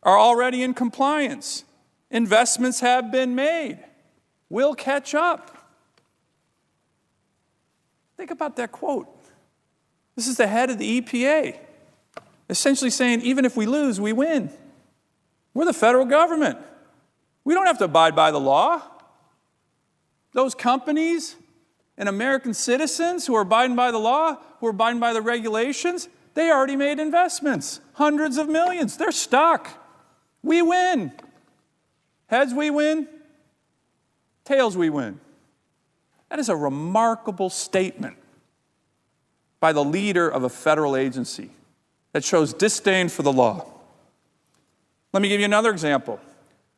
are already in compliance. Investments have been made. We'll catch up. Think about that quote. This is the head of the EPA, essentially saying, even if we lose, we win. We're the federal government. We don't have to abide by the law. Those companies and American citizens who are abiding by the law, who are abiding by the regulations, they already made investments, hundreds of millions. They're stuck. We win. Heads, we win. Tails, we win. That is a remarkable statement by the leader of a federal agency that shows disdain for the law. Let me give you another example.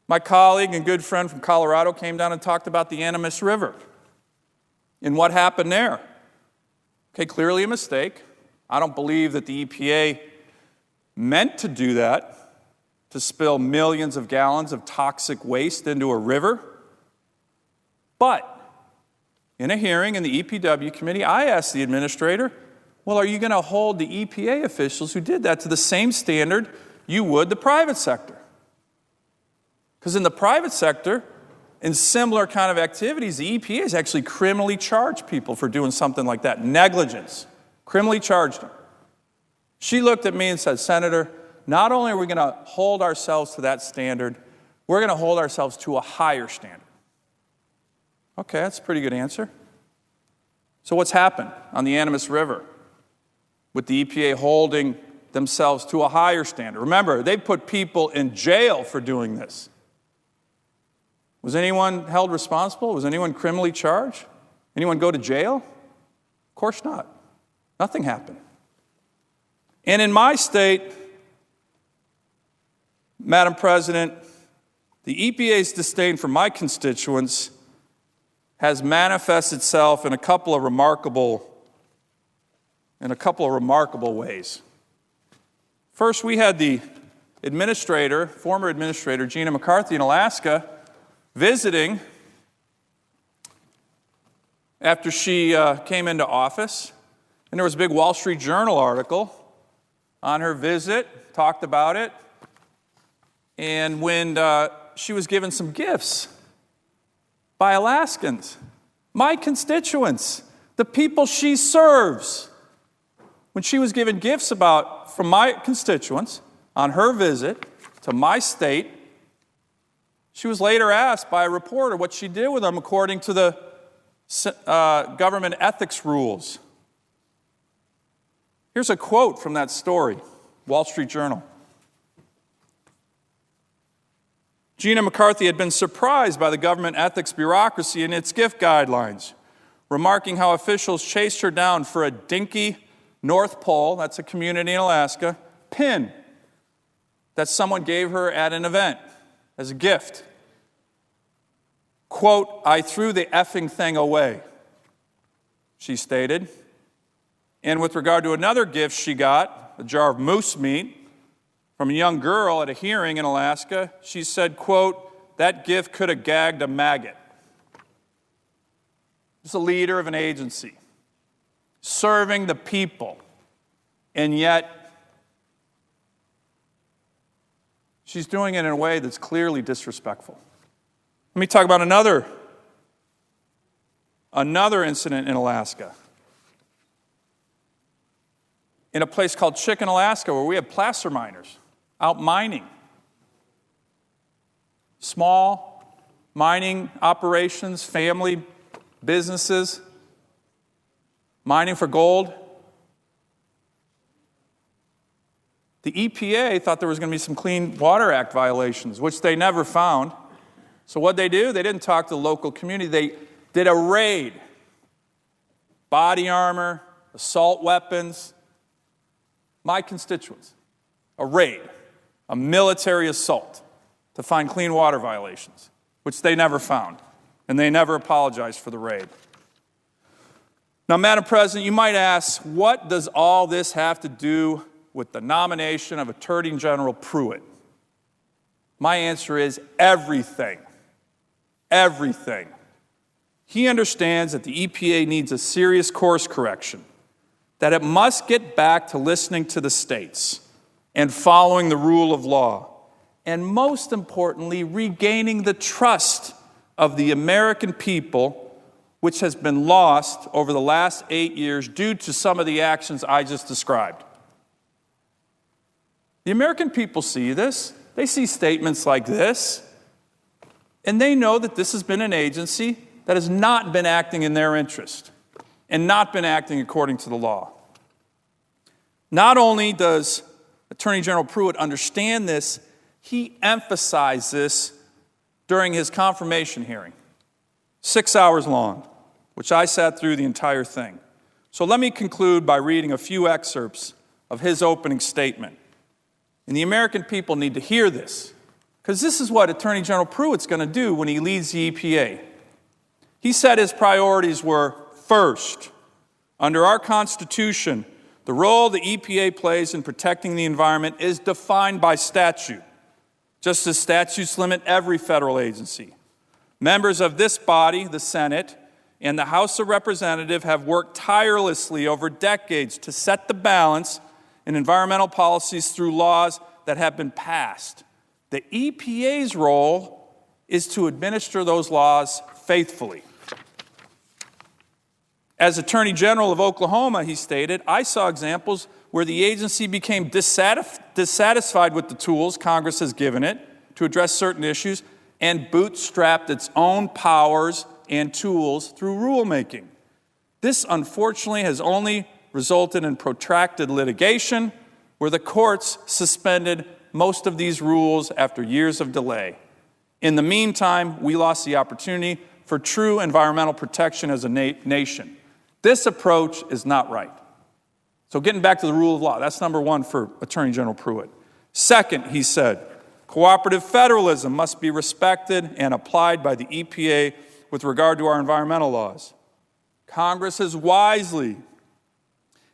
My colleague and good friend from Colorado came down and talked about the Animas River and what happened there. Okay, clearly a mistake. I don't believe that the EPA meant to do that, to spill millions of gallons of toxic waste into a river. But in a hearing in the EPW committee, I asked the administrator, well, are you going to hold the EPA officials who did that to the same standard you would the private sector? Because in the private sector, in similar kind of activities, the EPA has actually criminally charged people for doing something like that. Negligence. Criminally charged them. She looked at me and said, Senator, not only are we going to hold ourselves to that standard, we're going to hold ourselves to a higher standard. Okay, that's a pretty good answer. So what's happened on the Animas River with the EPA holding themselves to a higher standard? Remember, they put people in jail for doing this. Was anyone held responsible? Was anyone criminally charged? Anyone go to jail? Of course not. Nothing happened. And in my state, Madam President, the EPA's disdain for my constituents has manifested itself in a couple of remarkable ways. First, we had the former administrator, Gina McCarthy in Alaska, visiting after she came into office. And there was a big Wall Street Journal article on her visit, talked about it. And when she was given some gifts by Alaskans, my constituents, the people she serves, when she was given gifts from my constituents on her visit to my state, she was later asked by a reporter what she did with them according to the government ethics rules. Here's a quote from that story, Wall Street Journal. Gina McCarthy had been surprised by the government ethics bureaucracy and its gift guidelines, remarking how officials chased her down for a dinky North Pole, that's a community in Alaska, pin that someone gave her at an event as a gift. Quote, I threw the effing thing away, she stated. And with regard to another gift she got, a jar of moose meat, from a young girl at a hearing in Alaska, she said, quote, that gift could have gagged a maggot. She's a leader of an agency, serving the people, and yet she's doing it in a way that's clearly disrespectful. Let me talk about another incident in Alaska. In a place called Chicken, Alaska, where we have placer miners out mining. Small mining operations, family businesses, mining for gold. The EPA thought there was going to be some Clean Water Act violations, which they never found. So what they do? They didn't talk to the local community. They did a raid. Body armor, assault weapons. My constituents, a raid, a military assault to find clean water violations, which they never found, and they never apologized for the raid. Now, Madam President, you might ask, what does all this have to do with the nomination of Attorney General Pruitt? My answer is everything. Everything. He understands that the EPA needs a serious course correction, that it must get back to listening to the states and following the rule of law, and most importantly, regaining the trust of the American people, which has been lost over the last 8 years due to some of the actions I just described. The American people see this. They see statements like this, and they know that this has been an agency that has not been acting in their interest and not been acting according to the law. Not only does Attorney General Pruitt understand this, he emphasized this during his confirmation hearing, 6 hours long, which I sat through the entire thing. So let me conclude by reading a few excerpts of his opening statement. And the American people need to hear this, because this is what Attorney General Pruitt's going to do when he leads the EPA. He said his priorities were, first, under our Constitution, the role the EPA plays in protecting the environment is defined by statute, just as statutes limit every federal agency. Members of this body, the Senate, and the House of Representatives have worked tirelessly over decades to set the balance in environmental policies through laws that have been passed. The EPA's role is to administer those laws faithfully. As Attorney General of Oklahoma, he stated, I saw examples where the agency became dissatisfied with the tools Congress has given it to address certain issues and bootstrapped its own powers and tools through rulemaking. This, unfortunately, has only resulted in protracted litigation where the courts suspended most of these rules after years of delay. In the meantime, we lost the opportunity for true environmental protection as a nation. This approach is not right. So getting back to the rule of law, that's number one for Attorney General Pruitt. Second, he said, cooperative federalism must be respected and applied by the EPA with regard to our environmental laws. Congress has wisely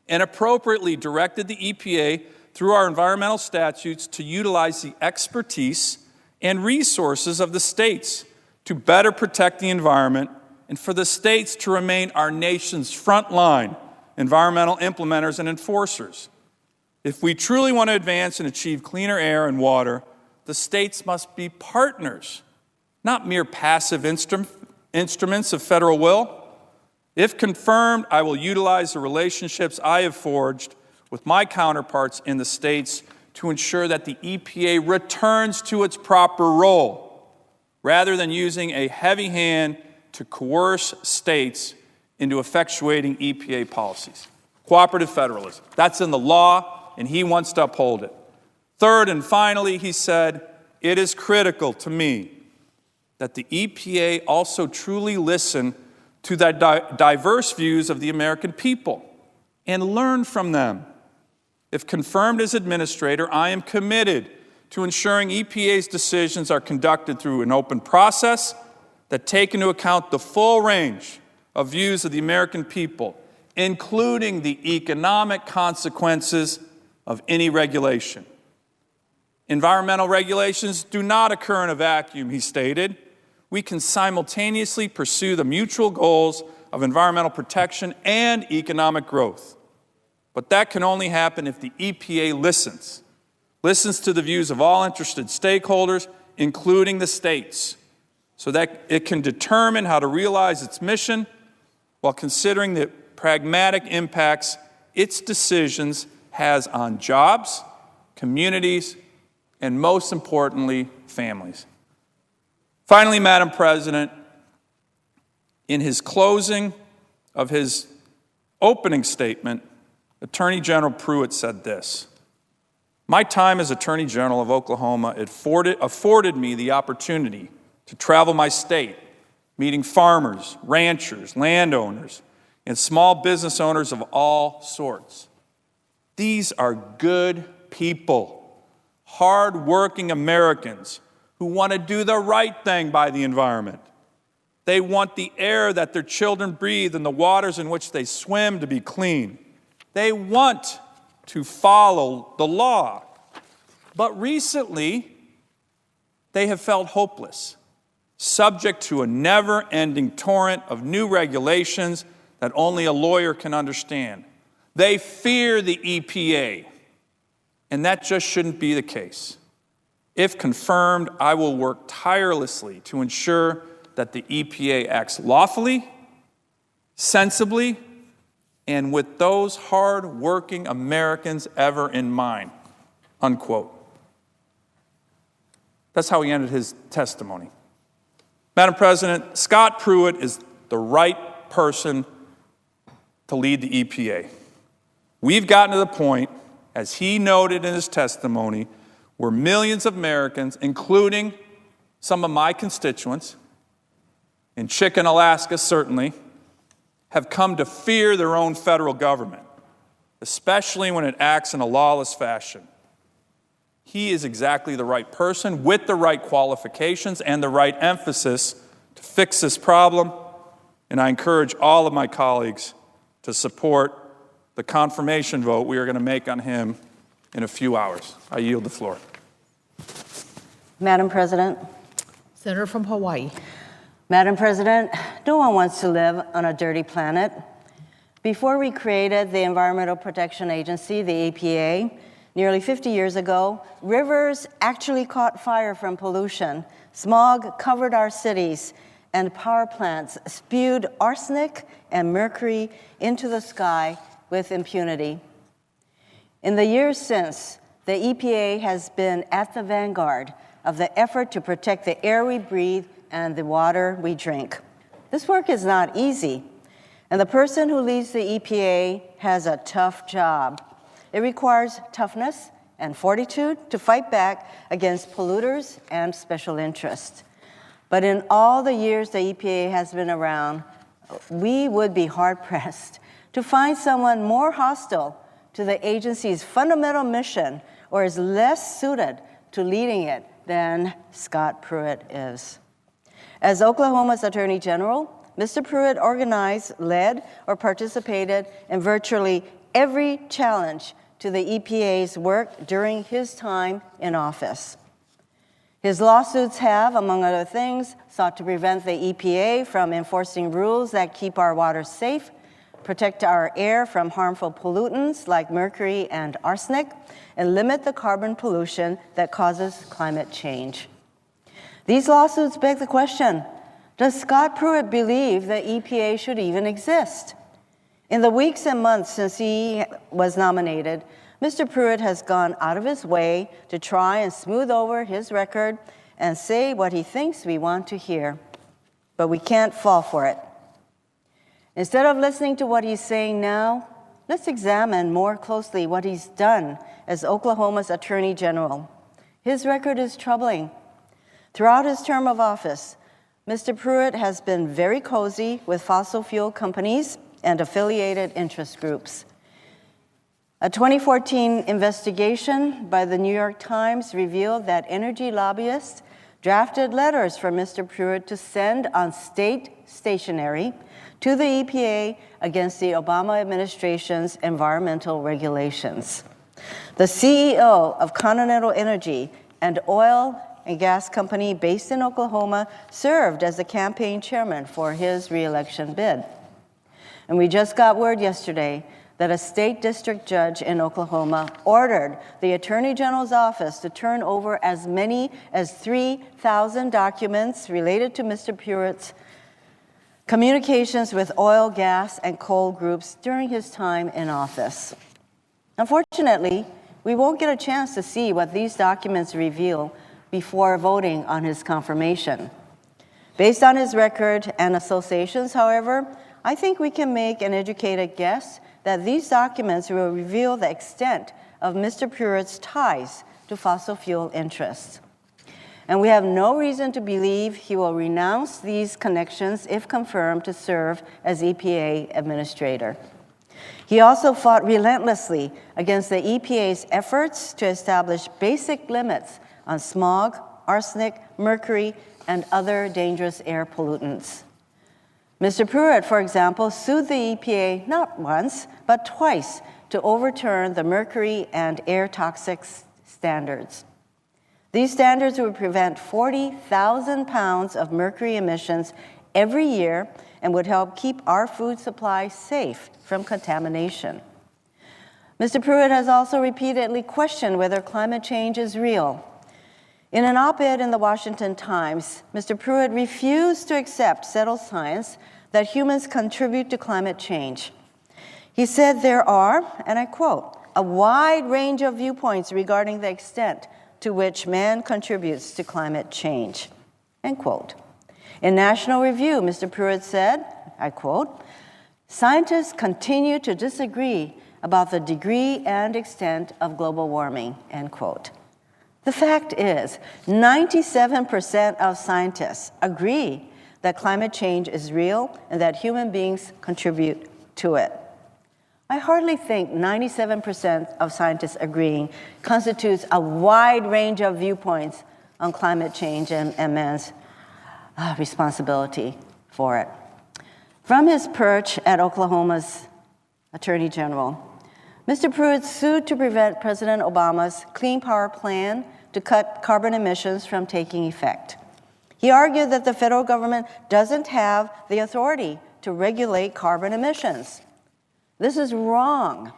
and appropriately directed the EPA through our environmental statutes to utilize the expertise and resources of the states to better protect the environment and for the states to remain our nation's frontline environmental implementers and enforcers. If we truly want to advance and achieve cleaner air and water, the states must be partners, not mere passive instruments of federal will. If confirmed, I will utilize the relationships I have forged with my counterparts in the states to ensure that the EPA returns to its proper role, rather than using a heavy hand to coerce states into effectuating EPA policies. Cooperative federalism, that's in the law, and he wants to uphold it. Third and finally, he said, it is critical to me that the EPA also truly listen to the diverse views of the American people and learn from them. If confirmed as administrator, I am committed to ensuring EPA's decisions are conducted through an open process that take into account the full range of views of the American people, including the economic consequences of any regulation. Environmental regulations do not occur in a vacuum, he stated. We can simultaneously pursue the mutual goals of environmental protection and economic growth. But that can only happen if the EPA listens to the views of all interested stakeholders, including the states, so that it can determine how to realize its mission while considering the pragmatic impacts its decisions has on jobs, communities, and most importantly, families. Finally, Madam President, in his closing of his opening statement, Attorney General Pruitt said this: my time as Attorney General of Oklahoma afforded me the opportunity to travel my state, meeting farmers, ranchers, landowners, and small business owners of all sorts. These are good people, hard-working Americans who want to do the right thing by the environment. They want the air that their children breathe and the waters in which they swim to be clean. They want to follow the law. But recently, they have felt hopeless, subject to a never-ending torrent of new regulations that only a lawyer can understand. They fear the EPA, and that just shouldn't be the case. If confirmed, I will work tirelessly to ensure that the EPA acts lawfully, sensibly, and with those hard-working Americans ever in mind, unquote. That's how he ended his testimony. Madam President, Scott Pruitt is the right person to lead the EPA. We've gotten to the point, as he noted in his testimony, where millions of Americans, including some of my constituents, in Chicken, Alaska certainly, have come to fear their own federal government, especially when it acts in a lawless fashion. He is exactly the right person with the right qualifications and the right emphasis to fix this problem, and I encourage all of my colleagues to support the confirmation vote we are going to make on him in a few hours. I yield the floor. Madam President. Senator from Hawaii. Madam President, no one wants to live on a dirty planet. Before we created the Environmental Protection Agency, the EPA, nearly 50 years ago, rivers actually caught fire from pollution. Smog covered our cities, and power plants spewed arsenic and mercury into the sky with impunity. In the years since, the EPA has been at the vanguard of the effort to protect the air we breathe and the water we drink. This work is not easy, and the person who leads the EPA has a tough job. It requires toughness and fortitude to fight back against polluters and special interests. But in all the years the EPA has been around, we would be hard-pressed to find someone more hostile to the agency's fundamental mission or is less suited to leading it than Scott Pruitt is. As Oklahoma's Attorney General, Mr. Pruitt organized, led, or participated in virtually every challenge to the EPA's work during his time in office. His lawsuits have, among other things, sought to prevent the EPA from enforcing rules that keep our water safe, protect our air from harmful pollutants like mercury and arsenic, and limit the carbon pollution that causes climate change. These lawsuits beg the question, does Scott Pruitt believe the EPA should even exist? In the weeks and months since he was nominated, Mr. Pruitt has gone out of his way to try and smooth over his record and say what he thinks we want to hear. But we can't fall for it. Instead of listening to what he's saying now, let's examine more closely what he's done as Oklahoma's Attorney General. His record is troubling. Throughout his term of office, Mr. Pruitt has been very cozy with fossil fuel companies and affiliated interest groups. A 2014 investigation by the New York Times revealed that energy lobbyists drafted letters for Mr. Pruitt to send on state stationery to the EPA against the Obama administration's environmental regulations. The CEO of Continental Energy, an oil and gas company based in Oklahoma, served as the campaign chairman for his reelection bid. And we just got word yesterday that a state district judge in Oklahoma ordered the Attorney General's office to turn over as many as 3,000 documents related to Mr. Pruitt's communications with oil, gas, and coal groups during his time in office. Unfortunately, we won't get a chance to see what these documents reveal before voting on his confirmation. Based on his record and associations, however, I think we can make an educated guess that these documents will reveal the extent of Mr. Pruitt's ties to fossil fuel interests. and we have no reason to believe he will renounce these connections if confirmed to serve as EPA administrator. He also fought relentlessly against the EPA's efforts to establish basic limits on smog, arsenic, mercury, and other dangerous air pollutants. Mr. Pruitt, for example, sued the EPA not once, but twice to overturn the mercury and air toxic standards. These standards would prevent 40,000 pounds of mercury emissions every year and would help keep our food supply safe from contamination. Mr. Pruitt has also repeatedly questioned whether climate change is real. In an op-ed in the Washington Times, Mr. Pruitt refused to accept settled science that humans contribute to climate change. He said there are, and I quote, a wide range of viewpoints regarding the extent to which man contributes to climate change, end quote. In National Review, Mr. Pruitt said, I quote, scientists continue to disagree about the degree and extent of global warming, end quote. The fact is, 97% of scientists agree that climate change is real and that human beings contribute to it. I hardly think 97% of scientists agreeing constitutes a wide range of viewpoints on climate change and man's responsibility for it. From his perch at Oklahoma's Attorney General, Mr. Pruitt sued to prevent President Obama's Clean Power Plan to cut carbon emissions from taking effect. He argued that the federal government doesn't have the authority to regulate carbon emissions. This is wrong.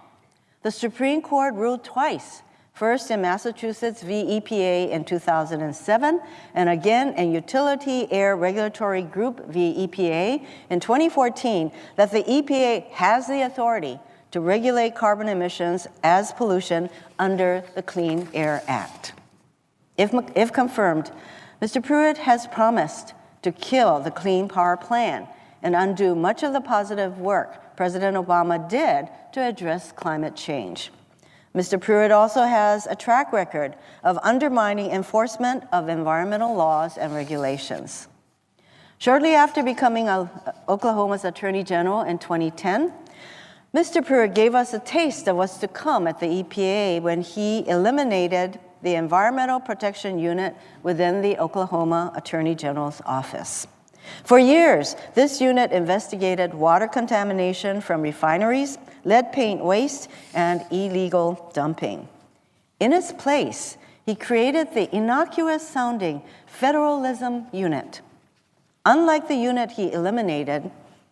The Supreme Court ruled twice, first in Massachusetts v. EPA in 2007, and again in Utility Air Regulatory Group v. EPA in 2014, that the EPA has the authority to regulate carbon emissions as pollution under the Clean Air Act. If confirmed, Mr. Pruitt has promised to kill the Clean Power Plan and undo much of the positive work President Obama did to address climate change. Mr. Pruitt also has a track record of undermining enforcement of environmental laws and regulations. Shortly after becoming Oklahoma's Attorney General in 2010, Mr. Pruitt gave us a taste of what's to come at the EPA when he eliminated the Environmental Protection Unit within the Oklahoma Attorney General's office. For years, this unit investigated water contamination from refineries, lead paint waste, and illegal dumping. In its place, he created the innocuous-sounding Federalism Unit. Unlike the unit he eliminated,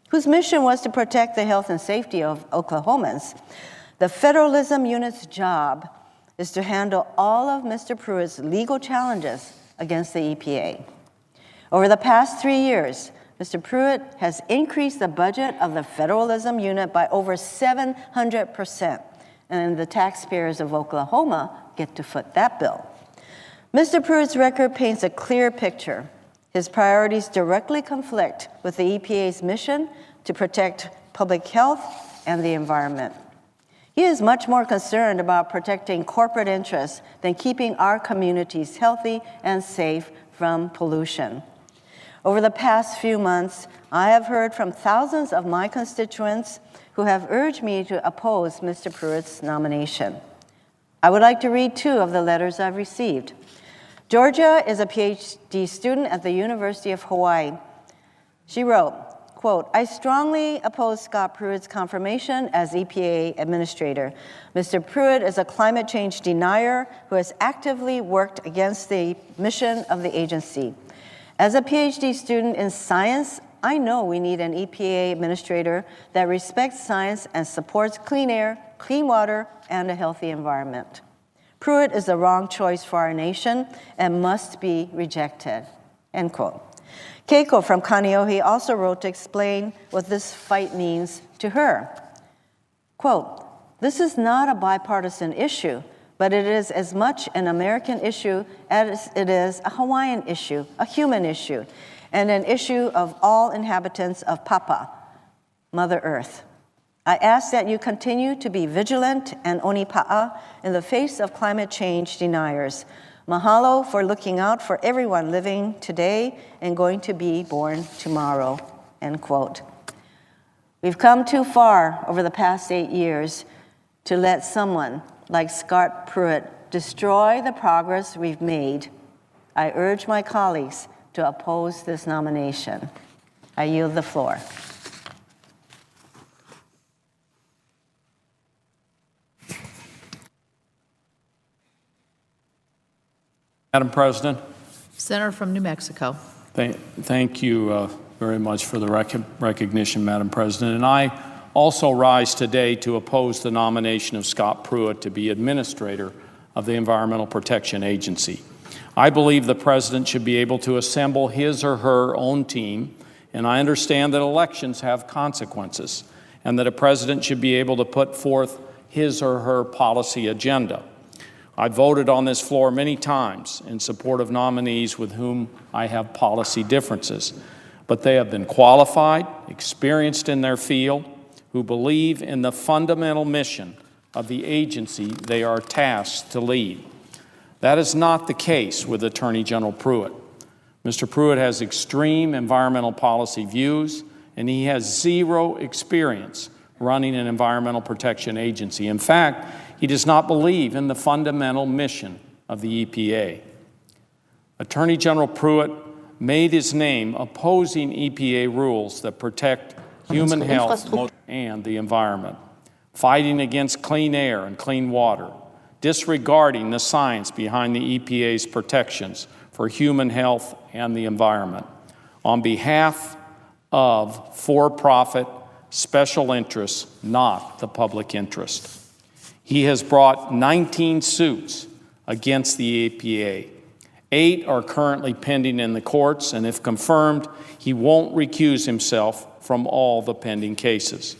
whose mission was to protect the health and safety of Oklahomans, the Federalism Unit's job is to handle all of Mr. Pruitt's legal challenges against the EPA. Over the past 3 years, Mr. Pruitt has increased the budget of the Federalism Unit by over 700%, and the taxpayers of Oklahoma get to foot that bill. Mr. Pruitt's record paints a clear picture. His priorities directly conflict with the EPA's mission to protect public health and the environment. He is much more concerned about protecting corporate interests than keeping our communities healthy and safe from pollution. Over the past few months, I have heard from thousands of my constituents who have urged me to oppose Mr. Pruitt's nomination. I would like to read 2 of the letters I've received. Georgia is a PhD student at the University of Hawaii. She wrote, quote, I strongly oppose Scott Pruitt's confirmation as EPA administrator. Mr. Pruitt is a climate change denier who has actively worked against the mission of the agency. As a PhD student in science, I know we need an EPA administrator that respects science and supports clean air, clean water, and a healthy environment. Pruitt is the wrong choice for our nation and must be rejected, end quote. Keiko from Kaneohe also wrote to explain what this fight means to her. Quote, this is not a bipartisan issue, but it is as much an American issue as it is a Hawaiian issue, a human issue, and an issue of all inhabitants of Papa, Mother Earth. I ask that you continue to be vigilant and onipa'a in the face of climate change deniers. Mahalo for looking out for everyone living today and going to be born tomorrow, end quote. We've come too far over the past 8 years to let someone like Scott Pruitt destroy the progress we've made. I urge my colleagues to oppose this nomination. I yield the floor. Madam President. Senator from New Mexico. Thank you very much for the recognition, Madam President. And I also rise today to oppose the nomination of Scott Pruitt to be Administrator of the Environmental Protection Agency. I believe the President should be able to assemble his or her own team, and I understand that elections have consequences, and that a President should be able to put forth his or her policy agenda. I voted on this floor many times in support of nominees with whom I have policy differences, but they have been qualified, experienced in their field, who believe in the fundamental mission of the agency they are tasked to lead. That is not the case with Attorney General Pruitt. Mr. Pruitt has extreme environmental policy views, and he has zero experience running an environmental protection agency. In fact, he does not believe in the fundamental mission of the EPA. Attorney General Pruitt made his name opposing EPA rules that protect human health and the environment, fighting against clean air and clean water, disregarding the science behind the EPA's protections for human health and the environment, on behalf of for-profit special interests, not the public interest. He has brought 19 suits against the EPA. 8 are currently pending in the courts, and if confirmed, he won't recuse himself from all the pending cases.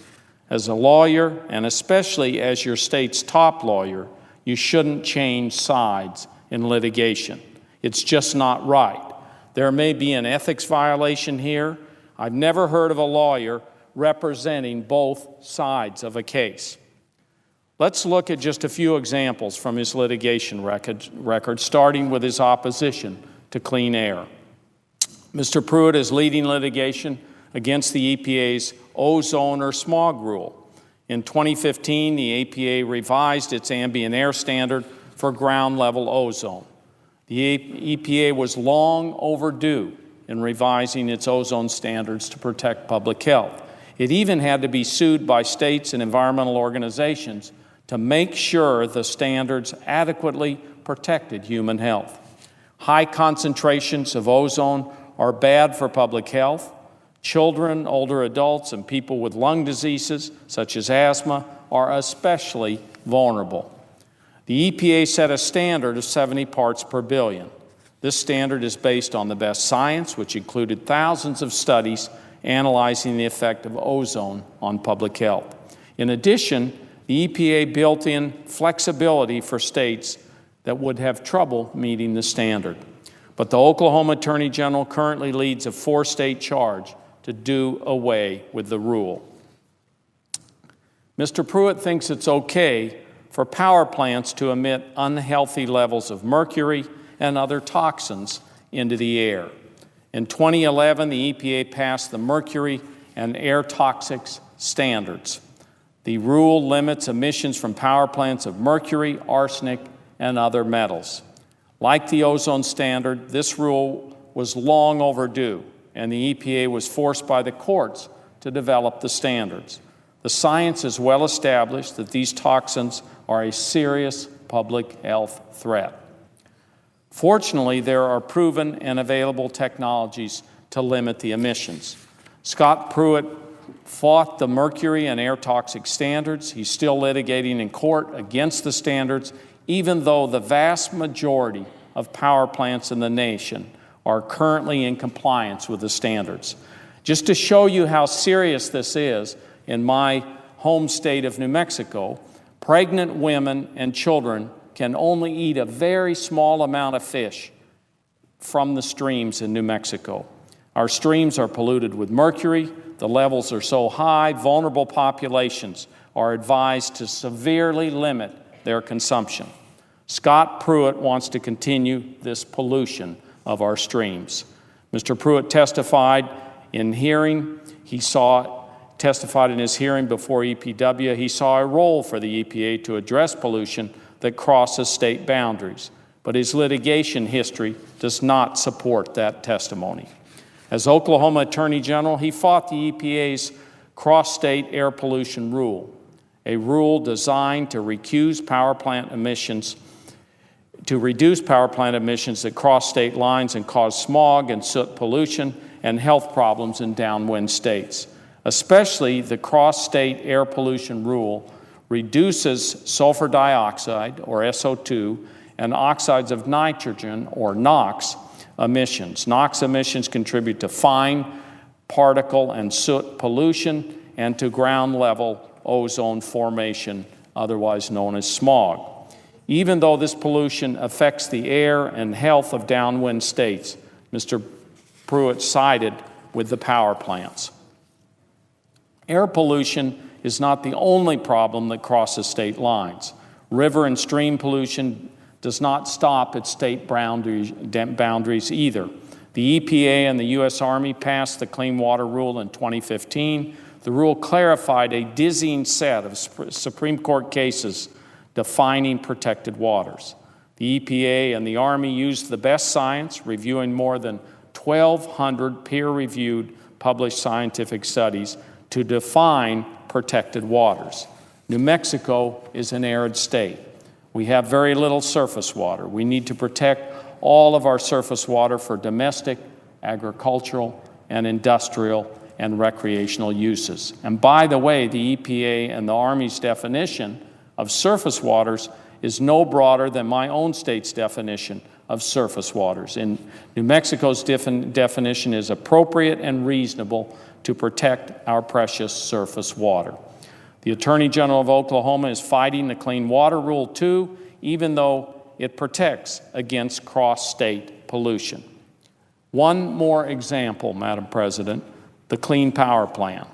As a lawyer, and especially as your state's top lawyer, you shouldn't change sides in litigation. It's just not right. There may be an ethics violation here. I've never heard of a lawyer representing both sides of a case. Let's look at just a few examples from his litigation record, starting with his opposition to clean air. Mr. Pruitt is leading litigation against the EPA's ozone or smog rule. In 2015, the EPA revised its ambient air standard for ground-level ozone. The EPA was long overdue in revising its ozone standards to protect public health. It even had to be sued by states and environmental organizations to make sure the standards adequately protected human health. High concentrations of ozone are bad for public health. Children, older adults, and people with lung diseases, such as asthma, are especially vulnerable. The EPA set a standard of 70 parts per billion. This standard is based on the best science, which included thousands of studies analyzing the effect of ozone on public health. In addition, the EPA built in flexibility for states that would have trouble meeting the standard. But the Oklahoma Attorney General currently leads a 4-state charge to do away with the rule. Mr. Pruitt thinks it's okay for power plants to emit unhealthy levels of mercury and other toxins into the air. In 2011, the EPA passed the mercury and air toxics standards. The rule limits emissions from power plants of mercury, arsenic, and other metals. Like the ozone standard, this rule was long overdue, and the EPA was forced by the courts to develop the standards. The science is well established that these toxins are a serious public health threat. Fortunately, there are proven and available technologies to limit the emissions. Scott Pruitt fought the mercury and air toxic standards. He's still litigating in court against the standards, even though the vast majority of power plants in the nation are currently in compliance with the standards. Just to show you how serious this is, in my home state of New Mexico, pregnant women and children can only eat a very small amount of fish from the streams in New Mexico. Our streams are polluted with mercury. The levels are so high, vulnerable populations are advised to severely limit their consumption. Scott Pruitt wants to continue this pollution of our streams. Mr. Pruitt testified in his hearing before EPW, he saw a role for the EPA to address pollution that crosses state boundaries, but his litigation history does not support that testimony. As Oklahoma Attorney General, he fought the EPA's cross-state air pollution rule, a rule designed to reduce power plant emissions that cross state lines and cause smog and soot pollution and health problems in downwind states. Especially the cross-state air pollution rule reduces sulfur dioxide, or SO2, and oxides of nitrogen, or NOx, emissions. NOx emissions contribute to fine particle and soot pollution and to ground-level ozone formation, otherwise known as smog. Even though this pollution affects the air and health of downwind states, Mr. Pruitt sided with the power plants. Air pollution is not the only problem that crosses state lines. River and stream pollution does not stop at state boundaries either. The EPA and the U.S. Army passed the Clean Water Rule in 2015. The rule clarified a dizzying set of Supreme Court cases defining protected waters. The EPA and the Army used the best science, reviewing more than 1,200 peer-reviewed published scientific studies to define protected waters. New Mexico is an arid state. We have very little surface water. We need to protect all of our surface water for domestic, agricultural, and industrial and recreational uses. And by the way, the EPA and the Army's definition of surface waters is no broader than my own state's definition of surface waters. And New Mexico's definition is appropriate and reasonable to protect our precious surface water. The Attorney General of Oklahoma is fighting the Clean Water Rule too, even though it protects against cross-state pollution. One more example, Madam President, the Clean Power Plan.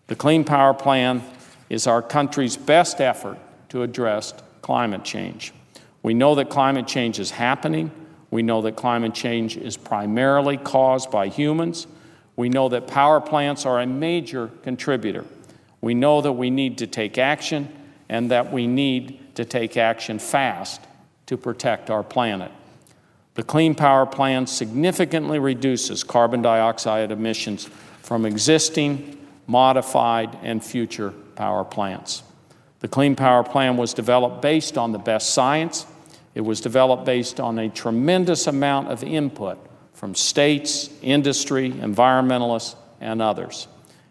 The Clean Power Plan is our country's best effort to address climate change. We know that climate change is happening. We know that climate change is primarily caused by humans. We know that power plants are a major contributor. We know that we need to take action and that we need to take action fast to protect our planet. The Clean Power Plan significantly reduces carbon dioxide emissions from existing, modified, and future power plants. The Clean Power Plan was developed based on the best science. It was developed based on a tremendous amount of input from states, industry, environmentalists, and others.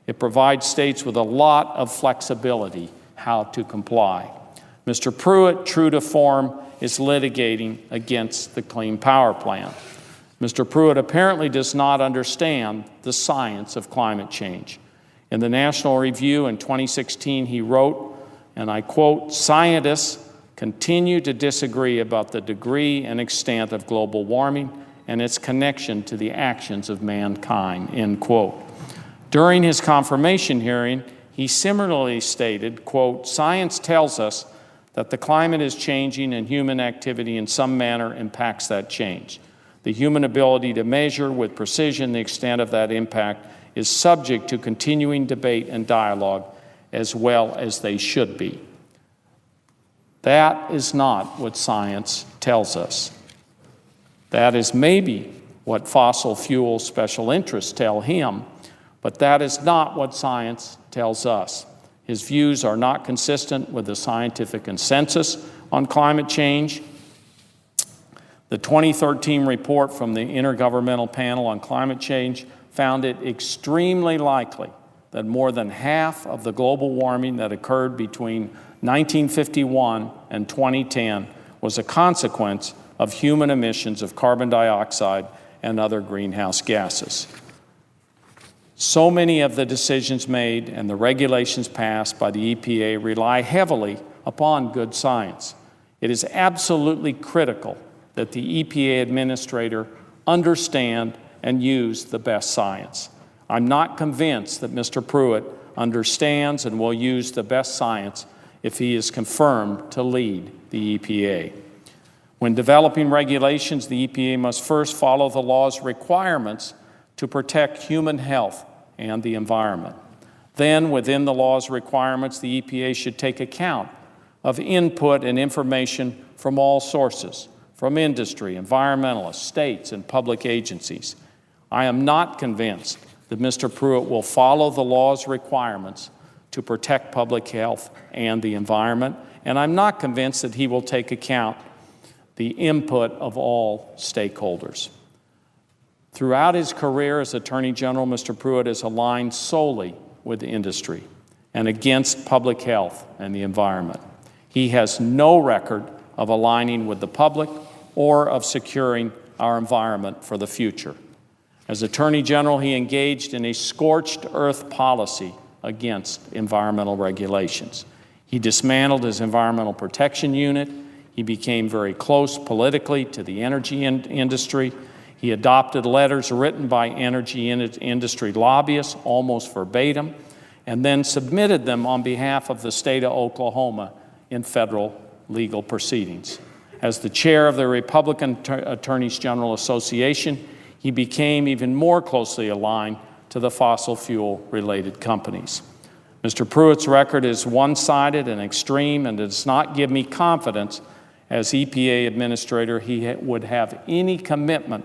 It provides states with a lot of flexibility how to comply. Mr. Pruitt, true to form, is litigating against the Clean Power Plan. Mr. Pruitt apparently does not understand the science of climate change. In the National Review in 2016, he wrote, and I quote, "Scientists continue to disagree about the degree and extent of global warming and its connection to the actions of mankind," end quote. During his confirmation hearing, he similarly stated, quote, "Science tells us that the climate is changing and human activity in some manner impacts that change. The human ability to measure with precision the extent of that impact is subject to continuing debate and dialogue, as well as they should be." That is not what science tells us. That is maybe what fossil fuel special interests tell him, but that is not what science tells us. His views are not consistent with the scientific consensus on climate change. The 2013 report from the Intergovernmental Panel on Climate Change found it extremely likely that more than half of the global warming that occurred between 1951 and 2010 was a consequence of human emissions of carbon dioxide and other greenhouse gases. So many of the decisions made and the regulations passed by the EPA rely heavily upon good science. It is absolutely critical that the EPA administrator understand and use the best science. I'm not convinced that Mr. Pruitt understands and will use the best science if he is confirmed to lead the EPA. When developing regulations, the EPA must first follow the law's requirements to protect human health and the environment. Then, within the law's requirements, the EPA should take account of input and information from all sources, from industry, environmentalists, states, and public agencies. I am not convinced that Mr. Pruitt will follow the law's requirements to protect public health and the environment, and I'm not convinced that he will take account the input of all stakeholders. Throughout his career as Attorney General, Mr. Pruitt has aligned solely with industry and against public health and the environment. He has no record of aligning with the public or of securing our environment for the future. As Attorney General, he engaged in a scorched earth policy against environmental regulations. He dismantled his Environmental Protection Unit. He became very close politically to the energy industry. He adopted letters written by energy industry lobbyists, almost verbatim, and then submitted them on behalf of the state of Oklahoma in federal legal proceedings. As the chair of the Republican Attorneys General Association, he became even more closely aligned to the fossil fuel-related companies. Mr. Pruitt's record is one-sided and extreme, and does not give me confidence as EPA administrator he would have any commitment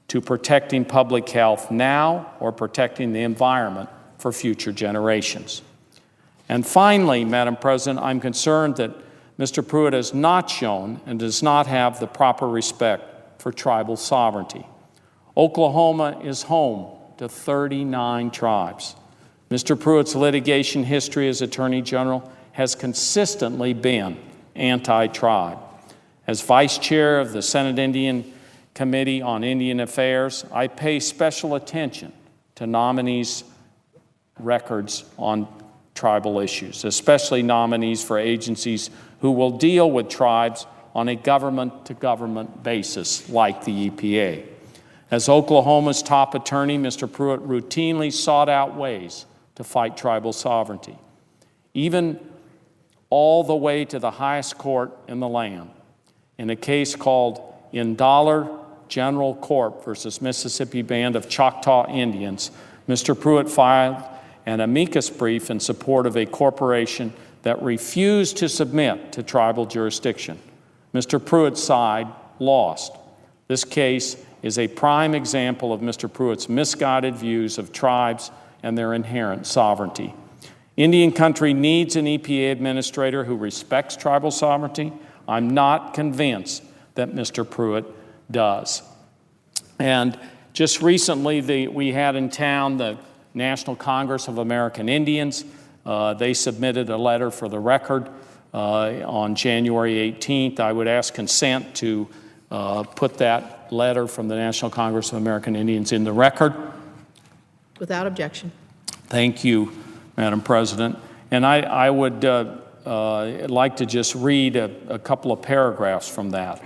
to protecting public health now or protecting the environment for future generations. And finally, Madam President, I'm concerned that Mr. Pruitt has not shown and does not have the proper respect for tribal sovereignty. Oklahoma is home to 39 tribes. Mr. Pruitt's litigation history as Attorney General has consistently been anti-tribe. As Vice Chair of the Senate Indian Committee on Indian Affairs, I pay special attention to nominees' records on tribal issues, especially nominees for agencies who will deal with tribes on a government-to-government basis like the EPA. As Oklahoma's top attorney, Mr. Pruitt routinely sought out ways to fight tribal sovereignty, even all the way to the highest court in the land. In a case called Indollar General Corp. Versus Mississippi Band of Choctaw Indians, Mr. Pruitt filed an amicus brief in support of a corporation that refused to submit to tribal jurisdiction. Mr. Pruitt's side lost. This case is a prime example of Mr. Pruitt's misguided views of tribes and their inherent sovereignty. Indian country needs an EPA administrator who respects tribal sovereignty. I'm not convinced that Mr. Pruitt does. And just recently, we had in town the National Congress of American Indians. They submitted a letter for the record on January 18th. I would ask consent to put that letter from the National Congress of American Indians in the record. Without objection. Thank you, Madam President. And I would like to just read a couple of paragraphs from that.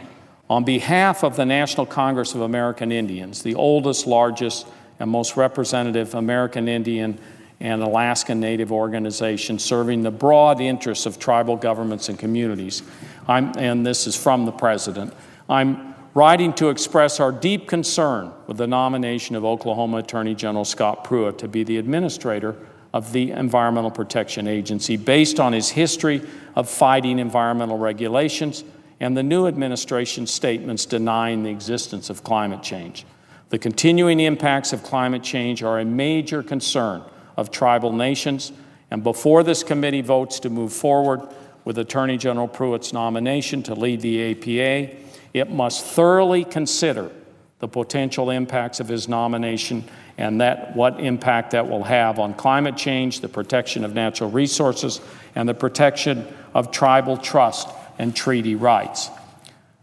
On behalf of the National Congress of American Indians, the oldest, largest, and most representative American Indian and Alaska Native organization serving the broad interests of tribal governments and communities, and this is from the President, I'm writing to express our deep concern with the nomination of Oklahoma Attorney General Scott Pruitt to be the administrator of the Environmental Protection Agency based on his history of fighting environmental regulations and the new administration's statements denying the existence of climate change. The continuing impacts of climate change are a major concern of tribal nations, and before this committee votes to move forward with Attorney General Pruitt's nomination to lead the EPA, it must thoroughly consider the potential impacts of his nomination and what impact that will have on climate change, the protection of natural resources, and the protection of tribal trust and treaty rights.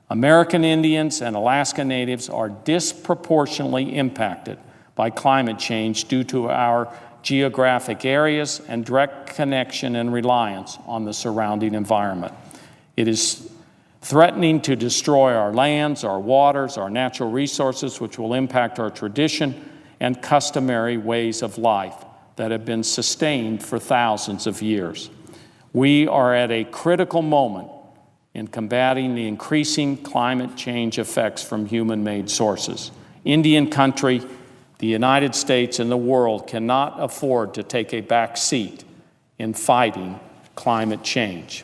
American Indians and Alaska Natives are disproportionately impacted by climate change due to our geographic areas and direct connection and reliance on the surrounding environment. It is threatening to destroy our lands, our waters, our natural resources, which will impact our tradition and customary ways of life that have been sustained for thousands of years. We are at a critical moment in combating the increasing climate change effects from human-made sources. Indian country, the United States, and the world cannot afford to take a back seat in fighting climate change.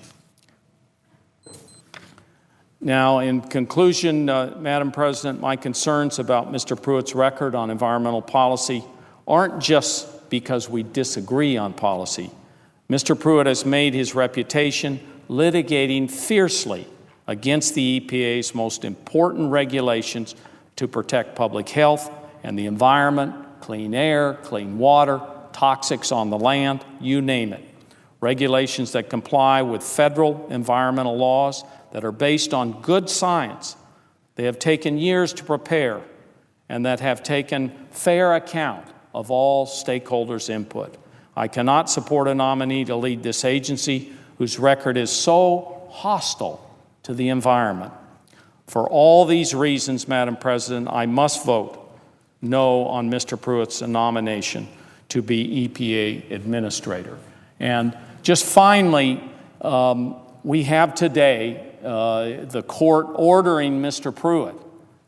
Now, in conclusion, Madam President, my concerns about Mr. Pruitt's record on environmental policy aren't just because we disagree on policy. Mr. Pruitt has made his reputation litigating fiercely against the EPA's most important regulations to protect public health and the environment, clean air, clean water, toxics on the land, you name it. Regulations that comply with federal environmental laws that are based on good science. They have taken years to prepare and that have taken fair account of all stakeholders' input. I cannot support a nominee to lead this agency whose record is so hostile to the environment. For all these reasons, Madam President, I must vote no on Mr. Pruitt's nomination to be EPA Administrator. And just finally, we have today the court ordering Mr. Pruitt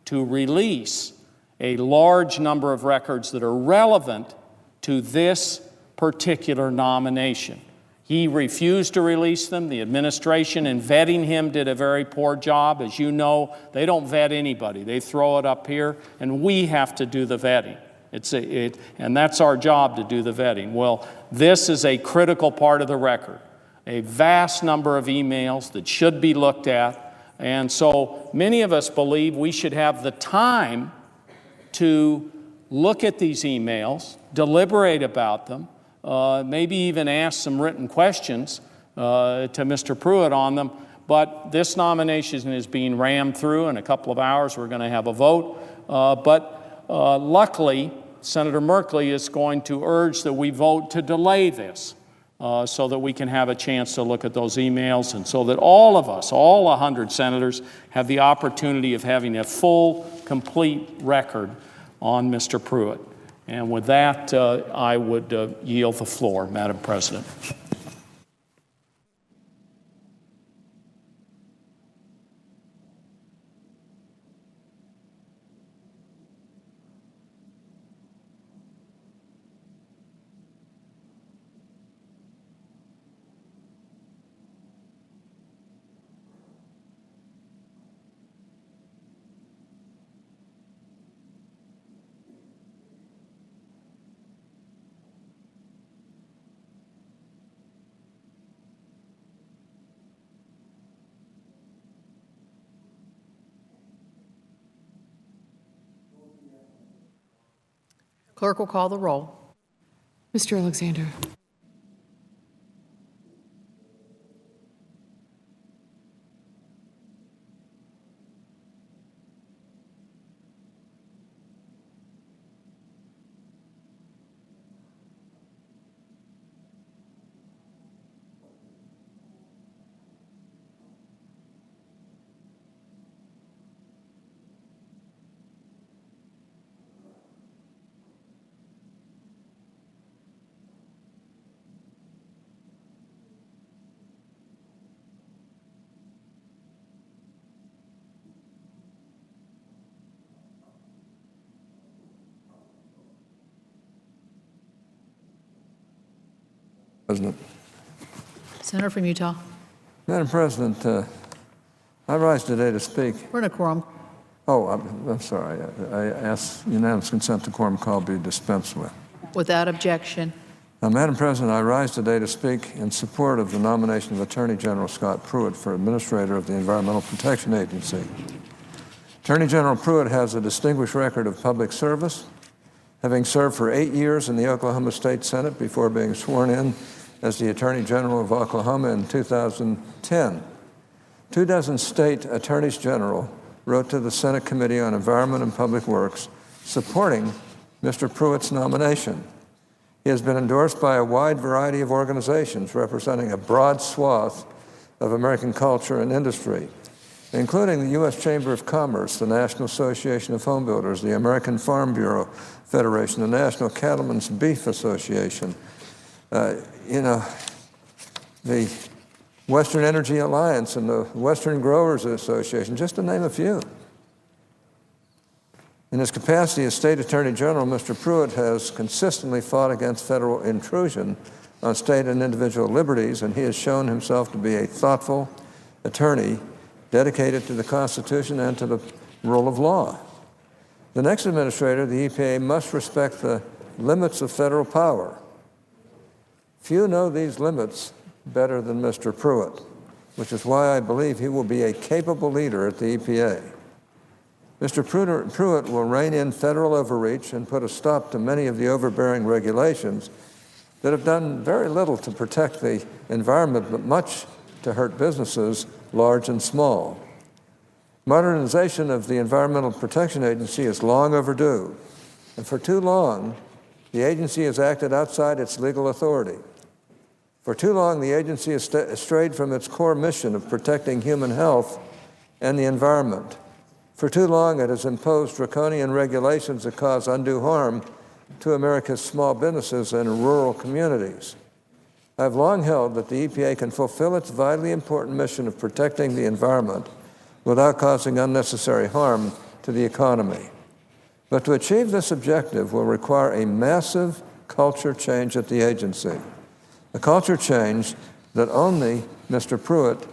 to release a large number of records that are relevant to this particular nomination. He refused to release them. The administration in vetting him did a very poor job. As you know, they don't vet anybody. They throw it up here, and we have to do the vetting. And that's our job, to do the vetting. Well, this is a critical part of the record, a vast number of emails that should be looked at. And so many of us believe we should have the time to look at these emails, deliberate about them, maybe even ask some written questions to Mr. Pruitt on them. But this nomination is being rammed through. In a couple of hours, we're going to have a vote. But luckily, Senator Merkley is going to urge that we vote to delay this so that we can have a chance to look at those emails, and so that all of us, all 100 senators, have the opportunity of having a full, complete record on Mr. Pruitt. And with that, I would yield the floor, Madam President. Clerk will call the roll. Mr. Alexander. President. Senator from Utah. Madam President, I rise today to speak. We're in a quorum. Oh, I'm sorry. I ask unanimous consent the quorum call be dispensed with. Without objection. Madam President, I rise today to speak in support of the nomination of Attorney General Scott Pruitt for Administrator of the Environmental Protection Agency. Attorney General Pruitt has a distinguished record of public service, having served for 8 years in the Oklahoma State Senate before being sworn in as the Attorney General of Oklahoma in 2010. 24 state attorneys general wrote to the Senate Committee on Environment and Public Works supporting Mr. Pruitt's nomination. He has been endorsed by a wide variety of organizations representing a broad swath of American culture and industry, including the U.S. Chamber of Commerce, the National Association of Home Builders, the American Farm Bureau Federation, the National Cattlemen's Beef Association. The Western Energy Alliance and the Western Growers Association, just to name a few. In his capacity as State Attorney General, Mr. Pruitt has consistently fought against federal intrusion on state and individual liberties, and he has shown himself to be a thoughtful attorney dedicated to the Constitution and to the rule of law. The next administrator, the EPA, must respect the limits of federal power. Few know these limits better than Mr. Pruitt, which is why I believe he will be a capable leader at the EPA. Mr. Pruitt will rein in federal overreach and put a stop to many of the overbearing regulations that have done very little to protect the environment, but much to hurt businesses, large and small. Modernization of the Environmental Protection Agency is long overdue, and for too long, the agency has acted outside its legal authority. For too long, the agency has strayed from its core mission of protecting human health and the environment. For too long, it has imposed draconian regulations that cause undue harm to America's small businesses and rural communities. I've long held that the EPA can fulfill its vitally important mission of protecting the environment without causing unnecessary harm to the economy. But to achieve this objective will require a massive culture change at the agency, a culture change that only Mr. Pruitt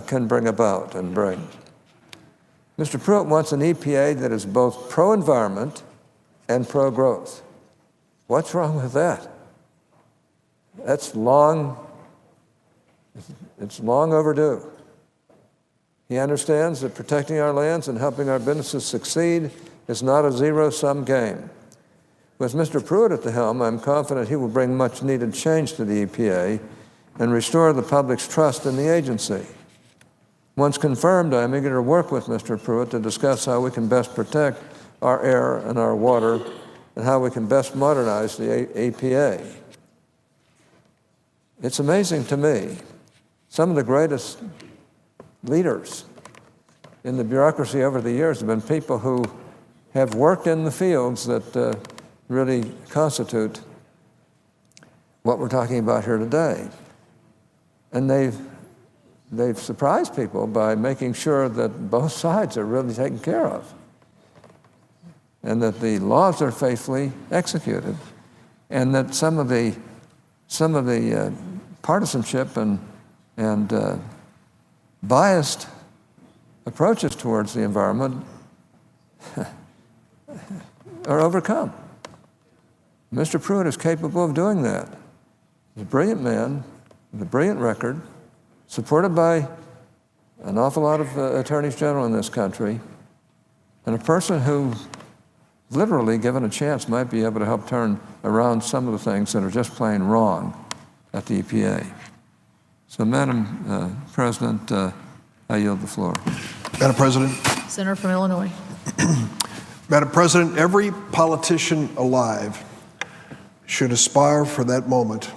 can bring about and bring. Mr. Pruitt wants an EPA that is both pro-environment and pro-growth. What's wrong with that? It's long overdue. He understands that protecting our lands and helping our businesses succeed is not a zero-sum game. With Mr. Pruitt at the helm, I'm confident he will bring much-needed change to the EPA and restore the public's trust in the agency. Once confirmed, I am eager to work with Mr. Pruitt to discuss how we can best protect our air and our water and how we can best modernize the EPA. It's amazing to me, some of the greatest leaders in the bureaucracy over the years have been people who have worked in the fields that really constitute what we're talking about here today. And they've surprised people by making sure that both sides are really taken care of and that the laws are faithfully executed and that some of the partisanship and biased approaches towards the environment are overcome. Mr. Pruitt is capable of doing that. He's a brilliant man with a brilliant record, supported by an awful lot of attorneys general in this country, and a person who, literally given a chance, might be able to help turn around some of the things that are just plain wrong at the EPA. So, Madam President, I yield the floor. Madam President. Senator from Illinois. Madam President, every politician alive should aspire for that moment,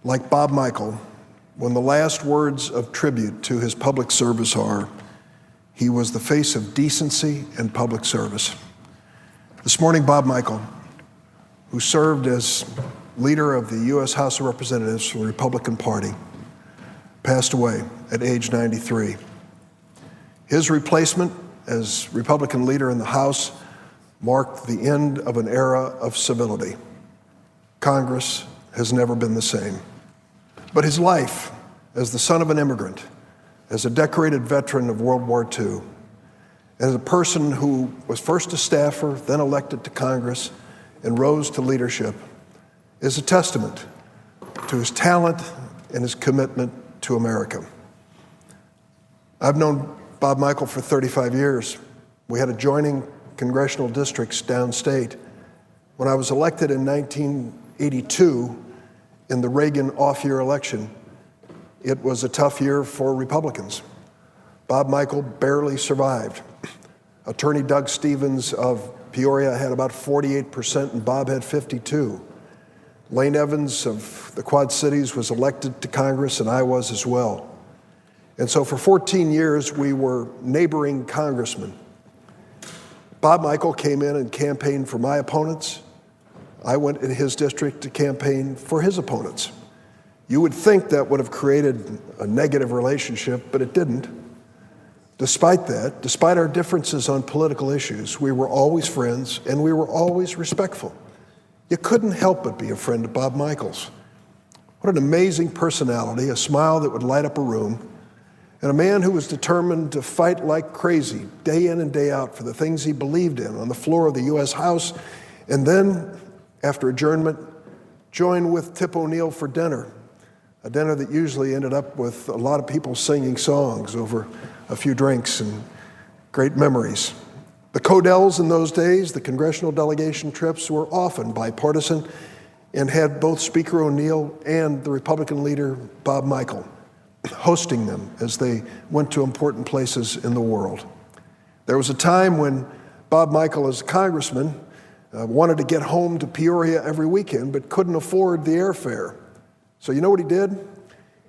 like Bob Michael, when the last words of tribute to his public service are, "He was the face of decency and public service." This morning, Bob Michael, who served as leader of the U.S. House of Representatives for the Republican Party, passed away at age 93. His replacement as Republican leader in the House marked the end of an era of civility. Congress has never been the same. But his life as the son of an immigrant, as a decorated veteran of World War II, as a person who was first a staffer, then elected to Congress, and rose to leadership, is a testament to his talent and his commitment to America. I've known Bob Michael for 35 years. We had adjoining congressional districts downstate. When I was elected in 1982 in the Reagan off-year election, it was a tough year for Republicans. Bob Michael barely survived. Attorney Doug Stevens of Peoria had about 48%, and Bob had 52. Lane Evans of the Quad Cities was elected to Congress, and I was as well. And so for 14 years, we were neighboring congressmen. Bob Michael came in and campaigned for my opponents. I went in his district to campaign for his opponents. You would think that would have created a negative relationship, but it didn't. Despite that, despite our differences on political issues, we were always friends and we were always respectful. You couldn't help but be a friend of Bob Michaels. What an amazing personality, a smile that would light up a room, and a man who was determined to fight like crazy day in and day out for the things he believed in on the floor of the U.S. House, and then, after adjournment, join with Tip O'Neill for dinner, a dinner that usually ended up with a lot of people singing songs over a few drinks and great memories. The Codells in those days, the congressional delegation trips, were often bipartisan and had both Speaker O'Neill and the Republican leader, Bob Michael, hosting them as they went to important places in the world. There was a time when Bob Michael, as a congressman, wanted to get home to Peoria every weekend but couldn't afford the airfare. So you know what he did?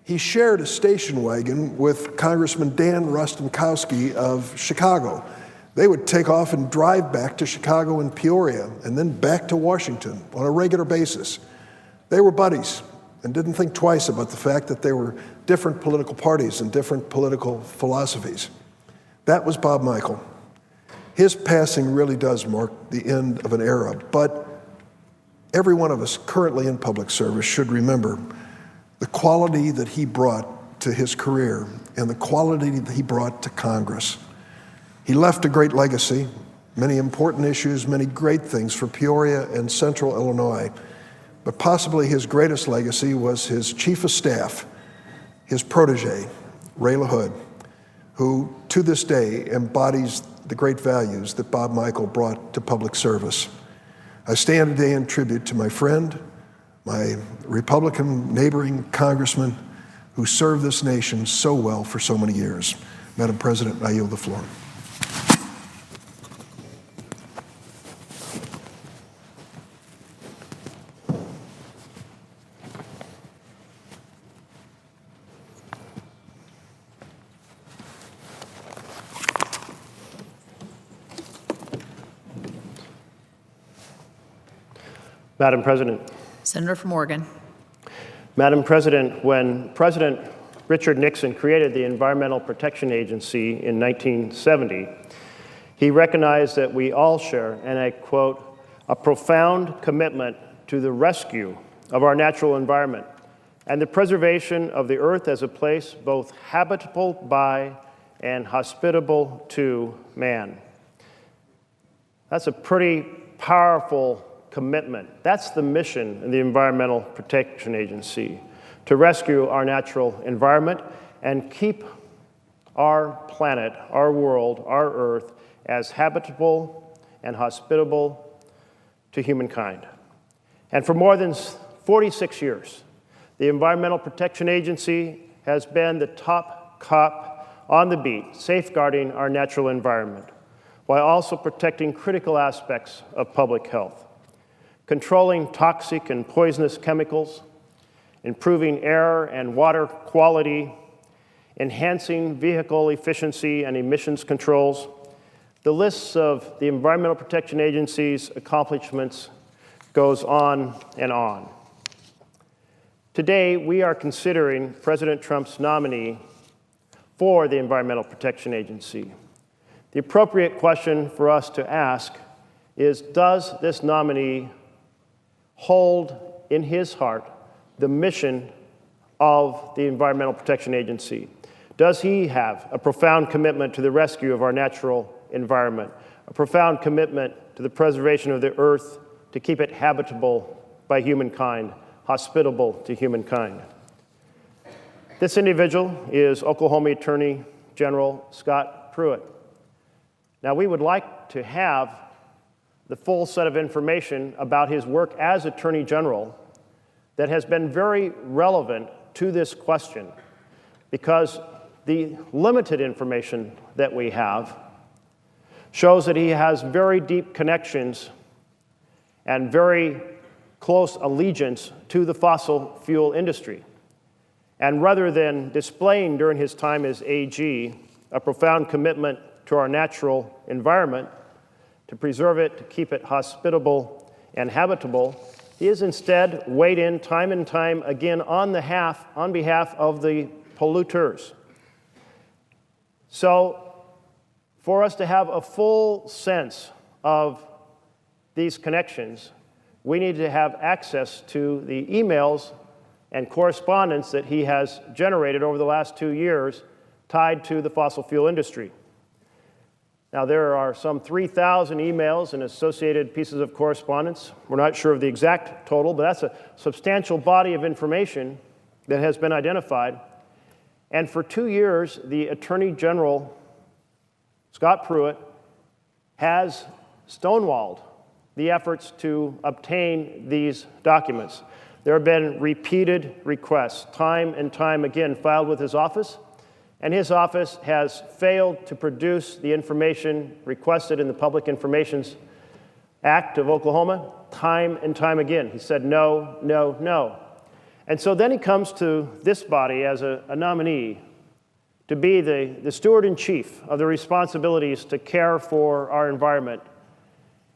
He shared a station wagon with Congressman Dan Rostenkowski of Chicago. They would take off and drive back to Chicago and Peoria and then back to Washington on a regular basis. They were buddies and didn't think twice about the fact that they were different political parties and different political philosophies. That was Bob Michael. His passing really does mark the end of an era, but every one of us currently in public service should remember the quality that he brought to his career and the quality that he brought to Congress. He left a great legacy, many important issues, many great things for Peoria and Central Illinois, but possibly his greatest legacy was his chief of staff, his protege, Ray LaHood, who to this day embodies the great values that Bob Michael brought to public service. I stand today in tribute to my friend, my Republican neighboring congressman who served this nation so well for so many years. Madam President, I yield the floor. Madam President. Senator from Oregon. Madam President, when President Richard Nixon created the Environmental Protection Agency in 1970, he recognized that we all share, and I quote, a profound commitment to the rescue of our natural environment and the preservation of the earth as a place both habitable by and hospitable to man. That's a pretty powerful commitment. That's the mission of the Environmental Protection Agency, to rescue our natural environment and keep our planet, our world, our earth as habitable and hospitable to humankind. And for more than 46 years, the Environmental Protection Agency has been the top cop on the beat, safeguarding our natural environment, while also protecting critical aspects of public health, controlling toxic and poisonous chemicals, improving air and water quality, enhancing vehicle efficiency and emissions controls. The list of the Environmental Protection Agency's accomplishments goes on and on. Today, we are considering President Trump's nominee for the Environmental Protection Agency. The appropriate question for us to ask is, does this nominee hold in his heart the mission of the Environmental Protection Agency? Does he have a profound commitment to the rescue of our natural environment, a profound commitment to the preservation of the earth to keep it habitable by humankind, hospitable to humankind? This individual is Oklahoma Attorney General Scott Pruitt. Now, we would like to have the full set of information about his work as Attorney General that has been very relevant to this question, because the limited information that we have shows that he has very deep connections and very close allegiance to the fossil fuel industry. And rather than displaying during his time as AG a profound commitment to our natural environment, to preserve it, to keep it hospitable and habitable, He has instead weighed in time and time again on behalf of the polluters. So for us to have a full sense of these connections, we need to have access to the emails and correspondence that he has generated over the last 2 years tied to the fossil fuel industry. Now, there are some 3,000 emails and associated pieces of correspondence. We're not sure of the exact total, but that's a substantial body of information that has been identified. And for 2 years, the Attorney General, Scott Pruitt, has stonewalled the efforts to obtain these documents. There have been repeated requests, time and time again, filed with his office, and his office has failed to produce the information requested in the Public Information Act of Oklahoma time and time again. He said no, no, no. And so then he comes to this body as a nominee to be the steward-in-chief of the responsibilities to care for our environment.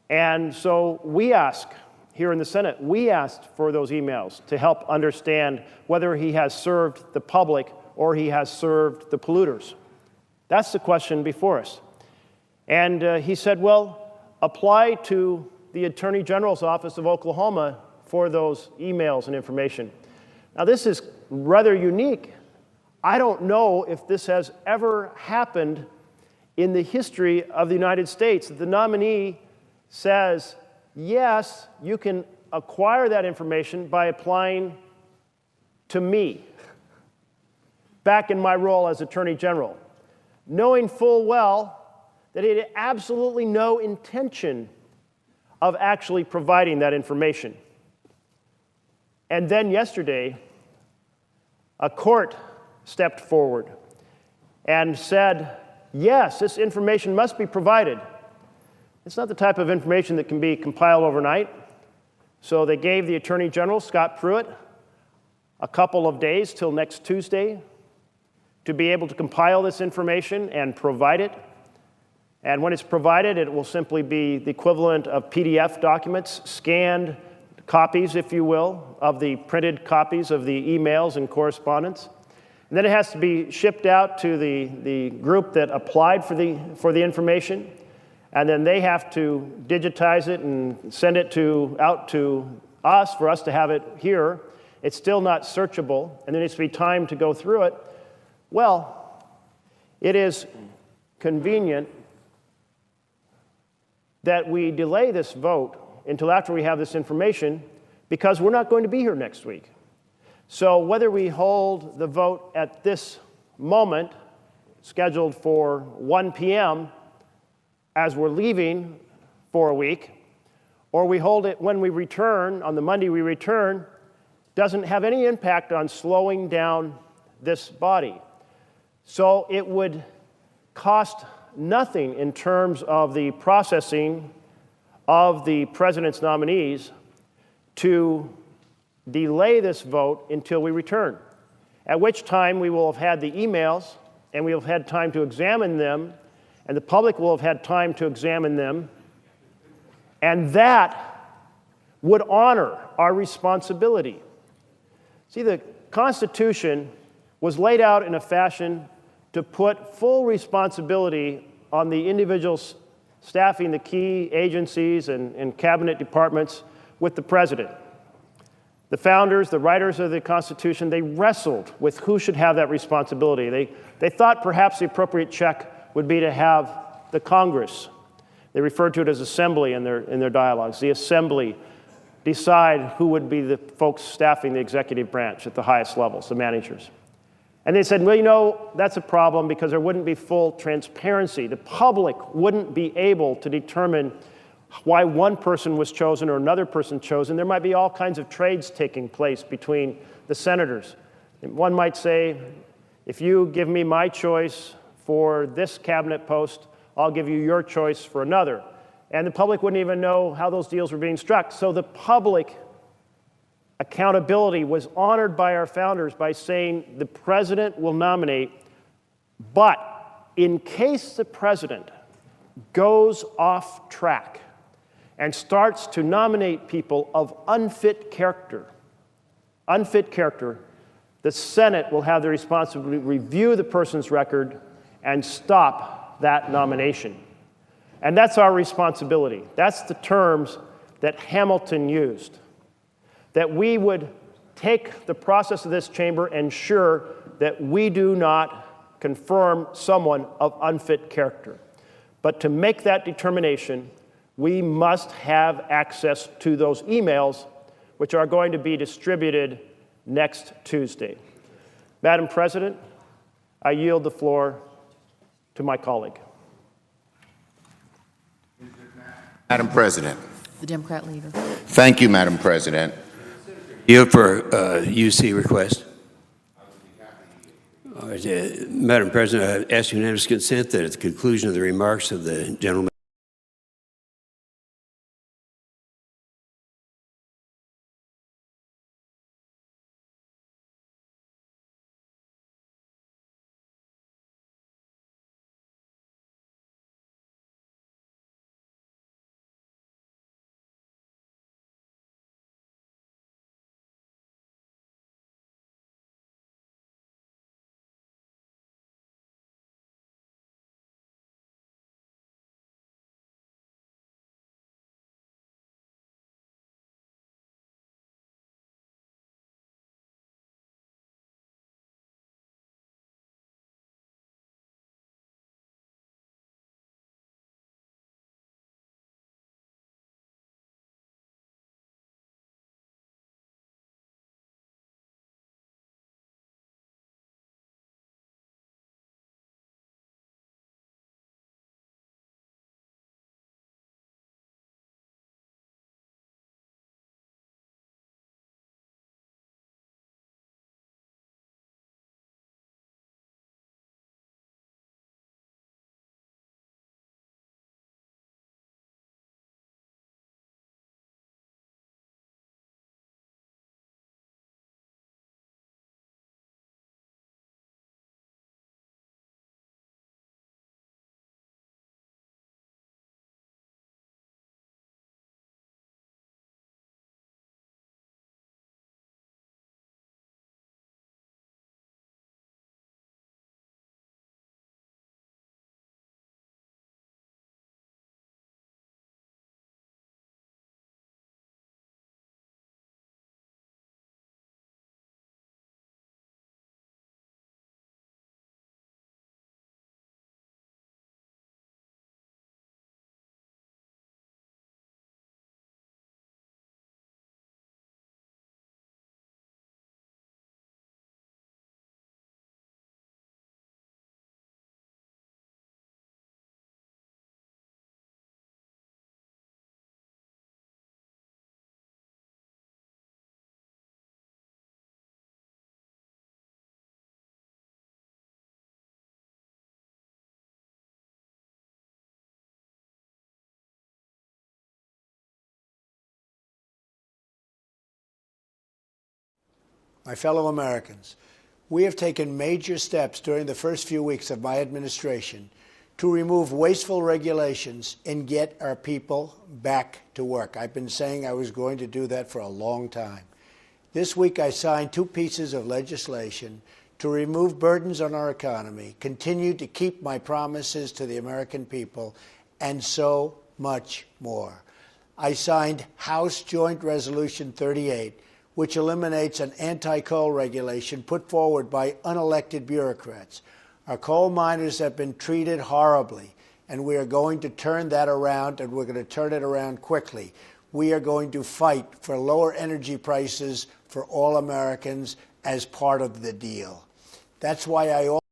And so we ask, here in the Senate, we asked for those emails to help understand whether he has served the public or he has served the polluters. That's the question before us. And he said, well, apply to the Attorney General's office of Oklahoma for those emails and information. Now, this is rather unique. I don't know if this has ever happened in the history of the United States. The nominee says, yes, you can acquire that information by applying to me, back in my role as Attorney General, knowing full well that he had absolutely no intention of actually providing that information. And then yesterday, a court stepped forward and said, yes, this information must be provided. It's not the type of information that can be compiled overnight. So they gave the Attorney General, Scott Pruitt, a couple of days till next Tuesday to be able to compile this information and provide it. And when it's provided, it will simply be the equivalent of PDF documents, scanned copies, if you will, of the printed copies of the emails and correspondence. And then it has to be shipped out to the group that applied for the information. And then they have to digitize it and send it out to us for us to have it here. It's still not searchable, and there needs to be time to go through it. Well, it is convenient that we delay this vote until after we have this information because we're not going to be here next week. So whether we hold the vote at this moment, scheduled for 1 p.m., as we're leaving for a week, or we hold it when we return, on the Monday we return, doesn't have any impact on slowing down this body. So it would cost nothing in terms of the processing of the president's nominees to delay this vote until we return, at which time we will have had the emails and we will have had time to examine them, and the public will have had time to examine them, and that would honor our responsibility. See, the Constitution was laid out in a fashion to put full responsibility on the individuals staffing the key agencies and cabinet departments with the president. The founders, the writers of the Constitution, they wrestled with who should have that responsibility. They thought perhaps the appropriate check would be to have the Congress. They referred to it as assembly in their dialogues. The assembly decide who would be the folks staffing the executive branch at the highest levels, the managers. And they said, well, you know, that's a problem because there wouldn't be full transparency. The public wouldn't be able to determine why one person was chosen or another person chosen. There might be all kinds of trades taking place between the senators. One might say, if you give me my choice for this cabinet post, I'll give you your choice for another. And the public wouldn't even know how those deals were being struck. So the public accountability was honored by our founders by saying the president will nominate, but in case the president goes off track and starts to nominate people of unfit character, the Senate will have the responsibility to review the person's record and stop that nomination. And that's our responsibility. That's the terms that Hamilton used. That we would take the process of this chamber and ensure that we do not confirm someone of unfit character. But to make that determination, we must have access to those emails, which are going to be distributed next Tuesday. Madam President, I yield the floor to my colleague. Madam President. The Democrat leader. Thank you, Madam President. Yield for UC request. Madam President, I ask unanimous consent that at the conclusion of the remarks of the gentleman. My fellow Americans, we have taken major steps during the first few weeks of my administration to remove wasteful regulations and get our people back to work. I've been saying I was going to do that for a long time. This week I signed 2 pieces of legislation to remove burdens on our economy, continue to keep my promises to the American people, and so much more. I signed House Joint Resolution 38, which eliminates an anti-coal regulation put forward by unelected bureaucrats. Our coal miners have been treated horribly, and we are going to turn that around, and we're going to turn it around quickly. We are going to fight for lower energy prices for all Americans as part of the deal. That's why I